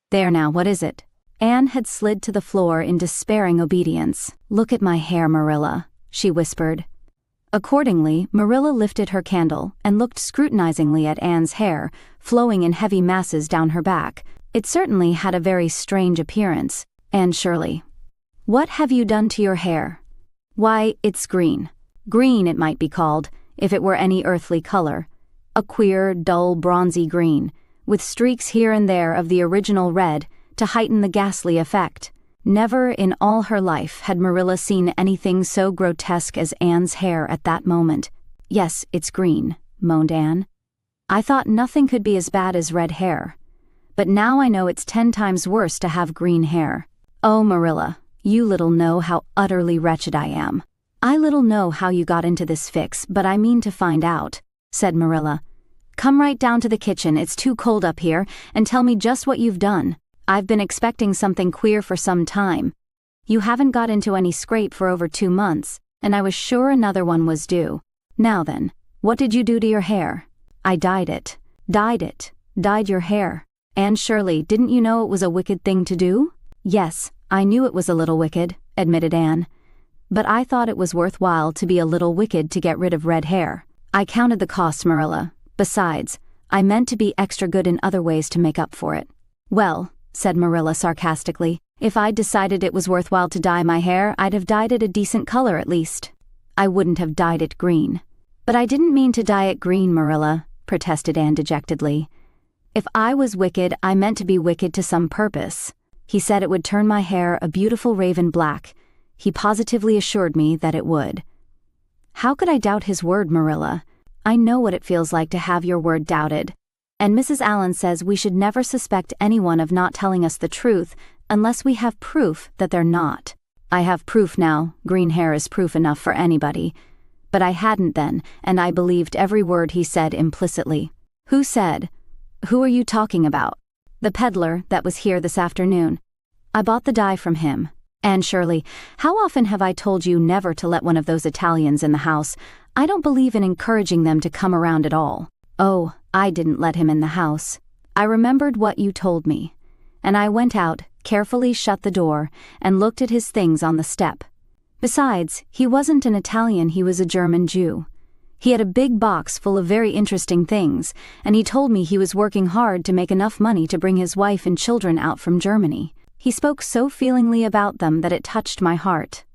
Speaker 1: "There now, what is it?" Anne had slid to the floor in despairing obedience. "Look at my hair, Marilla," she whispered. Accordingly, Marilla lifted her candle and looked scrutinizingly at Anne's hair, flowing in heavy masses down her back. It certainly had a very strange appearance. "Anne Shirley, what have you done to your hair?" "Why, it's green. Green, it might be called, if it were any earthly color. A queer, dull, bronzy green, with streaks here and there of the original red to heighten the ghastly effect." Never in all her life had Marilla seen anything so grotesque as Anne's hair at that moment. "Yes, it's green," moaned Anne. "I thought nothing could be as bad as red hair. But now I know it's 10 times worse to have green hair. Oh, Marilla, you little know how utterly wretched I am." "I little know how you got into this fix, but I mean to find out," said Marilla. "Come right down to the kitchen, it's too cold up here, and tell me just what you've done. I've been expecting something queer for some time. You haven't got into any scrape for over 2 months, and I was sure another one was due. Now then, what did you do to your hair?" "I dyed it." Dyed your hair. Anne Shirley, didn't you know it was a wicked thing to do?" "Yes, I knew it was a little wicked," admitted Anne. But I thought it was worthwhile to be a little wicked to get rid of red hair. I counted the costs, Marilla. Besides, I meant to be extra good in other ways to make up for it. Well, said Marilla sarcastically, if I'd decided it was worthwhile to dye my hair, I'd have dyed it a decent color at least. I wouldn't have dyed it green. But I didn't mean to dye it green, Marilla, protested Anne dejectedly. If I was wicked, I meant to be wicked to some purpose. He said it would turn my hair a beautiful raven black. He positively assured me that it would. How could I doubt his word, Marilla? I know what it feels like to have your word doubted. And Mrs. Allen says we should never suspect anyone of not telling us the truth unless we have proof that they're not. I have proof now. Green hair is proof enough for anybody. But I hadn't then, and I believed every word he said implicitly. Who said? Who are you talking about? The peddler that was here this afternoon. I bought the dye from him. Anne Shirley, how often have I told you never to let one of those Italians in the house? I don't believe in encouraging them to come around at all. Oh, I didn't let him in the house. I remembered what you told me. And I went out, carefully shut the door, and looked at his things on the step. Besides, he wasn't an Italian, he was a German Jew. He had a big box full of very interesting things, and he told me he was working hard to make enough money to bring his wife and children out from Germany. He spoke so feelingly about them that it touched my heart.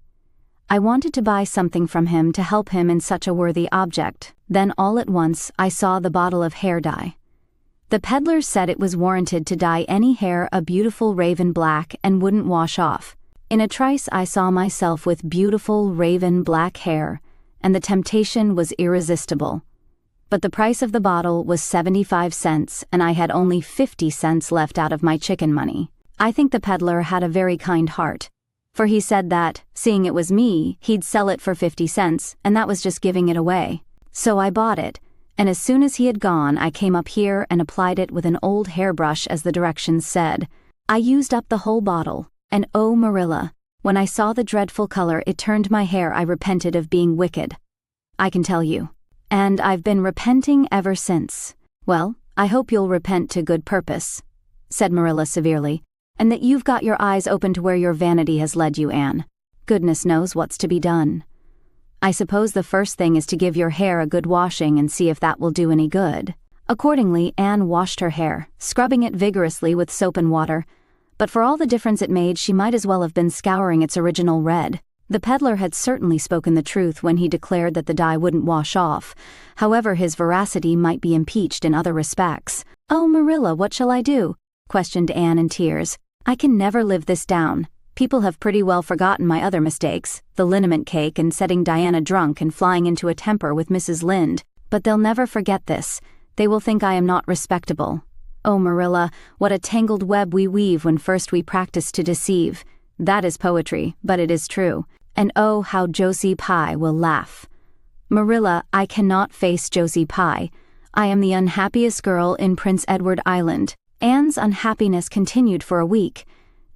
Speaker 1: I wanted to buy something from him to help him in such a worthy object. Then all at once I saw the bottle of hair dye. The peddler said it was warranted to dye any hair a beautiful raven black and wouldn't wash off. In a trice I saw myself with beautiful raven black hair, and the temptation was irresistible. But the price of the bottle was 75 cents, and I had only 50 cents left out of my chicken money. I think the peddler had a very kind heart, for he said that, seeing it was me, he'd sell it for 50 cents, and that was just giving it away. So I bought it, and as soon as he had gone, I came up here and applied it with an old hairbrush as the directions said. I used up the whole bottle, and oh, Marilla, when I saw the dreadful color it turned my hair, I repented of being wicked. I can tell you. And I've been repenting ever since. Well, I hope you'll repent to good purpose, said Marilla severely, and that you've got your eyes open to where your vanity has led you, Anne. Goodness knows what's to be done. I suppose the first thing is to give your hair a good washing and see if that will do any good. Accordingly, Anne washed her hair, scrubbing it vigorously with soap and water, but for all the difference it made, she might as well have been scouring its original red. The peddler had certainly spoken the truth when he declared that the dye wouldn't wash off. However, his veracity might be impeached in other respects. Oh, Marilla, what shall I do? Questioned Anne in tears. I can never live this down. People have pretty well forgotten my other mistakes, the liniment cake and setting Diana drunk and flying into a temper with Mrs. Lynde, but they'll never forget this. They will think I am not respectable. Oh, Marilla, what a tangled web we weave when first we practice to deceive. That is poetry, but it is true. And oh, how Josie Pye will laugh. Marilla, I cannot face Josie Pye. I am the unhappiest girl in Prince Edward Island. Anne's unhappiness continued for a week.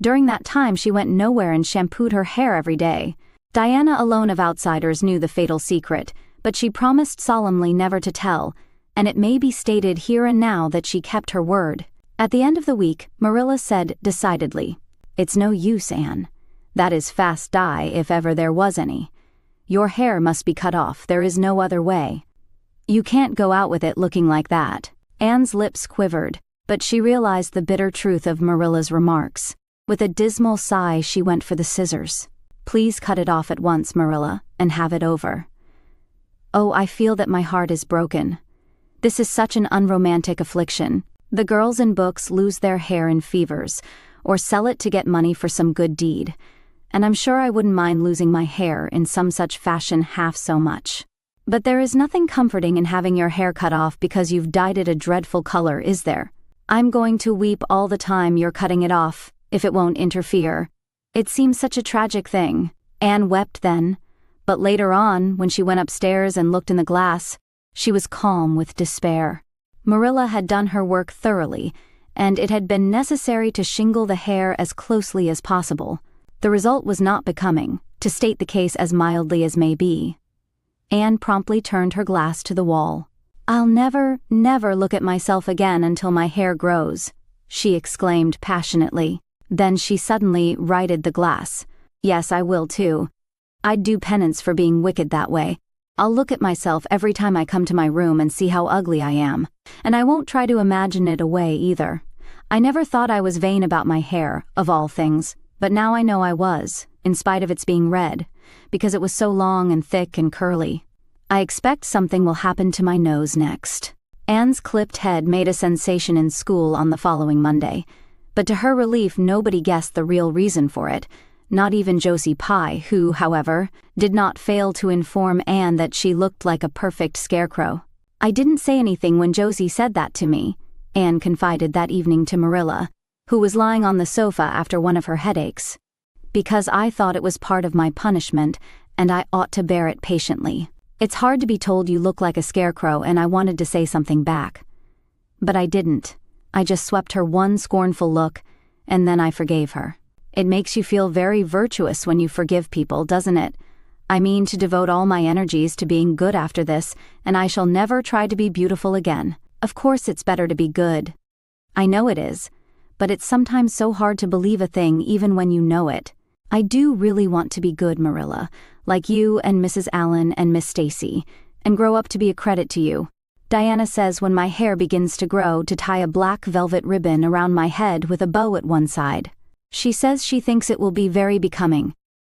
Speaker 1: During that time she went nowhere and shampooed her hair every day. Diana alone of outsiders knew the fatal secret, but she promised solemnly never to tell, and it may be stated here and now that she kept her word. At the end of the week, Marilla said decidedly, "It's no use, Anne. That is fast dye if ever there was any. Your hair must be cut off, there is no other way. You can't go out with it looking like that." Anne's lips quivered, but she realized the bitter truth of Marilla's remarks. With a dismal sigh, she went for the scissors. "Please cut it off at once, Marilla, and have it over." Oh, I feel that my heart is broken. This is such an unromantic affliction. The girls in books lose their hair in fevers, or sell it to get money for some good deed, and I'm sure I wouldn't mind losing my hair in some such fashion half so much. But there is nothing comforting in having your hair cut off because you've dyed it a dreadful color, is there? I'm going to weep all the time you're cutting it off, if it won't interfere. It seems such a tragic thing. Anne wept then, but later on, when she went upstairs and looked in the glass, she was calm with despair. Marilla had done her work thoroughly, and it had been necessary to shingle the hair as closely as possible. The result was not becoming, to state the case as mildly as may be. Anne promptly turned her glass to the wall. "I'll never, never look at myself again until my hair grows," she exclaimed passionately. Then she suddenly righted the glass. "Yes, I will too. I'd do penance for being wicked that way. I'll look at myself every time I come to my room and see how ugly I am, and I won't try to imagine it away either. I never thought I was vain about my hair, of all things, but now I know I was, in spite of its being red, because it was so long and thick and curly. I expect something will happen to my nose next. Anne's clipped head made a sensation in school on the following Monday, but to her relief nobody guessed the real reason for it, not even Josie Pye, who, however, did not fail to inform Anne that she looked like a perfect scarecrow. "I didn't say anything when Josie said that to me," Anne confided that evening to Marilla, who was lying on the sofa after one of her headaches, "because I thought it was part of my punishment, and I ought to bear it patiently. It's hard to be told you look like a scarecrow, and I wanted to say something back. But I didn't. I just swept her one scornful look, and then I forgave her. It makes you feel very virtuous when you forgive people, doesn't it? I mean to devote all my energies to being good after this, and I shall never try to be beautiful again. Of course it's better to be good. I know it is, but it's sometimes so hard to believe a thing even when you know it. I do really want to be good, Marilla, like you and Mrs. Allen and Miss Stacy, and grow up to be a credit to you. Diana says when my hair begins to grow to tie a black velvet ribbon around my head with a bow at one side. She says she thinks it will be very becoming.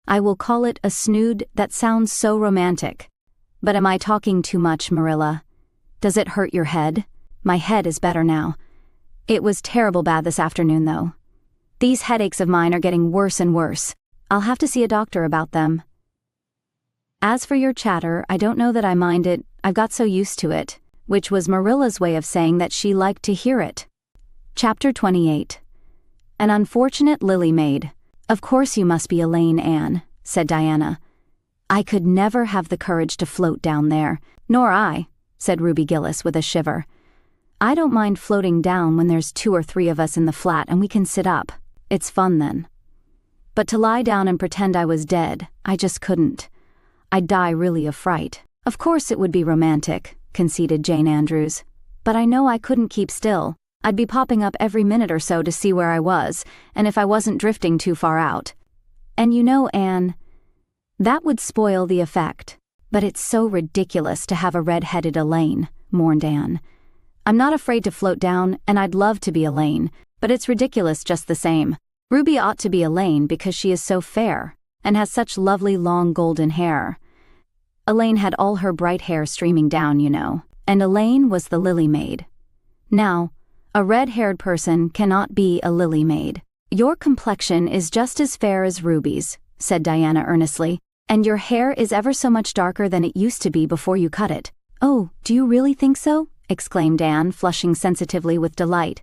Speaker 1: I will call it a snood. That sounds so romantic. But am I talking too much, Marilla? Does it hurt your head? My head is better now. It was terrible bad this afternoon, though. These headaches of mine are getting worse and worse. I'll have to see a doctor about them. As for your chatter, I don't know that I mind it. I've got so used to it," which was Marilla's way of saying that she liked to hear it. Chapter 28. An unfortunate lily maid. "Of course you must be Elaine, Anne," said Diana. "I could never have the courage to float down there." "Nor I," said Ruby Gillis with a shiver. "I don't mind floating down when there's 2 or 3 of us in the flat and we can sit up. It's fun then. But to lie down and pretend I was dead, I just couldn't. I'd die really of fright." "Of course it would be romantic," conceded Jane Andrews. "But I know I couldn't keep still. I'd be popping up every minute or so to see where I was, and if I wasn't drifting too far out. And you know, Anne, that would spoil the effect. But it's so ridiculous to have a red-headed Elaine," mourned Anne. "I'm not afraid to float down, and I'd love to be Elaine, but it's ridiculous just the same. Ruby ought to be Elaine because she is so fair, and has such lovely long golden hair. Elaine had all her bright hair streaming down, you know, and Elaine was the lily maid. Now, a red-haired person cannot be a lily maid." "Your complexion is just as fair as Ruby's," said Diana earnestly, "and your hair is ever so much darker than it used to be before you cut it." "Oh, do you really think so?" exclaimed Anne, flushing sensitively with delight.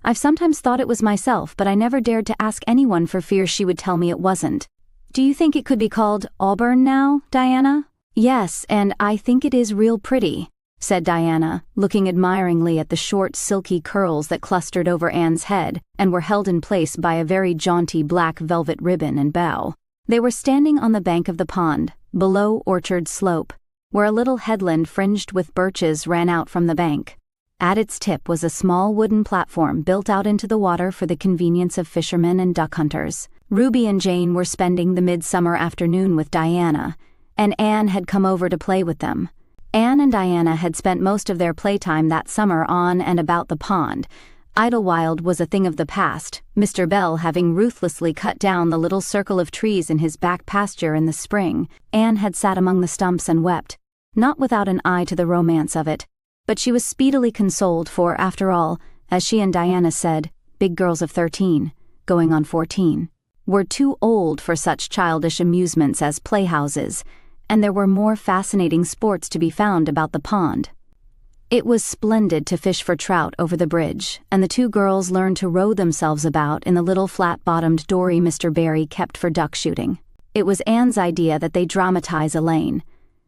Speaker 1: "I've sometimes thought it was myself, but I never dared to ask anyone for fear she would tell me it wasn't. Do you think it could be called auburn now, Diana?" "Yes, and I think it is real pretty," said Diana, looking admiringly at the short, silky curls that clustered over Anne's head and were held in place by a very jaunty black velvet ribbon and bow. They were standing on the bank of the pond, below Orchard Slope, where a little headland fringed with birches ran out from the bank. At its tip was a small wooden platform built out into the water for the convenience of fishermen and duck hunters. Ruby and Jane were spending the midsummer afternoon with Diana, and Anne had come over to play with them. Anne and Diana had spent most of their playtime that summer on and about the pond. Idlewild was a thing of the past, Mr. Bell having ruthlessly cut down the little circle of trees in his back pasture in the spring. Anne had sat among the stumps and wept, not without an eye to the romance of it, but she was speedily consoled for, after all, as she and Diana said, big girls of 13, going on 14, were too old for such childish amusements as playhouses, and there were more fascinating sports to be found about the pond. It was splendid to fish for trout over the bridge, and the 2 girls learned to row themselves about in the little flat-bottomed dory Mr. Barry kept for duck shooting. It was Anne's idea that they dramatize Elaine.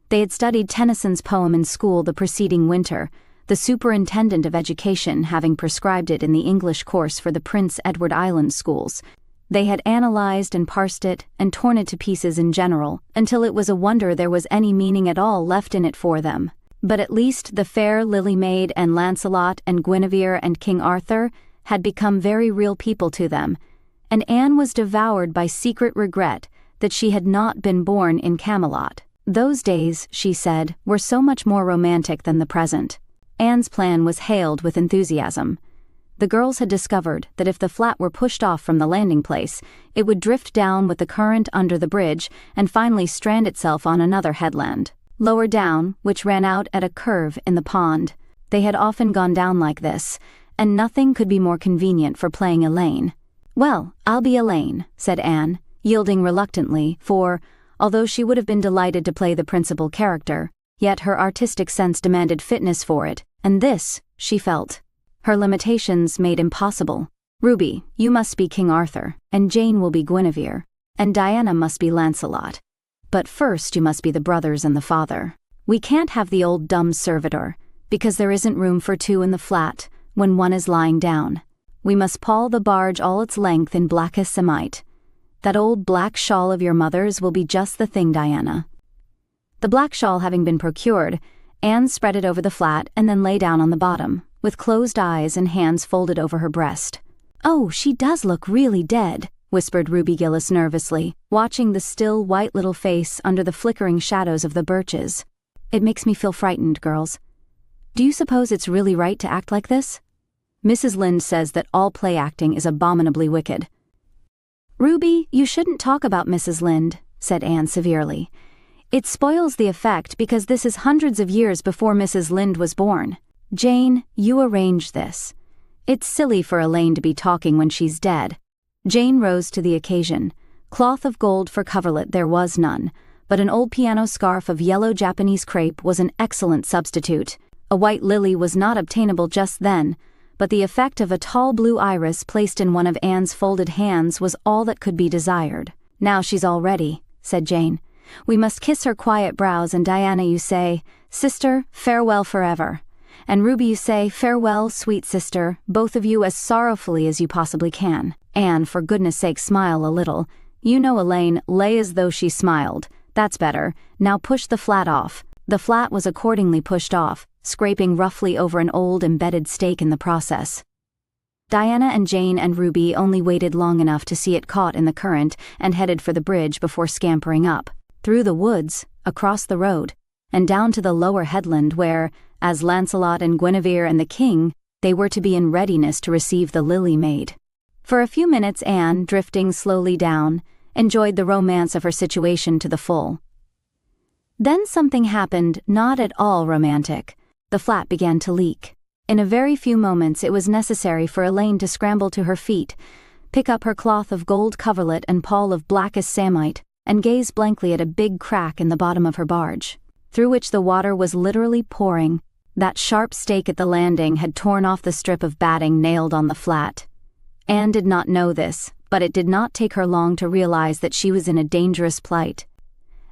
Speaker 1: They had studied Tennyson's poem in school the preceding winter, the superintendent of education having prescribed it in the English course for the Prince Edward Island schools. They had analyzed and parsed it and torn it to pieces in general, until it was a wonder there was any meaning at all left in it for them. But at least the fair Lily Maid and Lancelot and Guinevere and King Arthur had become very real people to them, and Anne was devoured by secret regret that she had not been born in Camelot. Those days, she said, were so much more romantic than the present. Anne's plan was hailed with enthusiasm. The girls had discovered that if the flat were pushed off from the landing place, it would drift down with the current under the bridge and finally strand itself on another headland, lower down, which ran out at a curve in the pond. They had often gone down like this, and nothing could be more convenient for playing Elaine. "Well, I'll be Elaine," said Anne, yielding reluctantly, for, although she would have been delighted to play the principal character, yet her artistic sense demanded fitness for it, and this, she felt, her limitations made impossible. "Ruby, you must be King Arthur, and Jane will be Guinevere, and Diana must be Lancelot. But first you must be the brothers and the father. We can't have the old dumb servitor, because there isn't room for two in the flat when one is lying down. We must pall the barge all its length in blackest samite. That old black shawl of your mother's will be just the thing, Diana." The black shawl having been procured, Anne spread it over the flat and then lay down on the bottom, with closed eyes and hands folded over her breast. "Oh, she does look really dead," whispered Ruby Gillis nervously, watching the still white little face under the flickering shadows of the birches. "It makes me feel frightened, girls. Do you suppose it's really right to act like this? Mrs. Lynde says that all play acting is abominably wicked." "Ruby, you shouldn't talk about Mrs. Lynde," said Anne severely. "It spoils the effect because this is hundreds of years before Mrs. Lynde was born. Jane, you arranged this. It's silly for Elaine to be talking when she's dead." Jane rose to the occasion. Cloth of gold for coverlet there was none, but an old piano scarf of yellow Japanese crepe was an excellent substitute. A white lily was not obtainable just then, but the effect of a tall blue iris placed in one of Anne's folded hands was all that could be desired. "Now she's all ready," said Jane. "We must kiss her quiet brows, and Diana, you say, 'Sister, farewell forever.' And Ruby, you say, 'Farewell, sweet sister,' both of you as sorrowfully as you possibly can. Anne, for goodness sake, smile a little. You know Elaine, lay as though she smiled. That's better. Now push the flat off." The flat was accordingly pushed off, scraping roughly over an old embedded stake in the process. Diana and Jane and Ruby only waited long enough to see it caught in the current and headed for the bridge before scampering up, through the woods, across the road, and down to the lower headland where, as Lancelot and Guinevere and the king, they were to be in readiness to receive the Lily Maid. For a few minutes Anne, drifting slowly down, enjoyed the romance of her situation to the full. Then something happened not at all romantic. The flat began to leak. In a very few moments it was necessary for Elaine to scramble to her feet, pick up her cloth of gold coverlet and pall of blackest samite, and gaze blankly at a big crack in the bottom of her barge, through which the water was literally pouring. That sharp stake at the landing had torn off the strip of batting nailed on the flat. Anne did not know this, but it did not take her long to realize that she was in a dangerous plight.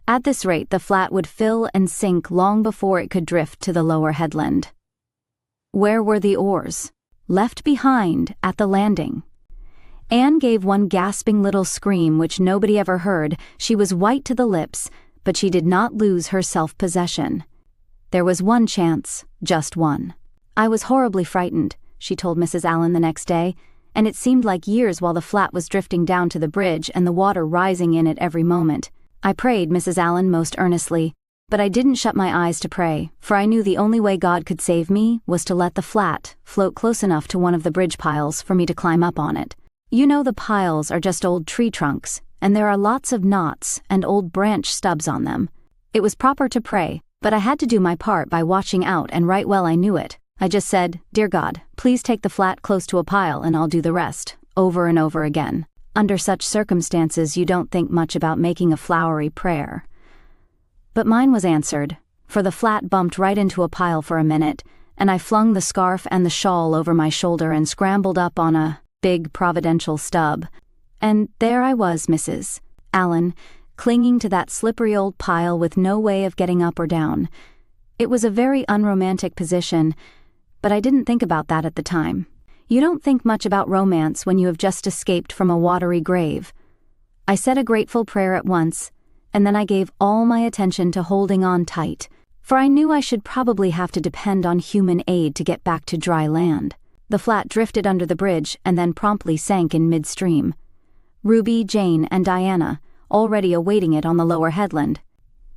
Speaker 1: At this rate, the flat would fill and sink long before it could drift to the lower headland. Where were the oars? Left behind at the landing. Anne gave one gasping little scream which nobody ever heard. She was white to the lips, but she did not lose her self-possession. There was one chance, just one. "I was horribly frightened," she told Mrs. Allen the next day, "and it seemed like years while the flat was drifting down to the bridge and the water rising in it every moment. I prayed, Mrs. Allen, most earnestly, but I didn't shut my eyes to pray, for I knew the only way God could save me was to let the flat float close enough to one of the bridge piles for me to climb up on it. You know the piles are just old tree trunks, and there are lots of knots and old branch stubs on them. It was proper to pray, but I had to do my part by watching out, and right well I knew it. I just said, 'Dear God, please take the flat close to a pile and I'll do the rest,' over and over again. Under such circumstances you don't think much about making a flowery prayer. But mine was answered, for the flat bumped right into a pile for a minute, and I flung the scarf and the shawl over my shoulder and scrambled up on a big providential stub. And there I was, Mrs. Allen, clinging to that slippery old pile with no way of getting up or down. It was a very unromantic position, but I didn't think about that at the time. You don't think much about romance when you have just escaped from a watery grave. I said a grateful prayer at once, and then I gave all my attention to holding on tight, for I knew I should probably have to depend on human aid to get back to dry land. The flat drifted under the bridge and then promptly sank in midstream. Ruby, Jane, and Diana, already awaiting it on the lower headland.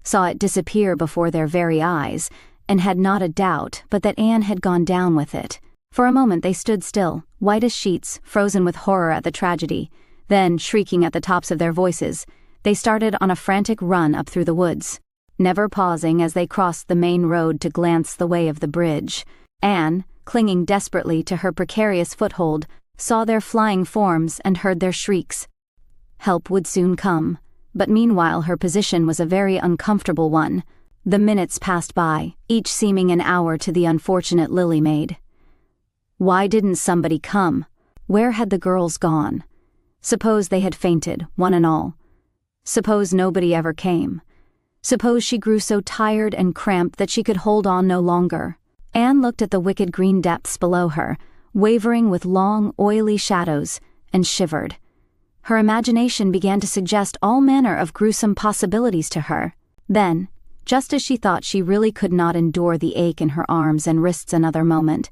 Speaker 1: Saw it disappear before their very eyes, and had not a doubt but that Anne had gone down with it. For a moment they stood still, white as sheets, frozen with horror at the tragedy. Then, shrieking at the tops of their voices, they started on a frantic run up through the woods, never pausing as they crossed the main road to glance the way of the bridge. Anne, clinging desperately to her precarious foothold, saw their flying forms and heard their shrieks. Help would soon come, but meanwhile her position was a very uncomfortable one. The minutes passed by, each seeming an hour to the unfortunate Lily maid. Why didn't somebody come? Where had the girls gone? Suppose they had fainted, one and all. Suppose nobody ever came. Suppose she grew so tired and cramped that she could hold on no longer. Anne looked at the wicked green depths below her, wavering with long, oily shadows, and shivered. Her imagination began to suggest all manner of gruesome possibilities to her. Then, just as she thought she really could not endure the ache in her arms and wrists another moment,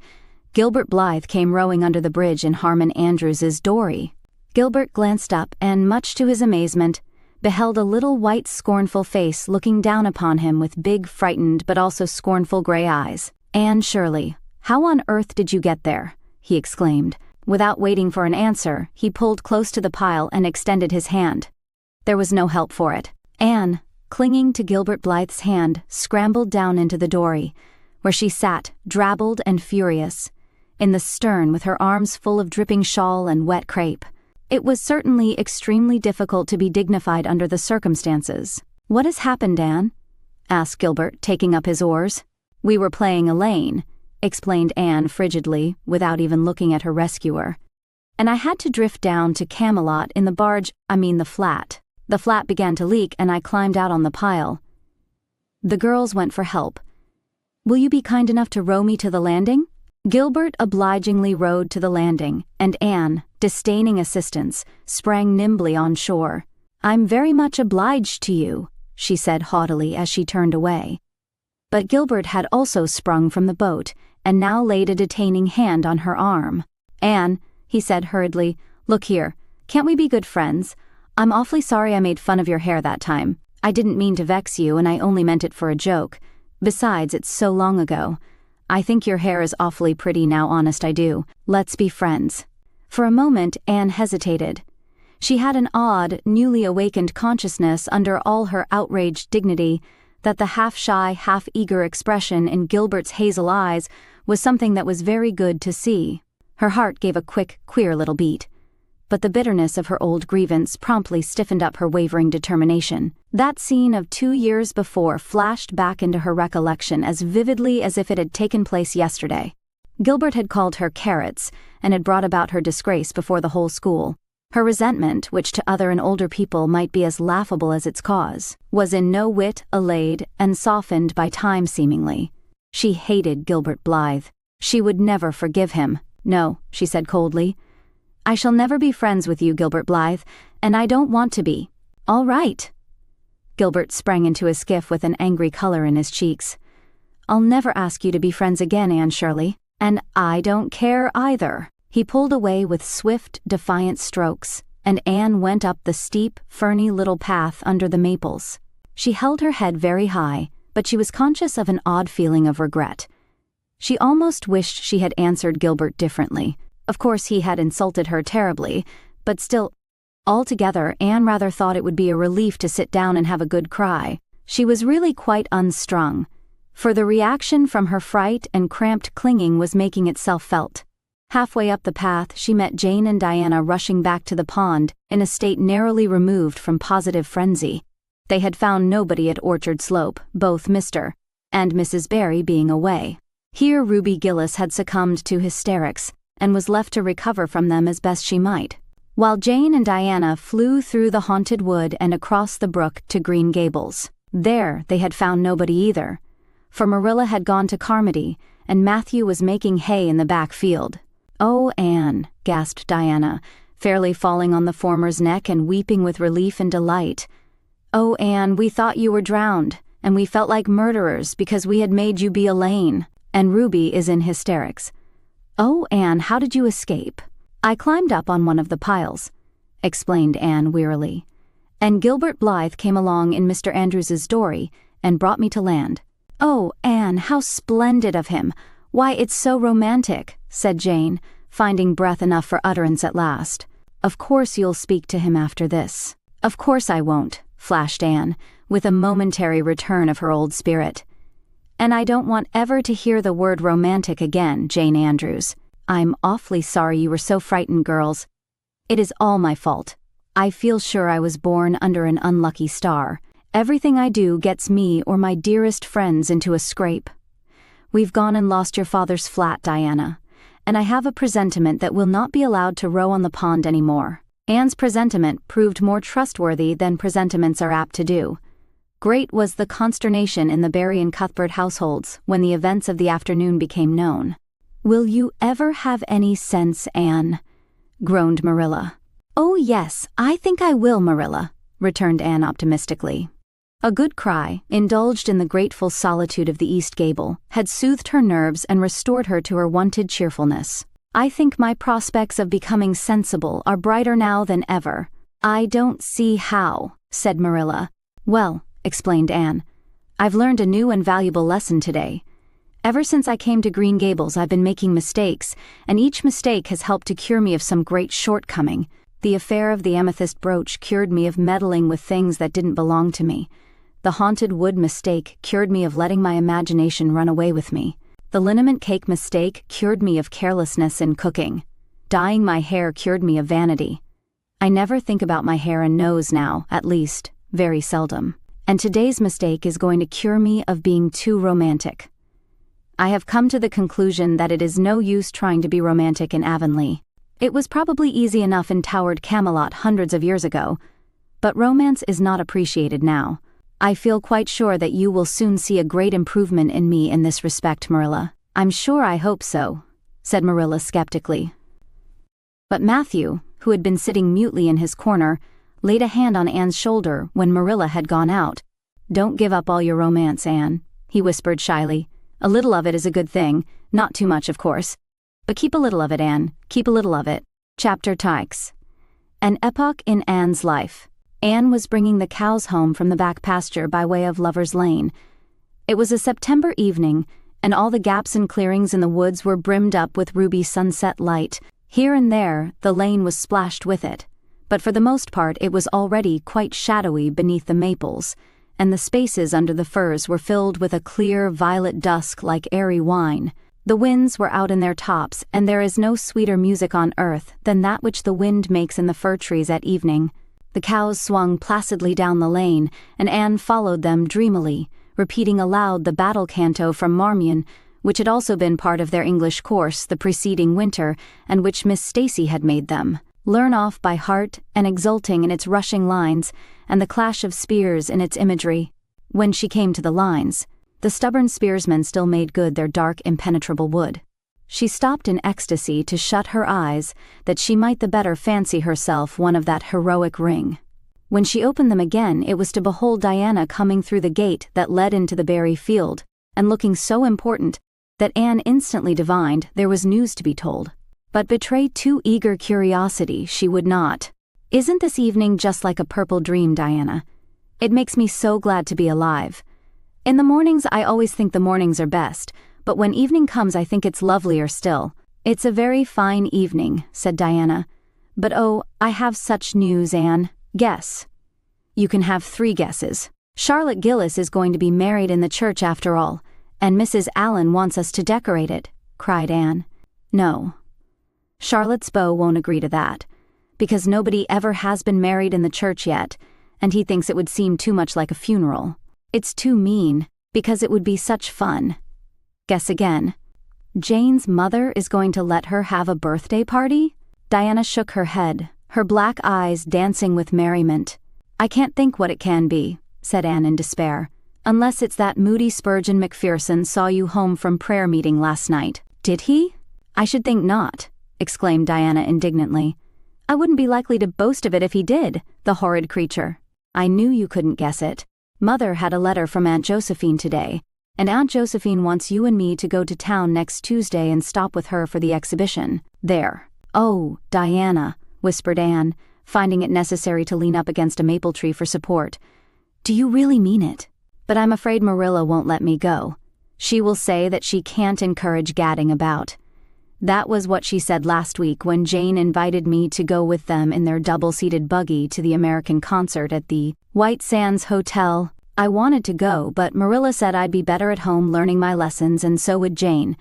Speaker 1: Gilbert Blythe came rowing under the bridge in Harmon Andrews's dory. Gilbert glanced up and, much to his amazement, beheld a little white scornful face looking down upon him with big, frightened but also scornful gray eyes. "Anne Shirley, how on earth did you get there?" he exclaimed. Without waiting for an answer, he pulled close to the pile and extended his hand. There was no help for it. Anne, clinging to Gilbert Blythe's hand, scrambled down into the dory, where she sat, drabbled and furious, in the stern with her arms full of dripping shawl and wet crepe. It was certainly extremely difficult to be dignified under the circumstances. "What has happened, Anne?" asked Gilbert, taking up his oars. "We were playing Elaine," explained Anne frigidly, without even looking at her rescuer. "And I had to drift down to Camelot in the the flat. The flat began to leak and I climbed out on the pile. The girls went for help. Will you be kind enough to row me to the landing?" Gilbert obligingly rowed to the landing, and Anne, disdaining assistance, sprang nimbly on shore. "I'm very much obliged to you," she said haughtily as she turned away. But Gilbert had also sprung from the boat, and now laid a detaining hand on her arm. "Anne," he said hurriedly, "look here, can't we be good friends? I'm awfully sorry I made fun of your hair that time. I didn't mean to vex you, and I only meant it for a joke. Besides, it's so long ago. I think your hair is awfully pretty now, honest I do. Let's be friends." For a moment Anne hesitated. She had an odd, newly awakened consciousness under all her outraged dignity that the half-shy, half-eager expression in Gilbert's hazel eyes was something that was very good to see. Her heart gave a quick, queer little beat. But the bitterness of her old grievance promptly stiffened up her wavering determination. That scene of 2 years before flashed back into her recollection as vividly as if it had taken place yesterday. Gilbert had called her carrots, and had brought about her disgrace before the whole school. Her resentment, which to other and older people might be as laughable as its cause, was in no whit allayed and softened by time seemingly. She hated Gilbert Blythe. She would never forgive him. "No," she said coldly. "I shall never be friends with you, Gilbert Blythe, and I don't want to be." "All right." Gilbert sprang into his skiff with an angry color in his cheeks. "I'll never ask you to be friends again, Anne Shirley, and I don't care either." He pulled away with swift, defiant strokes, and Anne went up the steep, ferny little path under the maples. She held her head very high, but she was conscious of an odd feeling of regret. She almost wished she had answered Gilbert differently. Of course he had insulted her terribly, but still, altogether Anne rather thought it would be a relief to sit down and have a good cry. She was really quite unstrung, for the reaction from her fright and cramped clinging was making itself felt. Halfway up the path she met Jane and Diana rushing back to the pond in a state narrowly removed from positive frenzy. They had found nobody at Orchard Slope, both Mr. and Mrs. Barry being away. Here Ruby Gillis had succumbed to hysterics, and was left to recover from them as best she might, while Jane and Diana flew through the haunted wood and across the brook to Green Gables. There they had found nobody either, for Marilla had gone to Carmody, and Matthew was making hay in the back field. "Oh, Anne," gasped Diana, fairly falling on the former's neck and weeping with relief and delight. "Oh, Anne, we thought you were drowned, and we felt like murderers because we had made you be Elaine, and Ruby is in hysterics." "Oh, Anne, how did you escape?" "I climbed up on one of the piles," explained Anne wearily, And Gilbert Blythe came along in Mr. Andrews's dory and brought me to land." "Oh, Anne, how splendid of him! Why, it's so romantic," said Jane, finding breath enough for utterance at last. "Of course you'll speak to him after this." "Of course I won't," flashed Anne, with a momentary return of her old spirit. "And I don't want ever to hear the word romantic again, Jane Andrews. I'm awfully sorry you were so frightened, girls. It is all my fault. I feel sure I was born under an unlucky star. Everything I do gets me or my dearest friends into a scrape. We've gone and lost your father's flat, Diana, and I have a presentiment that we'll not be allowed to row on the pond anymore." Anne's presentiment proved more trustworthy than presentiments are apt to do. Great was the consternation in the Barry and Cuthbert households when the events of the afternoon became known. "Will you ever have any sense, Anne?" groaned Marilla. "Oh yes, I think I will, Marilla," returned Anne optimistically. A good cry, indulged in the grateful solitude of the East Gable, had soothed her nerves and restored her to her wonted cheerfulness. "I think my prospects of becoming sensible are brighter now than ever." "I don't see how," said Marilla. "Well," explained Anne, "I've learned a new and valuable lesson today. Ever since I came to Green Gables I've been making mistakes, and each mistake has helped to cure me of some great shortcoming. The affair of the amethyst brooch cured me of meddling with things that didn't belong to me. The haunted wood mistake cured me of letting my imagination run away with me. The liniment cake mistake cured me of carelessness in cooking. Dyeing my hair cured me of vanity. I never think about my hair and nose now, at least, very seldom. And today's mistake is going to cure me of being too romantic. I have come to the conclusion that it is no use trying to be romantic in Avonlea. It was probably easy enough in towered Camelot hundreds of years ago, but romance is not appreciated now. I feel quite sure that you will soon see a great improvement in me in this respect, Marilla." "I'm sure I hope so," said Marilla skeptically. But Matthew, who had been sitting mutely in his corner, laid a hand on Anne's shoulder when Marilla had gone out. "Don't give up all your romance, Anne," he whispered shyly. "A little of it is a good thing, not too much, of course. But keep a little of it, Anne, keep a little of it." Chapter 6. An epoch in Anne's life. Anne was bringing the cows home from the back pasture by way of Lover's Lane. It was a September evening, and all the gaps and clearings in the woods were brimmed up with ruby sunset light. Here and there, the lane was splashed with it, but for the most part it was already quite shadowy beneath the maples, and the spaces under the firs were filled with a clear violet dusk like airy wine. The winds were out in their tops, and there is no sweeter music on earth than that which the wind makes in the fir trees at evening. The cows swung placidly down the lane, and Anne followed them dreamily, repeating aloud the battle canto from Marmion, which had also been part of their English course the preceding winter, and which Miss Stacy had made them learn off by heart, and exulting in its rushing lines and the clash of spears in its imagery. When she came to the lines, the stubborn spearsmen still made good their dark, impenetrable wood. She stopped in ecstasy to shut her eyes, that she might the better fancy herself one of that heroic ring. When she opened them again, it was to behold Diana coming through the gate that led into the berry field, and looking so important that Anne instantly divined there was news to be told. But betray too eager curiosity she would not. "Isn't this evening just like a purple dream, Diana? It makes me so glad to be alive. In the mornings I always think the mornings are best, but when evening comes I think it's lovelier still." "It's a very fine evening," said Diana. "But oh, I have such news, Anne. Guess." "You can have 3 guesses. Charlotte Gillis is going to be married in the church after all, and Mrs. Allen wants us to decorate it," cried Anne. "No. Charlotte's beau won't agree to that, because nobody ever has been married in the church yet, and he thinks it would seem too much like a funeral. It's too mean, because it would be such fun." "Guess again." "Jane's mother is going to let her have a birthday party?" Diana shook her head, her black eyes dancing with merriment. "I can't think what it can be," said Anne in despair, "unless it's that moody Spurgeon Macpherson saw you home from prayer meeting last night." "Did he? I should think not," exclaimed Diana indignantly. "I wouldn't be likely to boast of it if he did, the horrid creature." "I knew you couldn't guess it. Mother had a letter from Aunt Josephine today, and Aunt Josephine wants you and me to go to town next Tuesday and stop with her for the exhibition. There." "Oh, Diana," whispered Anne, finding it necessary to lean up against a maple tree for support. "Do you really mean it? But I'm afraid Marilla won't let me go. She will say that she can't encourage gadding about." That was what she said last week when Jane invited me to go with them in their double-seated buggy to the American concert at the White Sands Hotel. I wanted to go, but Marilla said I'd be better at home learning my lessons, and so would Jane.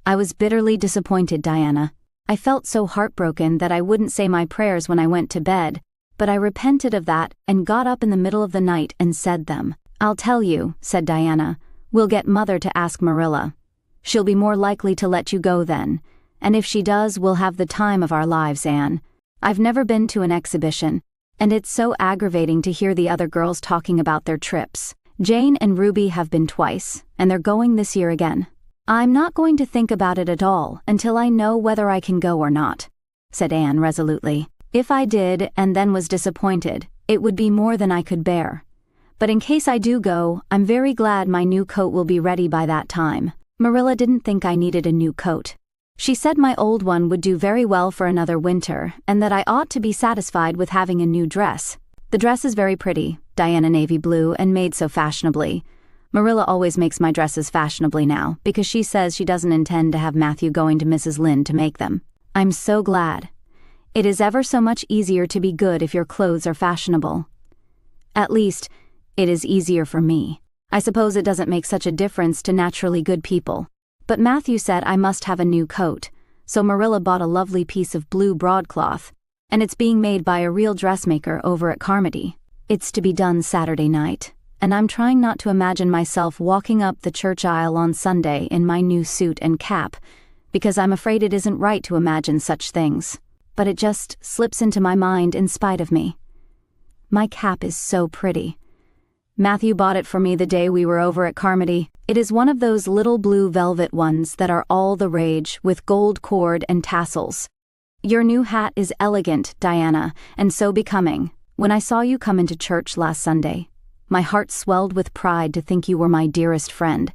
Speaker 1: I was bitterly disappointed, Diana. I felt so heartbroken that I wouldn't say my prayers when I went to bed, but I repented of that and got up in the middle of the night and said them. "I'll tell you," said Diana. "We'll get Mother to ask Marilla. She'll be more likely to let you go then. And if she does, we'll have the time of our lives, Anne. I've never been to an exhibition, and it's so aggravating to hear the other girls talking about their trips. Jane and Ruby have been twice, and they're going this year again. I'm not going to think about it at all until I know whether I can go or not," said Anne resolutely. "If I did and then was disappointed, it would be more than I could bear. But in case I do go, I'm very glad my new coat will be ready by that time." Marilla didn't think I needed a new coat. She said my old one would do very well for another winter, and that I ought to be satisfied with having a new dress. "The dress is very pretty, Diana navy blue, and made so fashionably. Marilla always makes my dresses fashionably now, because she says she doesn't intend to have Matthew going to Mrs. Lynde to make them. I'm so glad. It is ever so much easier to be good if your clothes are fashionable. At least, it is easier for me. I suppose it doesn't make such a difference to naturally good people. But Matthew said I must have a new coat, so Marilla bought a lovely piece of blue broadcloth, and it's being made by a real dressmaker over at Carmody. It's to be done Saturday night, and I'm trying not to imagine myself walking up the church aisle on Sunday in my new suit and cap, because I'm afraid it isn't right to imagine such things, but it just slips into my mind in spite of me. My cap is so pretty. Matthew bought it for me the day we were over at Carmody. It is one of those little blue velvet ones that are all the rage, with gold cord and tassels. Your new hat is elegant, Diana, and so becoming. When I saw you come into church last Sunday, my heart swelled with pride to think you were my dearest friend.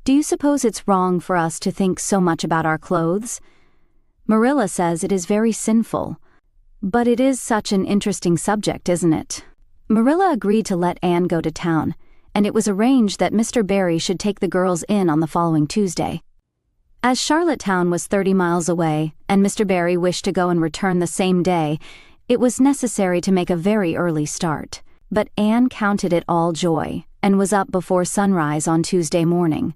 Speaker 1: Do you suppose it's wrong for us to think so much about our clothes? Marilla says it is very sinful. But it is such an interesting subject, isn't it? Marilla agreed to let Anne go to town, and it was arranged that Mr. Barry should take the girls in on the following Tuesday. As Charlottetown was 30 miles away, and Mr. Barry wished to go and return the same day, it was necessary to make a very early start. But Anne counted it all joy, and was up before sunrise on Tuesday morning.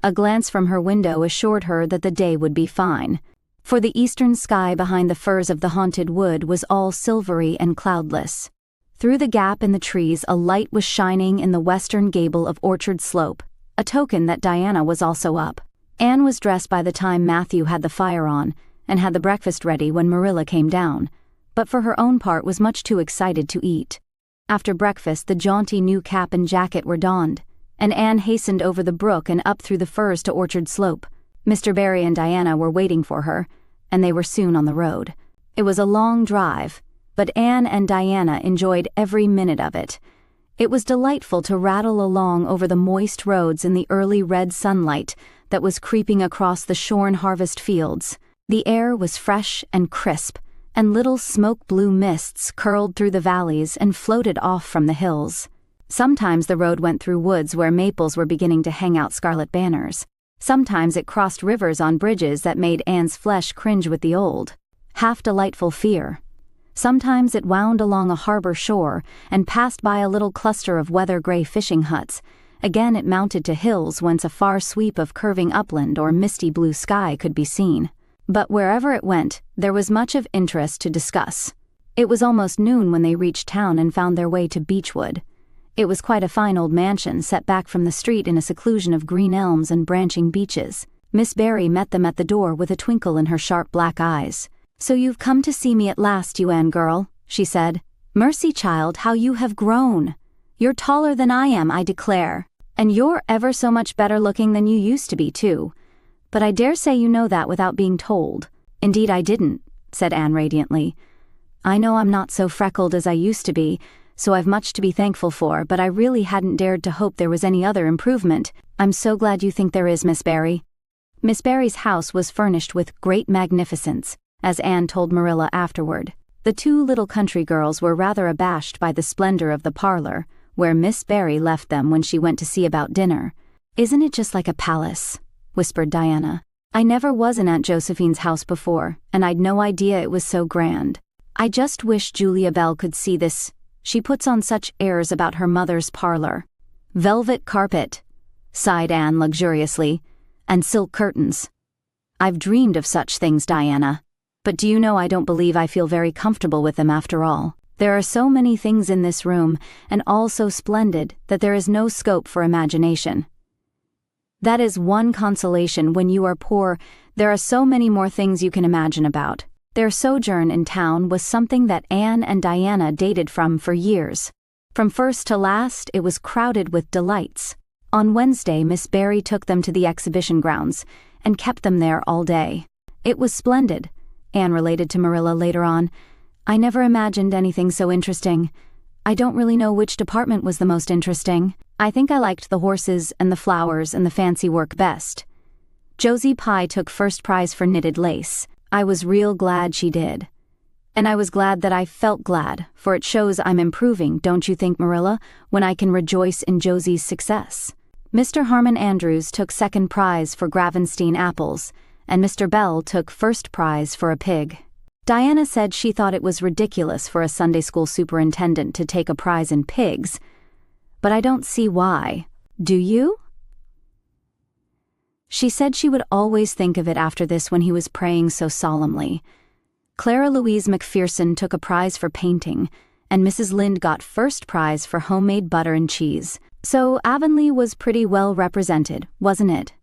Speaker 1: A glance from her window assured her that the day would be fine, for the eastern sky behind the firs of the haunted wood was all silvery and cloudless. Through the gap in the trees a light was shining in the western gable of Orchard Slope, a token that Diana was also up. Anne was dressed by the time Matthew had the fire on, and had the breakfast ready when Marilla came down, but for her own part was much too excited to eat. After breakfast the jaunty new cap and jacket were donned, and Anne hastened over the brook and up through the firs to Orchard Slope. Mr. Barry and Diana were waiting for her, and they were soon on the road. It was a long drive, but Anne and Diana enjoyed every minute of it. It was delightful to rattle along over the moist roads in the early red sunlight that was creeping across the shorn harvest fields. The air was fresh and crisp, and little smoke-blue mists curled through the valleys and floated off from the hills. Sometimes the road went through woods where maples were beginning to hang out scarlet banners. Sometimes it crossed rivers on bridges that made Anne's flesh cringe with the old, half-delightful fear. Sometimes it wound along a harbor shore and passed by a little cluster of weather-gray fishing huts. Again it mounted to hills whence a far sweep of curving upland or misty blue sky could be seen. But wherever it went, there was much of interest to discuss. It was almost noon when they reached town and found their way to Beechwood. It was quite a fine old mansion set back from the street in a seclusion of green elms and branching beeches. Miss Barry met them at the door with a twinkle in her sharp black eyes. "So you've come to see me at last, you Anne girl," she said. "Mercy, child, how you have grown. You're taller than I am, I declare. And you're ever so much better looking than you used to be, too. But I dare say you know that without being told." "Indeed I didn't," said Anne radiantly. "I know I'm not so freckled as I used to be, so I've much to be thankful for, but I really hadn't dared to hope there was any other improvement. I'm so glad you think there is, Miss Barry." Miss Barry's house was furnished with great magnificence, as Anne told Marilla afterward. The two little country girls were rather abashed by the splendor of the parlor, where Miss Barry left them when she went to see about dinner. "Isn't it just like a palace?" whispered Diana. "I never was in Aunt Josephine's house before, and I'd no idea it was so grand. I just wish Julia Bell could see this. She puts on such airs about her mother's parlor." "Velvet carpet," sighed Anne luxuriously, "and silk curtains. I've dreamed of such things, Diana. But do you know, I don't believe I feel very comfortable with them after all. There are so many things in this room, and all so splendid, that there is no scope for imagination. That is one consolation when you are poor. There are so many more things you can imagine about." Their sojourn in town was something that Anne and Diana dated from for years. From first to last, it was crowded with delights. On Wednesday, Miss Barry took them to the exhibition grounds, and kept them there all day. "It was splendid," Anne related to Marilla later on. "I never imagined anything so interesting. I don't really know which department was the most interesting. I think I liked the horses and the flowers and the fancy work best. Josie Pye took first prize for knitted lace. I was real glad she did. And I was glad that I felt glad, for it shows I'm improving, don't you think, Marilla, when I can rejoice in Josie's success? Mr. Harmon Andrews took second prize for Gravenstein apples, and Mr. Bell took first prize for a pig." Diana said she thought it was ridiculous for a Sunday school superintendent to take a prize in pigs, but I don't see why. Do you? She said she would always think of it after this when he was praying so solemnly. Clara Louise McPherson took a prize for painting, and Mrs. Lynde got first prize for homemade butter and cheese. So Avonlea was pretty well represented, wasn't it?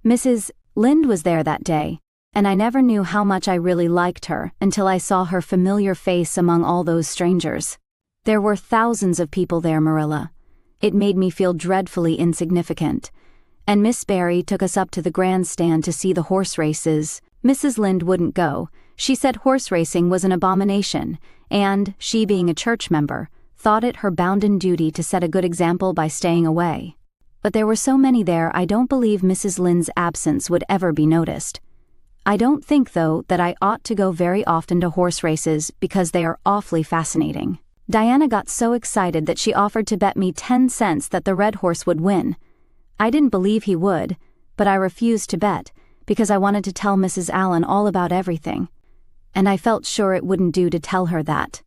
Speaker 1: Mrs. Lynde was there that day, and I never knew how much I really liked her until I saw her familiar face among all those strangers. There were thousands of people there, Marilla. It made me feel dreadfully insignificant. And Miss Barry took us up to the grandstand to see the horse races. Mrs. Lynde wouldn't go. She said horse racing was an abomination, and, she being a church member, thought it her bounden duty to set a good example by staying away. But there were so many there, I don't believe Mrs. Lynde's absence would ever be noticed. I don't think, though, that I ought to go very often to horse races because they are awfully fascinating. Diana got so excited that she offered to bet me 10 cents that the red horse would win. I didn't believe he would, but I refused to bet because I wanted to tell Mrs. Allen all about everything. And I felt sure it wouldn't do to tell her that.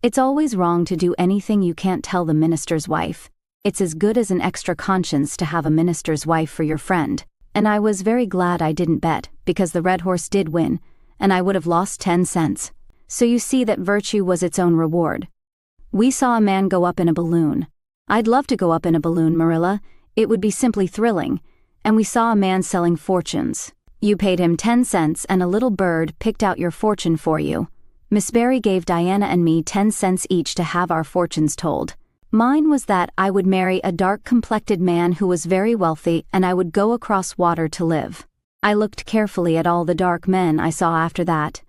Speaker 1: It's always wrong to do anything you can't tell the minister's wife. It's as good as an extra conscience to have a minister's wife for your friend. And I was very glad I didn't bet, because the red horse did win, and I would have lost 10 cents. So you see that virtue was its own reward. We saw a man go up in a balloon. I'd love to go up in a balloon, Marilla. It would be simply thrilling. And we saw a man selling fortunes. You paid him 10 cents and a little bird picked out your fortune for you. Miss Barry gave Diana and me 10 cents each to have our fortunes told. Mine was that I would marry a dark-complected man who was very wealthy, and I would go across water to live. I looked carefully at all the dark men I saw after that,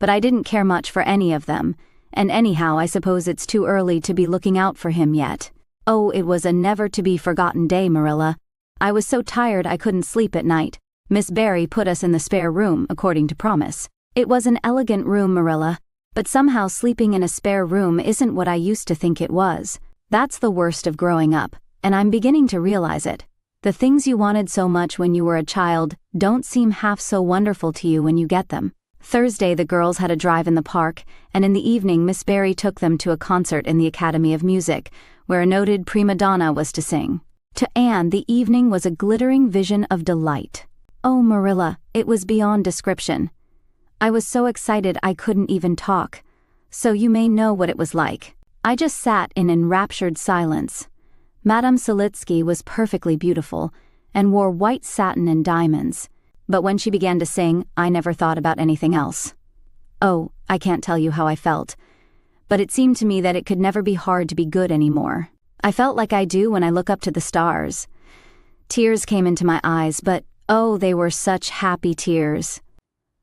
Speaker 1: but I didn't care much for any of them, and anyhow I suppose it's too early to be looking out for him yet. Oh, it was a never-to-be-forgotten day, Marilla. I was so tired I couldn't sleep at night. Miss Barry put us in the spare room, according to promise. It was an elegant room, Marilla, but somehow sleeping in a spare room isn't what I used to think it was. That's the worst of growing up, and I'm beginning to realize it. The things you wanted so much when you were a child don't seem half so wonderful to you when you get them. Thursday the girls had a drive in the park, and in the evening Miss Barry took them to a concert in the Academy of Music, where a noted prima donna was to sing. To Anne, the evening was a glittering vision of delight. Oh, Marilla, it was beyond description. I was so excited I couldn't even talk, so you may know what it was like. I just sat in enraptured silence. Madame Selitsky was perfectly beautiful, and wore white satin and diamonds, but when she began to sing, I never thought about anything else. Oh, I can't tell you how I felt, but it seemed to me that it could never be hard to be good anymore. I felt like I do when I look up to the stars. Tears came into my eyes, but oh, they were such happy tears.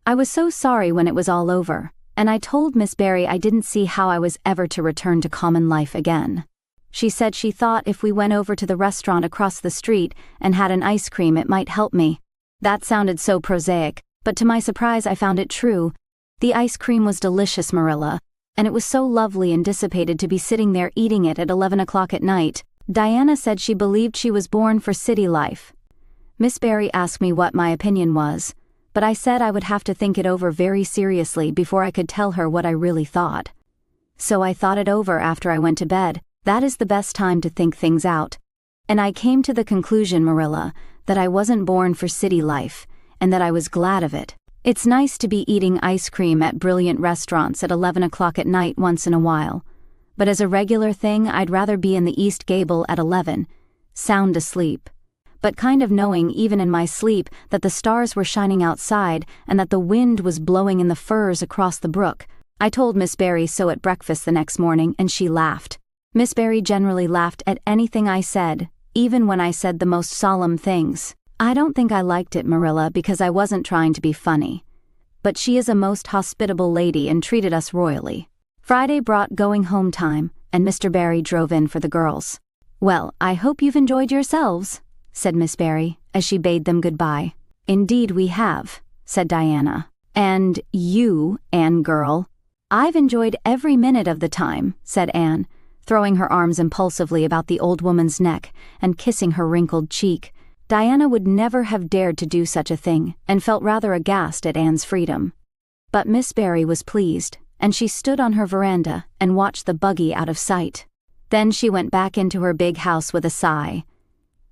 Speaker 1: I was so sorry when it was all over, and I told Miss Barry I didn't see how I was ever to return to common life again. She said she thought if we went over to the restaurant across the street and had an ice cream it might help me. That sounded so prosaic, but to my surprise I found it true. The ice cream was delicious, Marilla, and it was so lovely and dissipated to be sitting there eating it at 11 o'clock at night. Diana said she believed she was born for city life. Miss Barry asked me what my opinion was, but I said I would have to think it over very seriously before I could tell her what I really thought. So I thought it over after I went to bed. That is the best time to think things out. And I came to the conclusion, Marilla, that I wasn't born for city life, and that I was glad of it. It's nice to be eating ice cream at brilliant restaurants at 11 o'clock at night once in a while, but as a regular thing I'd rather be in the East Gable at 11, sound asleep, but kind of knowing even in my sleep that the stars were shining outside and that the wind was blowing in the firs across the brook. I told Miss Barry so at breakfast the next morning, and she laughed. Miss Barry generally laughed at anything I said, even when I said the most solemn things. I don't think I liked it, Marilla, because I wasn't trying to be funny. But she is a most hospitable lady and treated us royally. Friday brought going home time, and Mr. Barry drove in for the girls. "Well, I hope you've enjoyed yourselves," said Miss Barry, as she bade them goodbye. "Indeed we have," said Diana. "And you, Anne girl." "I've enjoyed every minute of the time," said Anne, throwing her arms impulsively about the old woman's neck and kissing her wrinkled cheek. Diana would never have dared to do such a thing, and felt rather aghast at Anne's freedom. But Miss Barry was pleased, and she stood on her veranda and watched the buggy out of sight. Then she went back into her big house with a sigh.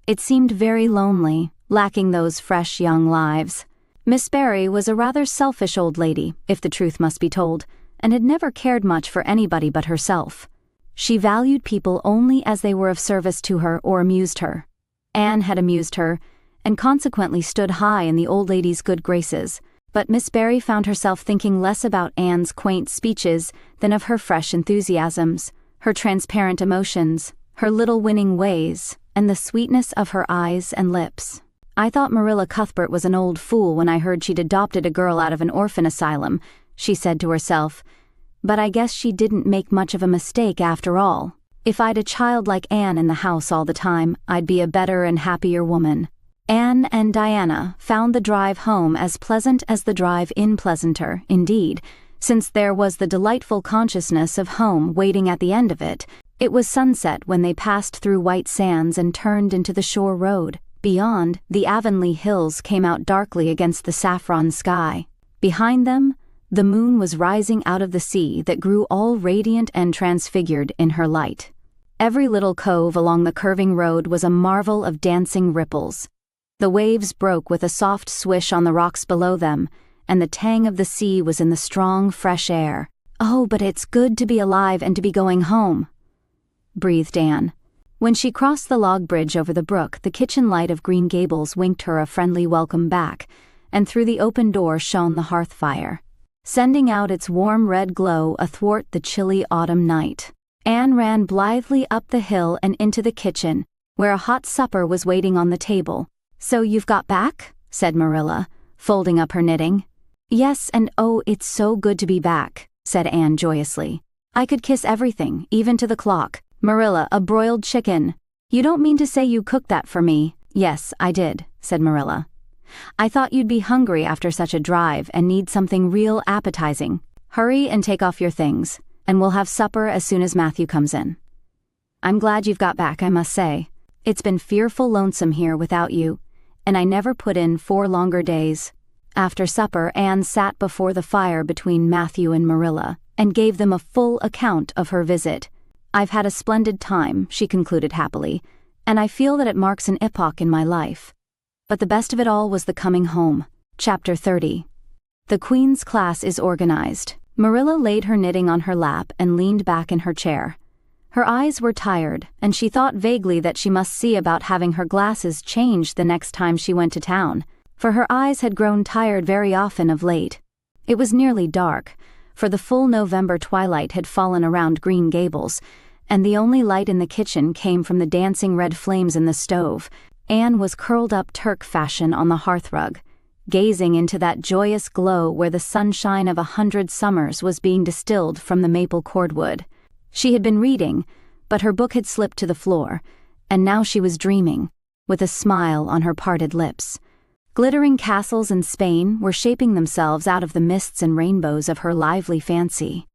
Speaker 1: It seemed very lonely, lacking those fresh young lives. Miss Barry was a rather selfish old lady, if the truth must be told, and had never cared much for anybody but herself. She valued people only as they were of service to her or amused her. Anne had amused her, and consequently stood high in the old lady's good graces, but Miss Barry found herself thinking less about Anne's quaint speeches than of her fresh enthusiasms, her transparent emotions, her little winning ways, and the sweetness of her eyes and lips. "I thought Marilla Cuthbert was an old fool when I heard she'd adopted a girl out of an orphan asylum," she said to herself, "but I guess she didn't make much of a mistake after all. If I'd a child like Anne in the house all the time, I'd be a better and happier woman." Anne and Diana found the drive home as pleasant as the drive in pleasanter, indeed, since there was the delightful consciousness of home waiting at the end of it. It was sunset when they passed through White Sands and turned into the shore road. Beyond, the Avonlea hills came out darkly against the saffron sky. Behind them, the moon was rising out of the sea that grew all radiant and transfigured in her light. Every little cove along the curving road was a marvel of dancing ripples. The waves broke with a soft swish on the rocks below them, and the tang of the sea was in the strong, fresh air. "Oh, but it's good to be alive and to be going home," breathed Anne. When she crossed the log bridge over the brook, the kitchen light of Green Gables winked her a friendly welcome back, and through the open door shone the hearth fire, sending out its warm red glow athwart the chilly autumn night. Anne ran blithely up the hill and into the kitchen, where a hot supper was waiting on the table. "So you've got back?" said Marilla, folding up her knitting. "Yes, and oh, it's so good to be back," said Anne joyously. "I could kiss everything, even to the clock." "Marilla, a broiled chicken. You don't mean to say you cooked that for me?" "Yes, I did," said Marilla. "I thought you'd be hungry after such a drive and need something real appetizing. Hurry and take off your things, and we'll have supper as soon as Matthew comes in. I'm glad you've got back, I must say. It's been fearful lonesome here without you, and I never put in 4 longer days." After supper, Anne sat before the fire between Matthew and Marilla, and gave them a full account of her visit. "I've had a splendid time," she concluded happily, "and I feel that it marks an epoch in my life. But the best of it all was the coming home." Chapter 30. The Queen's class is organized. Marilla laid her knitting on her lap and leaned back in her chair. Her eyes were tired, and she thought vaguely that she must see about having her glasses changed the next time she went to town, for her eyes had grown tired very often of late. It was nearly dark, for the full November twilight had fallen around Green Gables, and the only light in the kitchen came from the dancing red flames in the stove. Anne was curled up Turk fashion on the hearthrug, gazing into that joyous glow where the sunshine of 100 summers was being distilled from the maple cordwood. She had been reading, but her book had slipped to the floor, and now she was dreaming, with a smile on her parted lips. Glittering castles in Spain were shaping themselves out of the mists and rainbows of her lively fancy.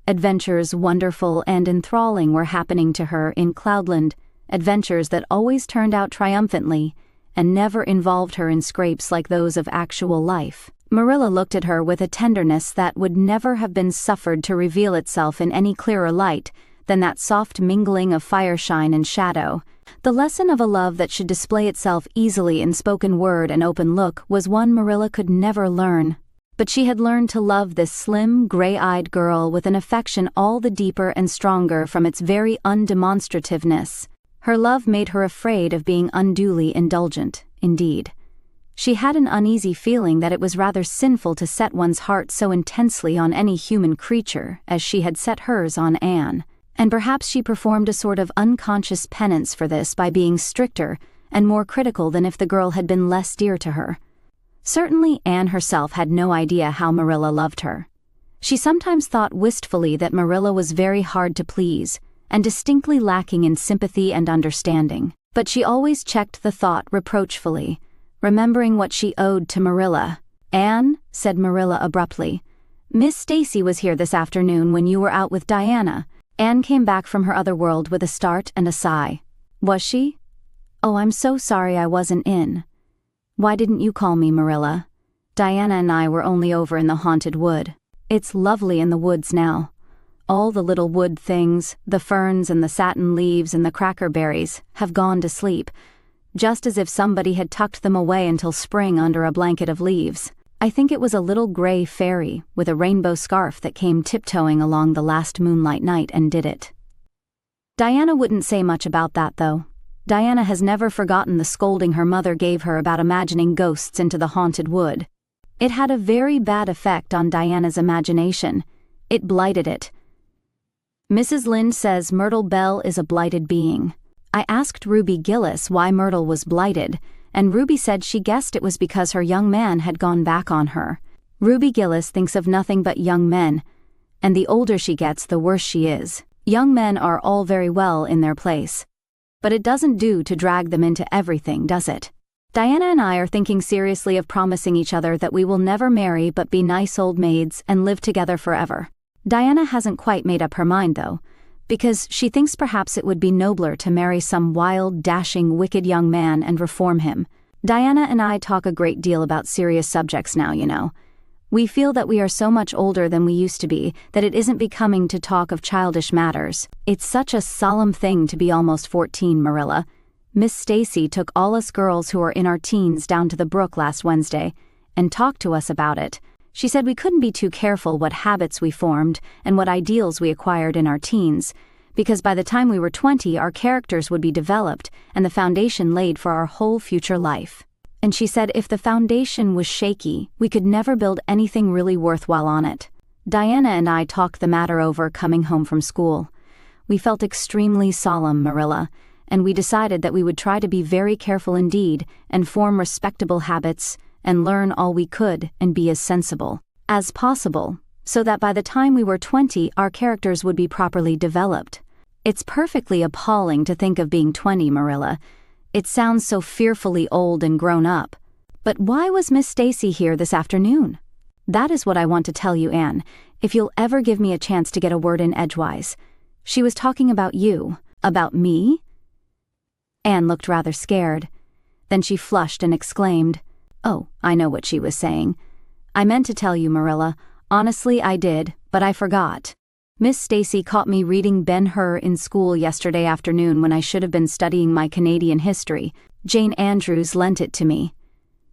Speaker 1: Adventures wonderful and enthralling were happening to her in Cloudland, adventures that always turned out triumphantly and never involved her in scrapes like those of actual life. Marilla looked at her with a tenderness that would never have been suffered to reveal itself in any clearer light than that soft mingling of fireshine and shadow. The lesson of a love that should display itself easily in spoken word and open look was one Marilla could never learn. But she had learned to love this slim, gray-eyed girl with an affection all the deeper and stronger from its very undemonstrativeness. Her love made her afraid of being unduly indulgent, indeed. She had an uneasy feeling that it was rather sinful to set one's heart so intensely on any human creature as she had set hers on Anne, and perhaps she performed a sort of unconscious penance for this by being stricter and more critical than if the girl had been less dear to her. Certainly Anne herself had no idea how Marilla loved her. She sometimes thought wistfully that Marilla was very hard to please and distinctly lacking in sympathy and understanding, but she always checked the thought reproachfully, remembering what she owed to Marilla. "Anne," said Marilla abruptly, "Miss Stacy was here this afternoon when you were out with Diana." Anne came back from her other world with a start and a sigh. "Was she? Oh, I'm so sorry I wasn't in. Why didn't you call me, Marilla? Diana and I were only over in the haunted wood. It's lovely in the woods now. All the little wood things, the ferns and the satin leaves and the crackerberries, have gone to sleep, just as if somebody had tucked them away until spring under a blanket of leaves. I think it was a little gray fairy with a rainbow scarf that came tiptoeing along the last moonlight night and did it." Diana wouldn't say much about that, though. Diana has never forgotten the scolding her mother gave her about imagining ghosts into the haunted wood. It had a very bad effect on Diana's imagination. It blighted it. Mrs. Lynde says Myrtle Bell is a blighted being. I asked Ruby Gillis why Myrtle was blighted, and Ruby said she guessed it was because her young man had gone back on her. Ruby Gillis thinks of nothing but young men, and the older she gets, the worse she is. Young men are all very well in their place, but it doesn't do to drag them into everything, does it? Diana and I are thinking seriously of promising each other that we will never marry but be nice old maids and live together forever. Diana hasn't quite made up her mind, though, because she thinks perhaps it would be nobler to marry some wild, dashing, wicked young man and reform him. Diana and I talk a great deal about serious subjects now, you know. We feel that we are so much older than we used to be that it isn't becoming to talk of childish matters. It's such a solemn thing to be almost 14, Marilla. Miss Stacy took all us girls who are in our teens down to the brook last Wednesday and talked to us about it. She said we couldn't be too careful what habits we formed and what ideals we acquired in our teens, because by the time we were 20 our characters would be developed and the foundation laid for our whole future life. And she said if the foundation was shaky, we could never build anything really worthwhile on it. Diana and I talked the matter over coming home from school. We felt extremely solemn, Marilla, and we decided that we would try to be very careful indeed and form respectable habits and learn all we could and be as sensible as possible, so that by the time we were 20 our characters would be properly developed. It's perfectly appalling to think of being 20, Marilla. It sounds so fearfully old and grown up. But why was Miss Stacy here this afternoon? That is what I want to tell you, Anne, if you'll ever give me a chance to get a word in edgewise. She was talking about you. About me? Anne looked rather scared. Then she flushed and exclaimed, "Oh, I know what she was saying. I meant to tell you, Marilla. Honestly, I did, but I forgot. Miss Stacy caught me reading Ben-Hur in school yesterday afternoon when I should have been studying my Canadian history. Jane Andrews lent it to me.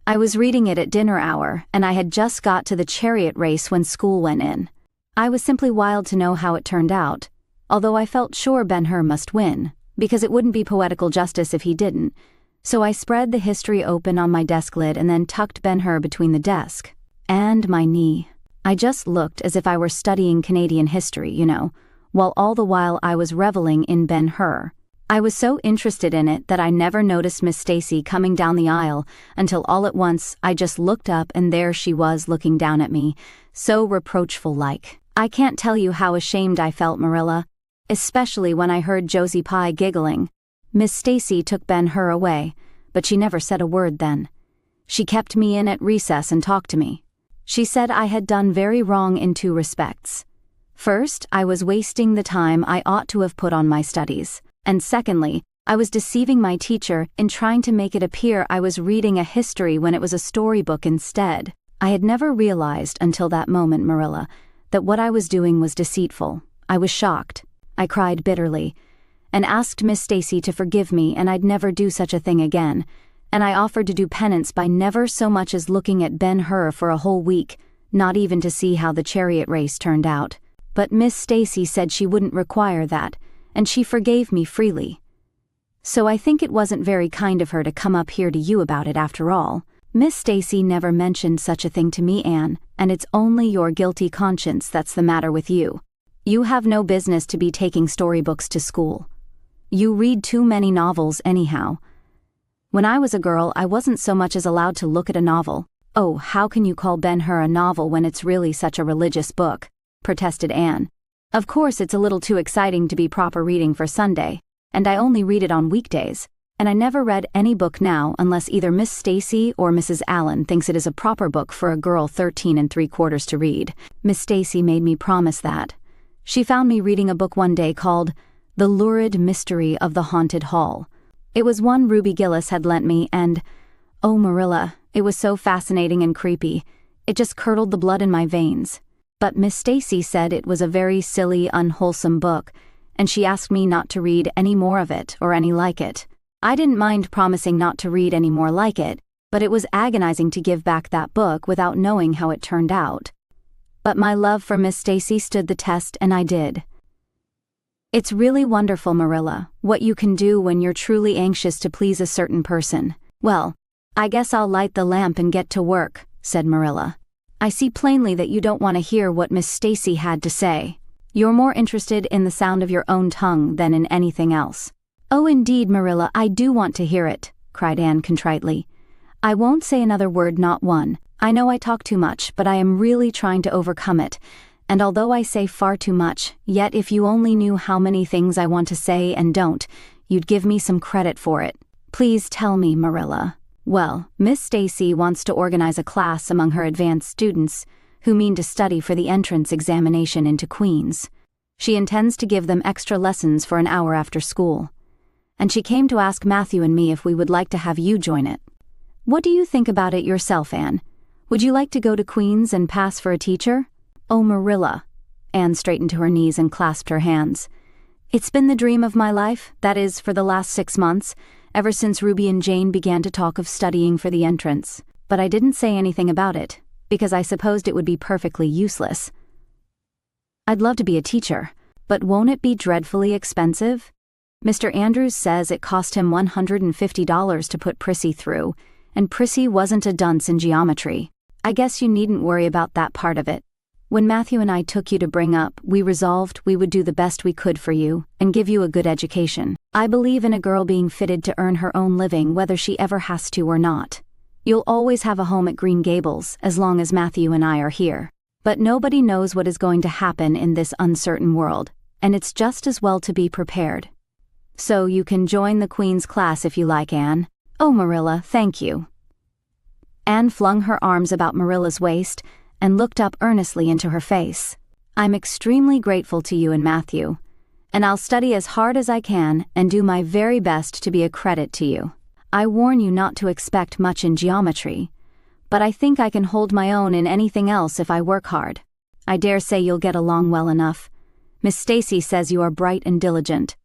Speaker 1: I was reading it at dinner hour, and I had just got to the chariot race when school went in. I was simply wild to know how it turned out, although I felt sure Ben-Hur must win, because it wouldn't be poetical justice if he didn't. So I spread the history open on my desk lid and then tucked Ben-Hur between the desk and my knee. I just looked as if I were studying Canadian history, you know, while all the while I was reveling in Ben-Hur. I was so interested in it that I never noticed Miss Stacy coming down the aisle until all at once I just looked up and there she was looking down at me, so reproachful-like. I can't tell you how ashamed I felt, Marilla, especially when I heard Josie Pye giggling. Miss Stacy took Ben-Hur away, but she never said a word then. She kept me in at recess and talked to me. She said I had done very wrong in 2 respects. First, I was wasting the time I ought to have put on my studies, and secondly, I was deceiving my teacher in trying to make it appear I was reading a history when it was a storybook instead. I had never realized until that moment, Marilla, that what I was doing was deceitful. I was shocked. I cried bitterly, and asked Miss Stacy to forgive me, and I'd never do such a thing again, and I offered to do penance by never so much as looking at Ben-Hur for a whole week, not even to see how the chariot race turned out. But Miss Stacy said she wouldn't require that, and she forgave me freely. So I think it wasn't very kind of her to come up here to you about it after all. Miss Stacy never mentioned such a thing to me, Anne, and it's only your guilty conscience that's the matter with you. You have no business to be taking storybooks to school. You read too many novels anyhow. When I was a girl, I wasn't so much as allowed to look at a novel. Oh, how can you call Ben-Hur a novel when it's really such a religious book? Protested Anne. Of course it's a little too exciting to be proper reading for Sunday, and I only read it on weekdays, and I never read any book now unless either Miss Stacy or Mrs. Allen thinks it is a proper book for a girl 13 3/4 to read. Miss Stacy made me promise that. She found me reading a book one day called The Lurid Mystery of the Haunted Hall. It was one Ruby Gillis had lent me, and, oh Marilla, it was so fascinating and creepy. It just curdled the blood in my veins. But Miss Stacy said it was a very silly, unwholesome book, and she asked me not to read any more of it or any like it. I didn't mind promising not to read any more like it, but it was agonizing to give back that book without knowing how it turned out. But my love for Miss Stacy stood the test, and I did. It's really wonderful, Marilla, what you can do when you're truly anxious to please a certain person. Well, I guess I'll light the lamp and get to work, said Marilla. I see plainly that you don't want to hear what Miss Stacy had to say. You're more interested in the sound of your own tongue than in anything else. Oh, indeed, Marilla, I do want to hear it, cried Anne contritely. I won't say another word, not one. I know I talk too much, but I am really trying to overcome it. And although I say far too much, yet if you only knew how many things I want to say and don't, you'd give me some credit for it. Please tell me, Marilla. Well, Miss Stacy wants to organize a class among her advanced students who mean to study for the entrance examination into Queen's. She intends to give them extra lessons for an hour after school. And she came to ask Matthew and me if we would like to have you join it. What do you think about it yourself, Anne? Would you like to go to Queen's and pass for a teacher? Oh, Marilla. Anne straightened to her knees and clasped her hands. It's been the dream of my life, that is, for the last 6 months, ever since Ruby and Jane began to talk of studying for the entrance. But I didn't say anything about it, because I supposed it would be perfectly useless. I'd love to be a teacher, but won't it be dreadfully expensive? Mr. Andrews says it cost him $150 to put Prissy through, and Prissy wasn't a dunce in geometry. I guess you needn't worry about that part of it. When Matthew and I took you to bring up, we resolved we would do the best we could for you and give you a good education. I believe in a girl being fitted to earn her own living whether she ever has to or not. You'll always have a home at Green Gables as long as Matthew and I are here. But nobody knows what is going to happen in this uncertain world, and it's just as well to be prepared. So you can join the Queen's class if you like, Anne. Oh, Marilla, thank you. Anne flung her arms about Marilla's waist and looked up earnestly into her face. I'm extremely grateful to you and Matthew, and I'll study as hard as I can and do my very best to be a credit to you. I warn you not to expect much in geometry, but I think I can hold my own in anything else if I work hard. I dare say you'll get along well enough. Miss Stacy says you are bright and diligent.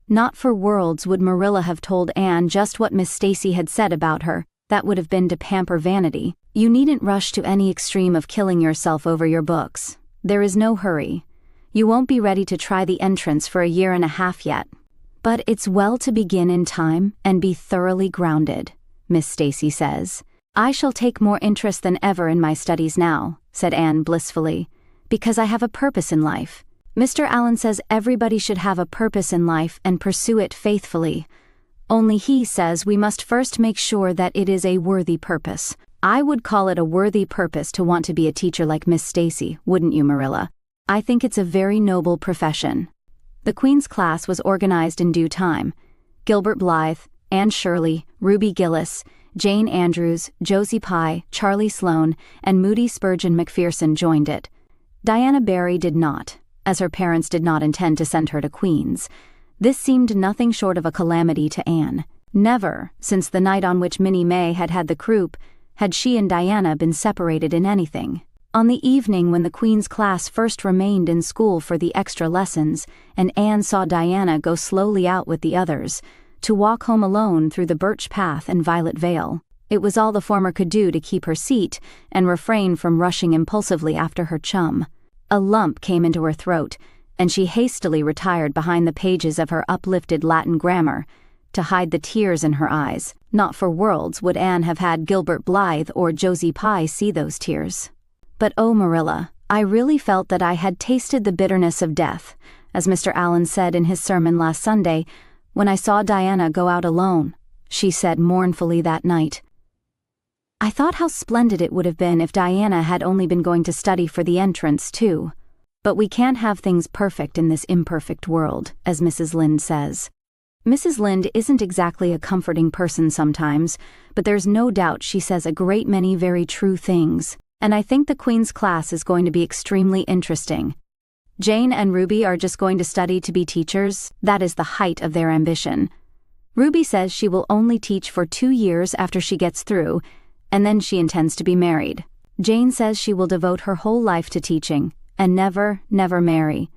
Speaker 1: Not for worlds would Marilla have told Anne just what Miss Stacy had said about her. That would have been to pamper vanity. You needn't rush to any extreme of killing yourself over your books. There is no hurry. You won't be ready to try the entrance for 1.5 years yet. But it's well to begin in time and be thoroughly grounded, Miss Stacy says. I shall take more interest than ever in my studies now, said Anne blissfully, because I have a purpose in life. Mr. Allen says everybody should have a purpose in life and pursue it faithfully. Only he says we must first make sure that it is a worthy purpose. I would call it a worthy purpose to want to be a teacher like Miss Stacy, wouldn't you, Marilla? I think it's a very noble profession. The Queen's class was organized in due time. Gilbert Blythe, Anne Shirley, Ruby Gillis, Jane Andrews, Josie Pye, Charlie Sloane, and Moody Spurgeon McPherson joined it. Diana Barry did not, as her parents did not intend to send her to Queen's. This seemed nothing short of a calamity to Anne. Never, since the night on which Minnie May had had the croup, had she and Diana been separated in anything. On the evening when the Queen's class first remained in school for the extra lessons, and Anne saw Diana go slowly out with the others, to walk home alone through the Birch Path and Violet Vale, it was all the former could do to keep her seat and refrain from rushing impulsively after her chum. A lump came into her throat, and she hastily retired behind the pages of her uplifted Latin grammar, to hide the tears in her eyes. Not for worlds would Anne have had Gilbert Blythe or Josie Pye see those tears. But oh, Marilla, I really felt that I had tasted the bitterness of death, as Mr. Allen said in his sermon last Sunday, when I saw Diana go out alone, she said mournfully that night. I thought how splendid it would have been if Diana had only been going to study for the entrance, too. But we can't have things perfect in this imperfect world, as Mrs. Lynde says. Mrs. Lynde isn't exactly a comforting person sometimes, but there's no doubt she says a great many very true things, and I think the Queen's class is going to be extremely interesting. Jane and Ruby are just going to study to be teachers. That is the height of their ambition. Ruby says she will only teach for 2 years after she gets through, and then she intends to be married. Jane says she will devote her whole life to teaching, and never, never marry.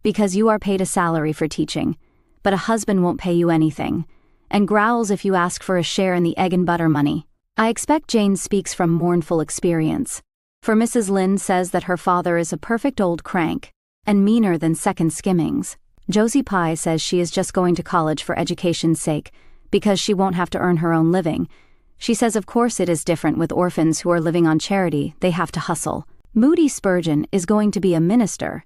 Speaker 1: Because you are paid a salary for teaching, but a husband won't pay you anything, and growls if you ask for a share in the egg and butter money. I expect Jane speaks from mournful experience, for Mrs. Lynde says that her father is a perfect old crank, and meaner than second skimmings. Josie Pye says she is just going to college for education's sake, because she won't have to earn her own living. She says of course it is different with orphans who are living on charity, they have to hustle. Moody Spurgeon is going to be a minister.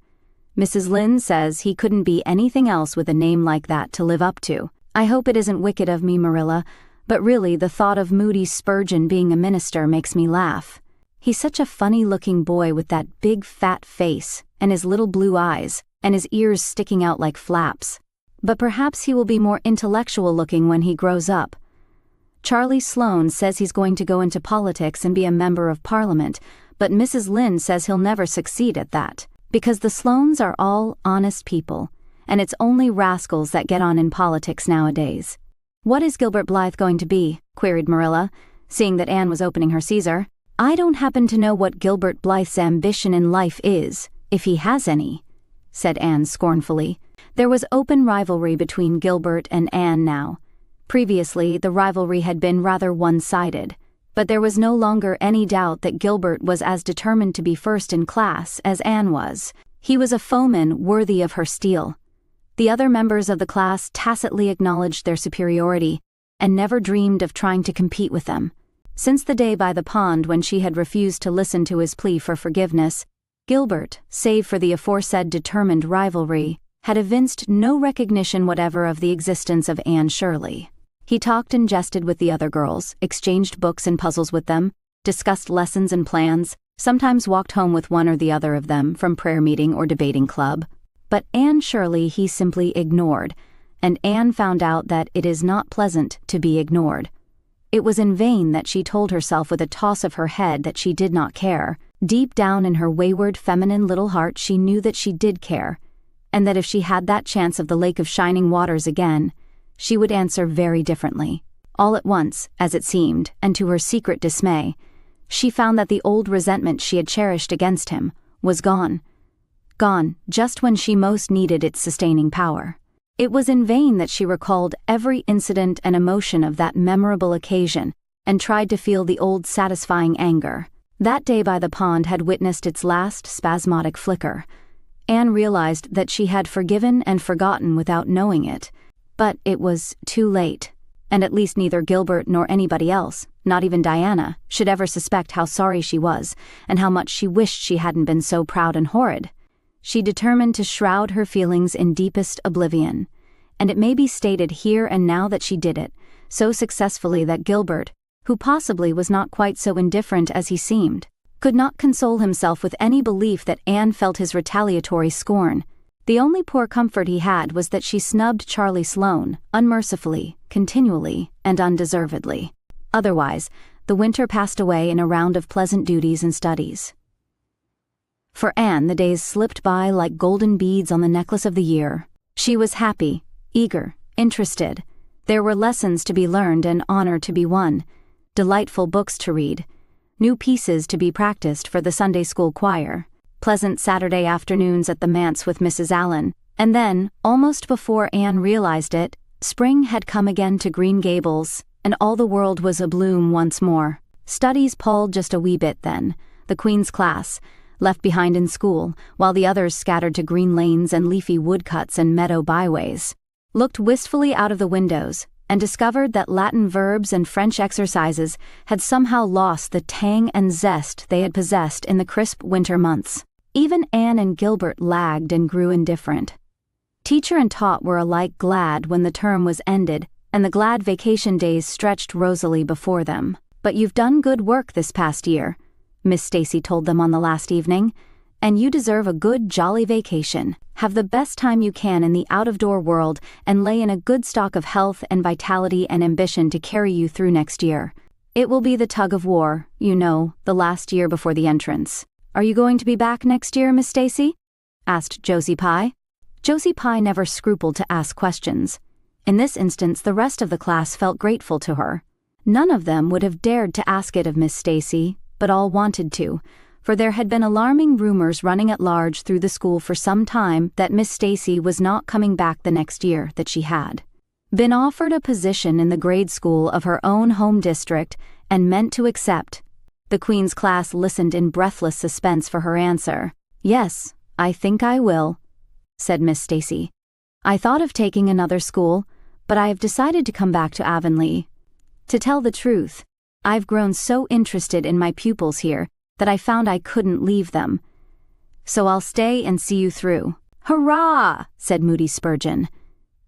Speaker 1: Mrs. Lynde says he couldn't be anything else with a name like that to live up to. I hope it isn't wicked of me, Marilla, but really the thought of Moody Spurgeon being a minister makes me laugh. He's such a funny-looking boy with that big fat face, and his little blue eyes, and his ears sticking out like flaps. But perhaps he will be more intellectual-looking when he grows up. Charlie Sloane says he's going to go into politics and be a member of Parliament, but Mrs. Lynde says he'll never succeed at that, because the Sloanes are all honest people, and it's only rascals that get on in politics nowadays. What is Gilbert Blythe going to be? Queried Marilla, seeing that Anne was opening her Caesar. I don't happen to know what Gilbert Blythe's ambition in life is, if he has any, said Anne scornfully. There was open rivalry between Gilbert and Anne now. Previously, the rivalry had been rather one-sided, but there was no longer any doubt that Gilbert was as determined to be first in class as Anne was. He was a foeman worthy of her steel. The other members of the class tacitly acknowledged their superiority, and never dreamed of trying to compete with them. Since the day by the pond when she had refused to listen to his plea for forgiveness, Gilbert, save for the aforesaid determined rivalry, had evinced no recognition whatever of the existence of Anne Shirley. He talked and jested with the other girls, exchanged books and puzzles with them, discussed lessons and plans, sometimes walked home with one or the other of them from prayer meeting or debating club. But Anne Shirley he simply ignored, and Anne found out that it is not pleasant to be ignored. It was in vain that she told herself with a toss of her head that she did not care. Deep down in her wayward feminine little heart she knew that she did care, and that if she had that chance of the Lake of Shining Waters again, she would answer very differently. All at once, as it seemed, and to her secret dismay, she found that the old resentment she had cherished against him was gone. Gone just when she most needed its sustaining power. It was in vain that she recalled every incident and emotion of that memorable occasion and tried to feel the old satisfying anger. That day by the pond had witnessed its last spasmodic flicker. Anne realized that she had forgiven and forgotten without knowing it, but it was too late, and at least neither Gilbert nor anybody else, not even Diana, should ever suspect how sorry she was and how much she wished she hadn't been so proud and horrid. She determined to shroud her feelings in deepest oblivion, and it may be stated here and now that she did it, so successfully that Gilbert, who possibly was not quite so indifferent as he seemed, could not console himself with any belief that Anne felt his retaliatory scorn. The only poor comfort he had was that she snubbed Charlie Sloane, unmercifully, continually, and undeservedly. Otherwise, the winter passed away in a round of pleasant duties and studies. For Anne, the days slipped by like golden beads on the necklace of the year. She was happy, eager, interested. There were lessons to be learned and honor to be won, delightful books to read, new pieces to be practiced for the Sunday school choir, pleasant Saturday afternoons at the manse with Mrs. Allen, and then, almost before Anne realized it, spring had come again to Green Gables, and all the world was abloom once more. Studies palled just a wee bit then, the Queen's class, left behind in school, while the others scattered to green lanes and leafy woodcuts and meadow byways, looked wistfully out of the windows, and discovered that Latin verbs and French exercises had somehow lost the tang and zest they had possessed in the crisp winter months. Even Anne and Gilbert lagged and grew indifferent. Teacher and taught were alike glad when the term was ended, and the glad vacation days stretched rosily before them. "But you've done good work this past year," Miss Stacy told them on the last evening, "and you deserve a good jolly vacation. Have the best time you can in the out-of-door world and lay in a good stock of health and vitality and ambition to carry you through next year. It will be the tug of war, you know, the last year before the entrance." "Are you going to be back next year, Miss Stacy?" asked Josie Pye. Josie Pye never scrupled to ask questions. In this instance, the rest of the class felt grateful to her. None of them would have dared to ask it of Miss Stacy, but all wanted to, for there had been alarming rumors running at large through the school for some time that Miss Stacy was not coming back the next year that she had been offered a position in the grade school of her own home district and meant to accept. The Queen's class listened in breathless suspense for her answer. "Yes, I think I will," said Miss Stacy. "I thought of taking another school, but I have decided to come back to Avonlea. To tell the truth, I've grown so interested in my pupils here that I found I couldn't leave them. So I'll stay and see you through." "Hurrah!" said Moody Spurgeon.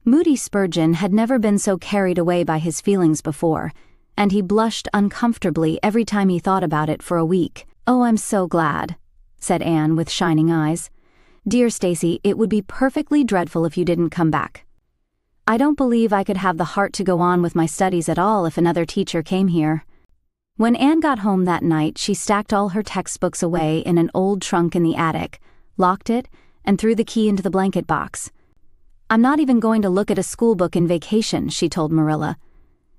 Speaker 1: Moody Spurgeon had never been so carried away by his feelings before, and he blushed uncomfortably every time he thought about it for a week. "Oh, I'm so glad," said Anne with shining eyes. "Dear Stacy, it would be perfectly dreadful if you didn't come back. I don't believe I could have the heart to go on with my studies at all if another teacher came here." When Anne got home that night, she stacked all her textbooks away in an old trunk in the attic, locked it, and threw the key into the blanket box. "I'm not even going to look at a school book in vacation," she told Marilla.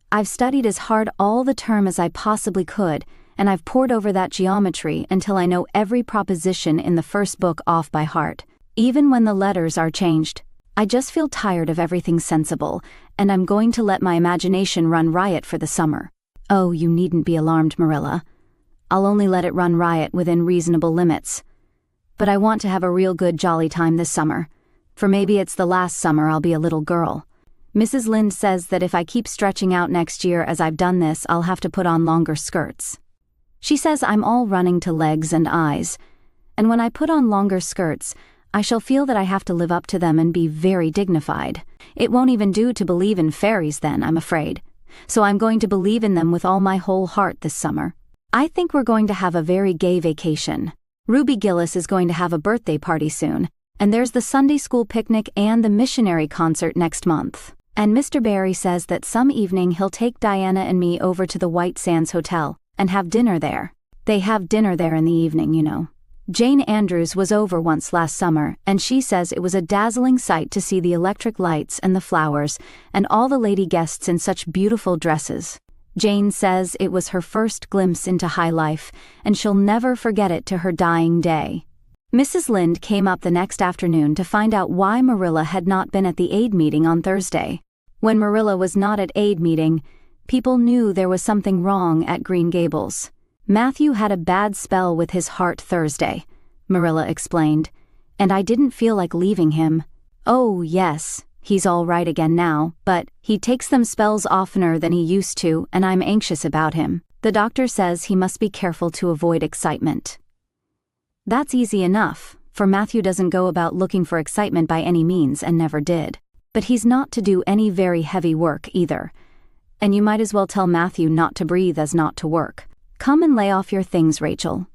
Speaker 1: "I've studied as hard all the term as I possibly could, and I've pored over that geometry until I know every proposition in the first book off by heart, even when the letters are changed. I just feel tired of everything sensible, and I'm going to let my imagination run riot for the summer." "Oh, you needn't be alarmed, Marilla. I'll only let it run riot within reasonable limits. But I want to have a real good jolly time this summer, for maybe it's the last summer I'll be a little girl. Mrs. Lynde says that if I keep stretching out next year as I've done this, I'll have to put on longer skirts. She says I'm all running to legs and eyes, and when I put on longer skirts, I shall feel that I have to live up to them and be very dignified. It won't even do to believe in fairies then, I'm afraid. So I'm going to believe in them with all my whole heart this summer. I think we're going to have a very gay vacation. Ruby Gillis is going to have a birthday party soon, and there's the Sunday school picnic and the missionary concert next month. And Mr. Barry says that some evening he'll take Diana and me over to the White Sands Hotel and have dinner there. They have dinner there in the evening, you know. Jane Andrews was over once last summer, and she says it was a dazzling sight to see the electric lights and the flowers and all the lady guests in such beautiful dresses. Jane says it was her first glimpse into high life, and she'll never forget it to her dying day. Mrs. Lynde came up the next afternoon to find out why Marilla had not been at the aid meeting on Thursday. When Marilla was not at aid meeting, people knew there was something wrong at Green Gables. "Matthew had a bad spell with his heart Thursday," Marilla explained, "and I didn't feel like leaving him. Oh, yes, he's all right again now, but he takes them spells oftener than he used to, and I'm anxious about him. The doctor says he must be careful to avoid excitement." That's easy enough, for Matthew doesn't go about looking for excitement by any means and never did. But he's not to do any very heavy work either, and you might as well tell Matthew not to breathe as not to work. "Come and lay off your things, Rachel.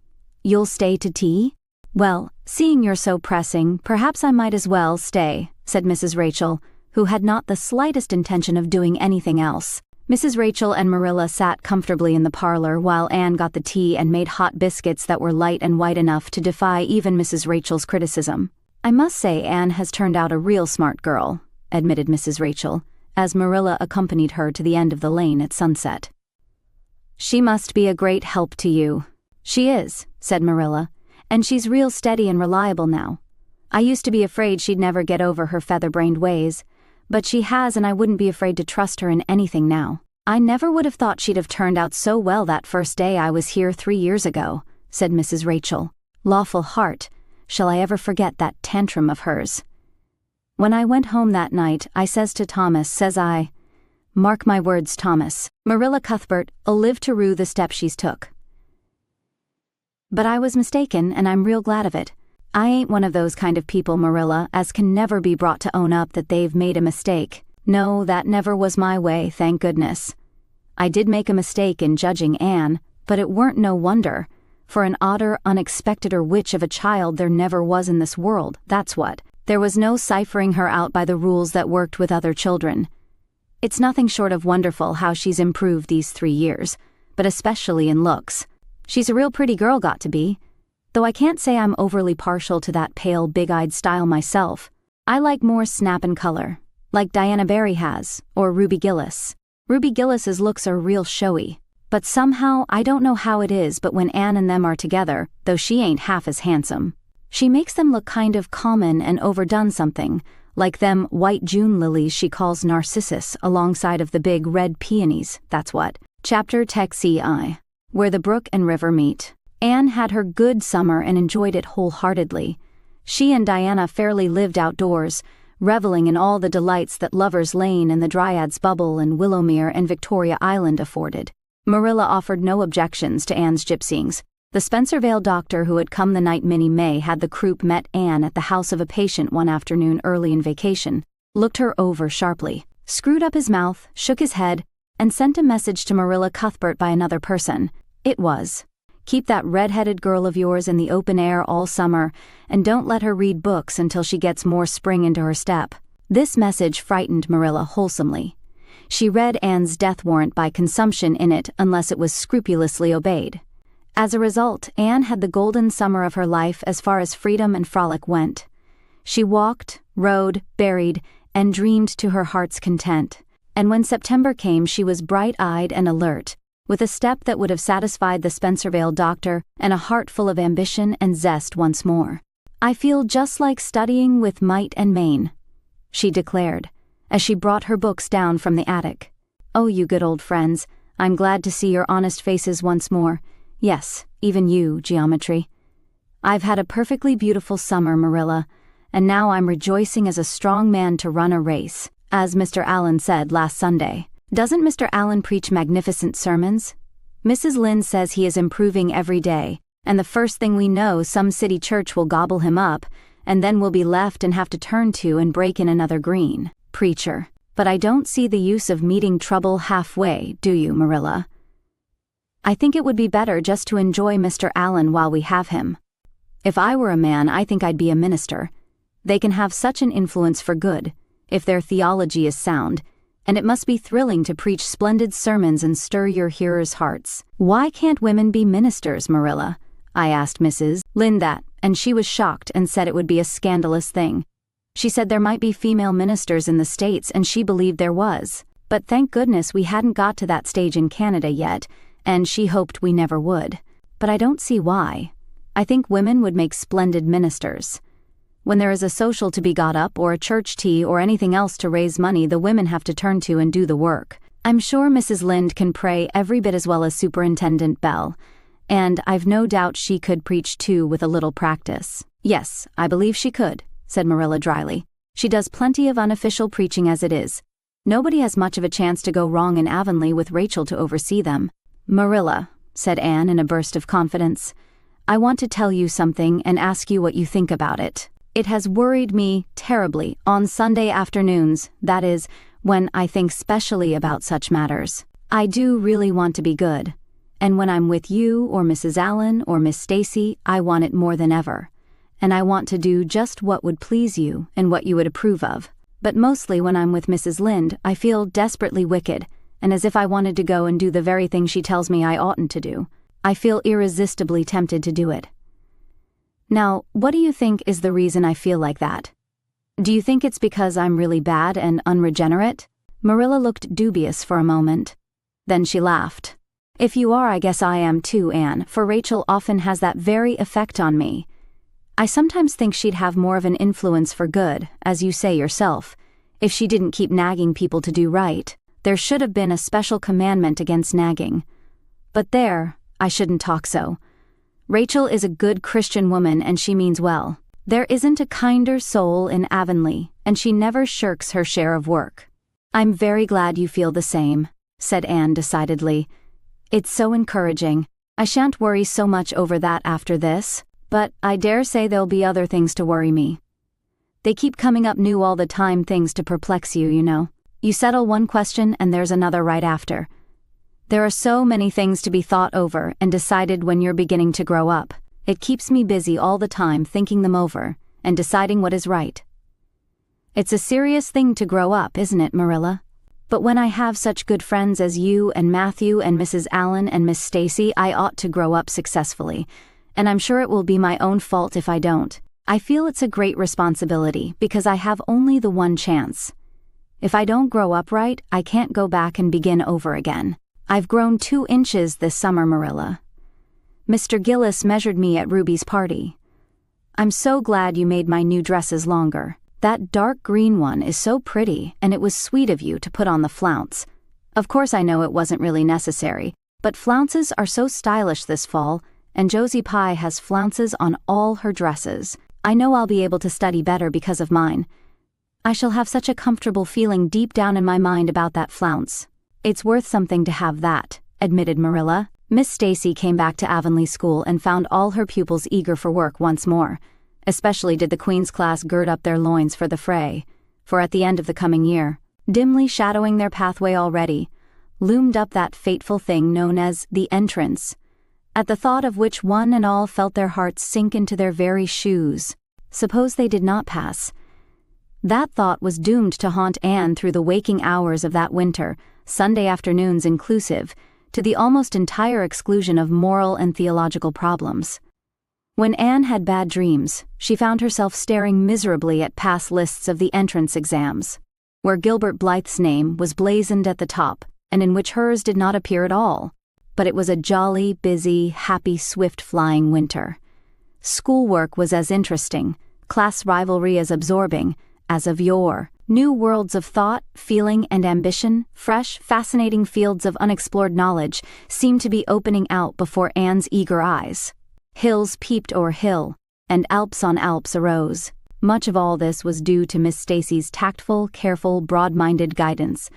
Speaker 1: You'll stay to tea?" "Well, seeing you're so pressing, perhaps I might as well stay," said Mrs. Rachel, who had not the slightest intention of doing anything else. Mrs. Rachel and Marilla sat comfortably in the parlor while Anne got the tea and made hot biscuits that were light and white enough to defy even Mrs. Rachel's criticism. "I must say Anne has turned out a real smart girl," admitted Mrs. Rachel, as Marilla accompanied her to the end of the lane at sunset. "She must be a great help to you." "She is," said Marilla, "and she's real steady and reliable now. I used to be afraid she'd never get over her feather-brained ways, but she has, and I wouldn't be afraid to trust her in anything now. I never would have thought she'd have turned out so well that first day I was here 3 years ago," said Mrs. Rachel. "Lawful heart, shall I ever forget that tantrum of hers? When I went home that night, I says to Thomas, says I, 'Mark my words, Thomas, Marilla Cuthbert 'll live to rue the step she's took.' But I was mistaken, and I'm real glad of it. I ain't one of those kind of people, Marilla, as can never be brought to own up that they've made a mistake. No, that never was my way, thank goodness. I did make a mistake in judging Anne, but it weren't no wonder. For an odder, unexpecteder witch of a child there never was in this world, that's what. There was no ciphering her out by the rules that worked with other children. It's nothing short of wonderful how she's improved these 3 years, but especially in looks. She's a real pretty girl got to be, though I can't say I'm overly partial to that pale, big-eyed style myself. I like more snap and color, like Diana Barry has, or Ruby Gillis. Ruby Gillis's looks are real showy, but somehow, I don't know how it is, but when Anne and them are together, though she ain't half as handsome, she makes them look kind of common and overdone something, like them white June lilies she calls narcissus alongside of the big red peonies, that's what. Chapter Text I. Where the brook and river meet. Anne had her good summer and enjoyed it wholeheartedly. She and Diana fairly lived outdoors, reveling in all the delights that Lover's Lane and the Dryad's Bubble and Willowmere and Victoria Island afforded. Marilla offered no objections to Anne's gypsyings. The Spencervale doctor who had come the night Minnie May had the croup met Anne at the house of a patient one afternoon early in vacation, looked her over sharply, screwed up his mouth, shook his head, and sent a message to Marilla Cuthbert by another person. It was, "Keep that red-headed girl of yours in the open air all summer, and don't let her read books until she gets more spring into her step." This message frightened Marilla wholesomely. She read Anne's death warrant by consumption in it unless it was scrupulously obeyed. As a result, Anne had the golden summer of her life as far as freedom and frolic went. She walked, rode, berried, and dreamed to her heart's content. And when September came, she was bright-eyed and alert, with a step that would have satisfied the Spencervale doctor and a heart full of ambition and zest once more. "I feel just like studying with might and main," she declared, as she brought her books down from the attic. "Oh, you good old friends, I'm glad to see your honest faces once more. Yes, even you, geometry. I've had a perfectly beautiful summer, Marilla, and now I'm rejoicing as a strong man to run a race, as Mr. Allen said last Sunday. Doesn't Mr. Allen preach magnificent sermons? Mrs. Lynde says he is improving every day, and the first thing we know some city church will gobble him up, and then we'll be left and have to turn to and break in another green preacher. But I don't see the use of meeting trouble halfway, do you, Marilla? I think it would be better just to enjoy Mr. Allen while we have him. If I were a man, I think I'd be a minister. They can have such an influence for good, if their theology is sound, and it must be thrilling to preach splendid sermons and stir your hearers' hearts. Why can't women be ministers, Marilla? I asked Mrs. Lynde that, and she was shocked and said it would be a scandalous thing. She said there might be female ministers in the States, and she believed there was. But thank goodness we hadn't got to that stage in Canada yet, and she hoped we never would. But I don't see why. I think women would make splendid ministers. When there is a social to be got up or a church tea or anything else to raise money, the women have to turn to and do the work. I'm sure Mrs. Lynde can pray every bit as well as Superintendent Bell, and I've no doubt she could preach too with a little practice. Yes, I believe she could, said Marilla dryly. She does plenty of unofficial preaching as it is. Nobody has much of a chance to go wrong in Avonlea with Rachel to oversee them. Marilla, said Anne in a burst of confidence, I want to tell you something and ask you what you think about it. It has worried me terribly on Sunday afternoons, that is, when I think specially about such matters. I do really want to be good, and when I'm with you or Mrs. Allen or Miss Stacy, I want it more than ever, and I want to do just what would please you and what you would approve of. But mostly when I'm with Mrs. Lynde, I feel desperately wicked, and as if I wanted to go and do the very thing she tells me I oughtn't to do. I feel irresistibly tempted to do it. Now, what do you think is the reason I feel like that? Do you think it's because I'm really bad and unregenerate? Marilla looked dubious for a moment. Then she laughed. If you are, I guess I am too, Anne, for Rachel often has that very effect on me. I sometimes think she'd have more of an influence for good, as you say yourself, if she didn't keep nagging people to do right. There should have been a special commandment against nagging. But there, I shouldn't talk so. Rachel is a good Christian woman and she means well. There isn't a kinder soul in Avonlea, and she never shirks her share of work. I'm very glad you feel the same, said Anne decidedly. It's so encouraging. I shan't worry so much over that after this, but I dare say there'll be other things to worry me. They keep coming up new all the time, things to perplex you, you know. You settle one question and there's another right after. There are so many things to be thought over and decided when you're beginning to grow up. It keeps me busy all the time thinking them over and deciding what is right. It's a serious thing to grow up, isn't it, Marilla? But when I have such good friends as you and Matthew and Mrs. Allen and Miss Stacy, I ought to grow up successfully, and I'm sure it will be my own fault if I don't. I feel it's a great responsibility because I have only the one chance. If I don't grow up right, I can't go back and begin over again. I've grown 2 inches this summer, Marilla. Mr. Gillis measured me at Ruby's party. I'm so glad you made my new dresses longer. That dark green one is so pretty, and it was sweet of you to put on the flounce. Of course I know it wasn't really necessary, but flounces are so stylish this fall, and Josie Pye has flounces on all her dresses. I know I'll be able to study better because of mine. I shall have such a comfortable feeling deep down in my mind about that flounce. It's worth something to have that, admitted Marilla. Miss Stacy came back to Avonlea School and found all her pupils eager for work once more. Especially did the Queen's class gird up their loins for the fray, for at the end of the coming year, dimly shadowing their pathway already, loomed up that fateful thing known as the entrance, at the thought of which one and all felt their hearts sink into their very shoes. Suppose they did not pass. That thought was doomed to haunt Anne through the waking hours of that winter, Sunday afternoons inclusive, to the almost entire exclusion of moral and theological problems. When Anne had bad dreams, she found herself staring miserably at pass lists of the entrance exams, where Gilbert Blythe's name was blazoned at the top, and in which hers did not appear at all. But it was a jolly, busy, happy, swift-flying winter. Schoolwork was as interesting, class rivalry as absorbing, as of yore. New worlds of thought, feeling, and ambition, fresh, fascinating fields of unexplored knowledge, seemed to be opening out before Anne's eager eyes. Hills peeped o'er hill, and Alps on Alps arose. Much of all this was due to Miss Stacy's tactful, careful, broad-minded guidance.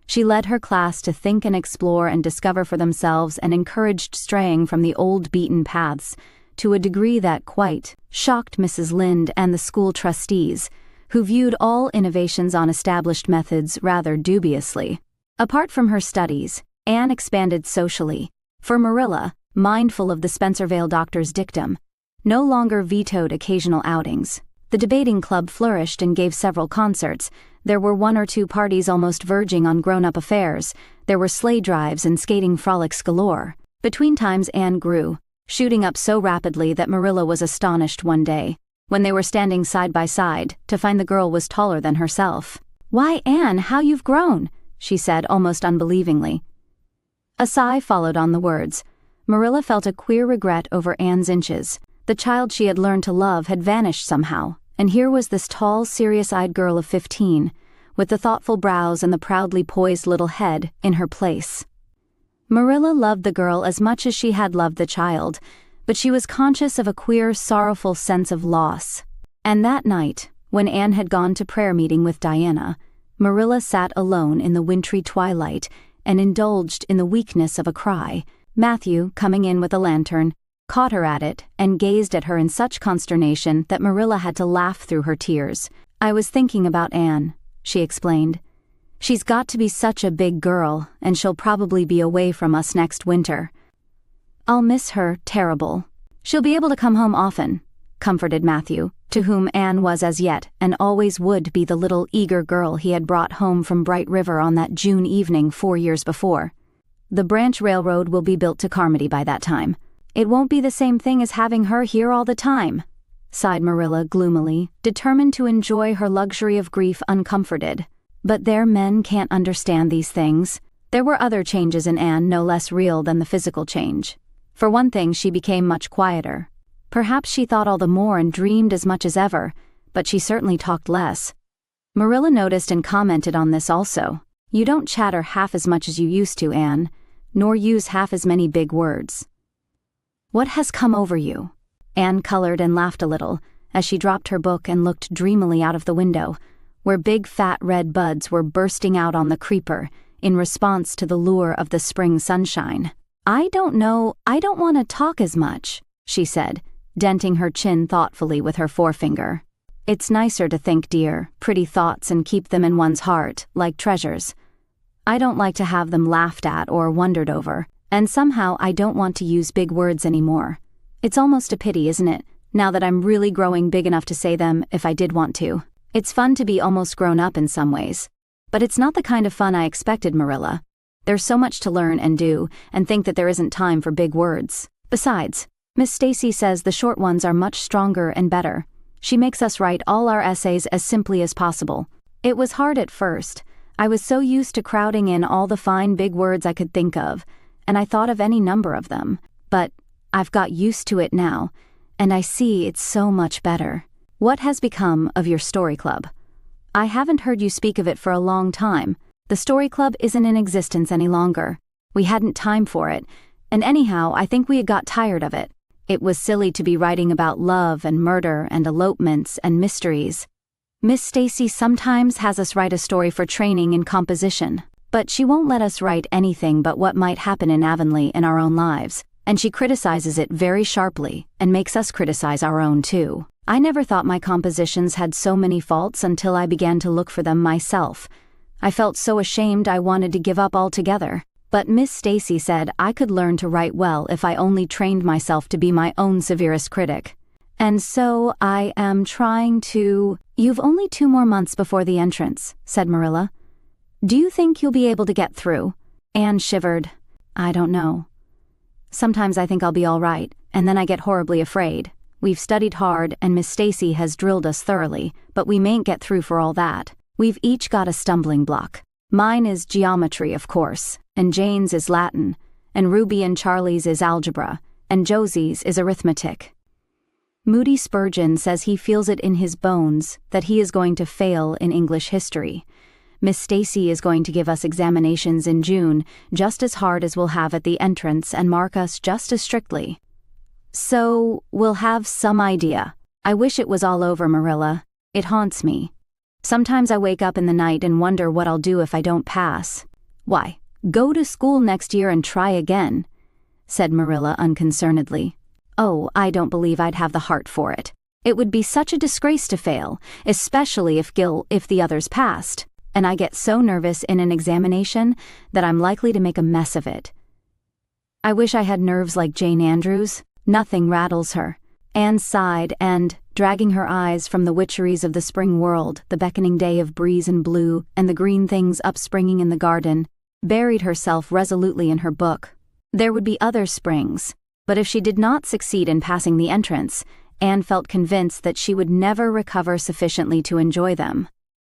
Speaker 1: She led her class to think and explore and discover for themselves and encouraged straying from the old beaten paths, to a degree that quite shocked Mrs. Lynde and the school trustees, who viewed all innovations on established methods rather dubiously. Apart from her studies, Anne expanded socially, for Marilla, mindful of the Spencervale doctor's dictum, no longer vetoed occasional outings. The debating club flourished and gave several concerts. There were 1 or 2 parties almost verging on grown-up affairs. There were sleigh drives and skating frolics galore. Between times Anne grew, shooting up so rapidly that Marilla was astonished one day, when they were standing side by side, to find the girl was taller than herself. "Why, Anne, how you've grown," she said almost unbelievingly. A sigh followed on the words. Marilla felt a queer regret over Anne's inches. The child she had learned to love had vanished somehow, and here was this tall, serious-eyed girl of 15, with the thoughtful brows and the proudly poised little head, in her place. Marilla loved the girl as much as she had loved the child, but she was conscious of a queer, sorrowful sense of loss. And that night, when Anne had gone to prayer meeting with Diana, Marilla sat alone in the wintry twilight and indulged in the weakness of a cry. Matthew, coming in with a lantern, caught her at it and gazed at her in such consternation that Marilla had to laugh through her tears. "I was thinking about Anne," she explained. "She's got to be such a big girl, and she'll probably be away from us next winter. I'll miss her terrible. She'll be able to come home often. comforted Matthew, to whom Anne was as yet and always would be the little eager girl he had brought home from Bright River on that June evening 4 years before. The branch railroad will be built to Carmody by that time. It won't be the same thing as having her here all the time, sighed Marilla gloomily, determined to enjoy her luxury of grief uncomforted. But their men can't understand these things. There were other changes in Anne no less real than the physical change. For one thing, she became much quieter. Perhaps she thought all the more and dreamed as much as ever, but she certainly talked less. Marilla noticed and commented on this also. You don't chatter half as much as you used to, Anne, nor use half as many big words. What has come over you? Anne colored and laughed a little as she dropped her book and looked dreamily out of the window, where big fat red buds were bursting out on the creeper in response to the lure of the spring sunshine. I don't know, I don't want to talk as much, she said, denting her chin thoughtfully with her forefinger. It's nicer to think, dear, pretty thoughts and keep them in one's heart, like treasures. I don't like to have them laughed at or wondered over, and somehow I don't want to use big words anymore. It's almost a pity, isn't it, now that I'm really growing big enough to say them if I did want to. It's fun to be almost grown up in some ways. But it's not the kind of fun I expected, Marilla. There's so much to learn and do, and think that there isn't time for big words. Besides, Miss Stacy says the short ones are much stronger and better. She makes us write all our essays as simply as possible. It was hard at first. I was so used to crowding in all the fine big words I could think of, and I thought of any number of them. But I've got used to it now, and I see it's so much better. What has become of your story club? I haven't heard you speak of it for a long time. The story club isn't in existence any longer. We hadn't time for it, and anyhow, I think we had got tired of it. It was silly to be writing about love and murder and elopements and mysteries. Miss Stacy sometimes has us write a story for training in composition, but she won't let us write anything but what might happen in Avonlea in our own lives, and she criticizes it very sharply and makes us criticize our own too. I never thought my compositions had so many faults until I began to look for them myself. I felt so ashamed I wanted to give up altogether. But Miss Stacy said I could learn to write well if I only trained myself to be my own severest critic. And so I am trying to... You've only 2 more months before the entrance, said Marilla. Do you think you'll be able to get through? Anne shivered. I don't know. Sometimes I think I'll be all right, and then I get horribly afraid. We've studied hard, and Miss Stacy has drilled us thoroughly, but we mayn't get through for all that. We've each got a stumbling block. Mine is geometry, of course, and Jane's is Latin, and Ruby and Charlie's is algebra, and Josie's is arithmetic. Moody Spurgeon says he feels it in his bones that he is going to fail in English history. Miss Stacy is going to give us examinations in June, just as hard as we'll have at the entrance, and mark us just as strictly. So, we'll have some idea. I wish it was all over, Marilla. It haunts me. Sometimes I wake up in the night and wonder what I'll do if I don't pass. Why, go to school next year and try again, said Marilla unconcernedly. Oh, I don't believe I'd have the heart for it. It would be such a disgrace to fail, especially if the others passed, and I get so nervous in an examination that I'm likely to make a mess of it. I wish I had nerves like Jane Andrews. Nothing rattles her. Anne sighed and, dragging her eyes from the witcheries of the spring world, the beckoning day of breeze and blue, and the green things upspringing in the garden, buried herself resolutely in her book. There would be other springs, but if she did not succeed in passing the entrance, Anne felt convinced that she would never recover sufficiently to enjoy them.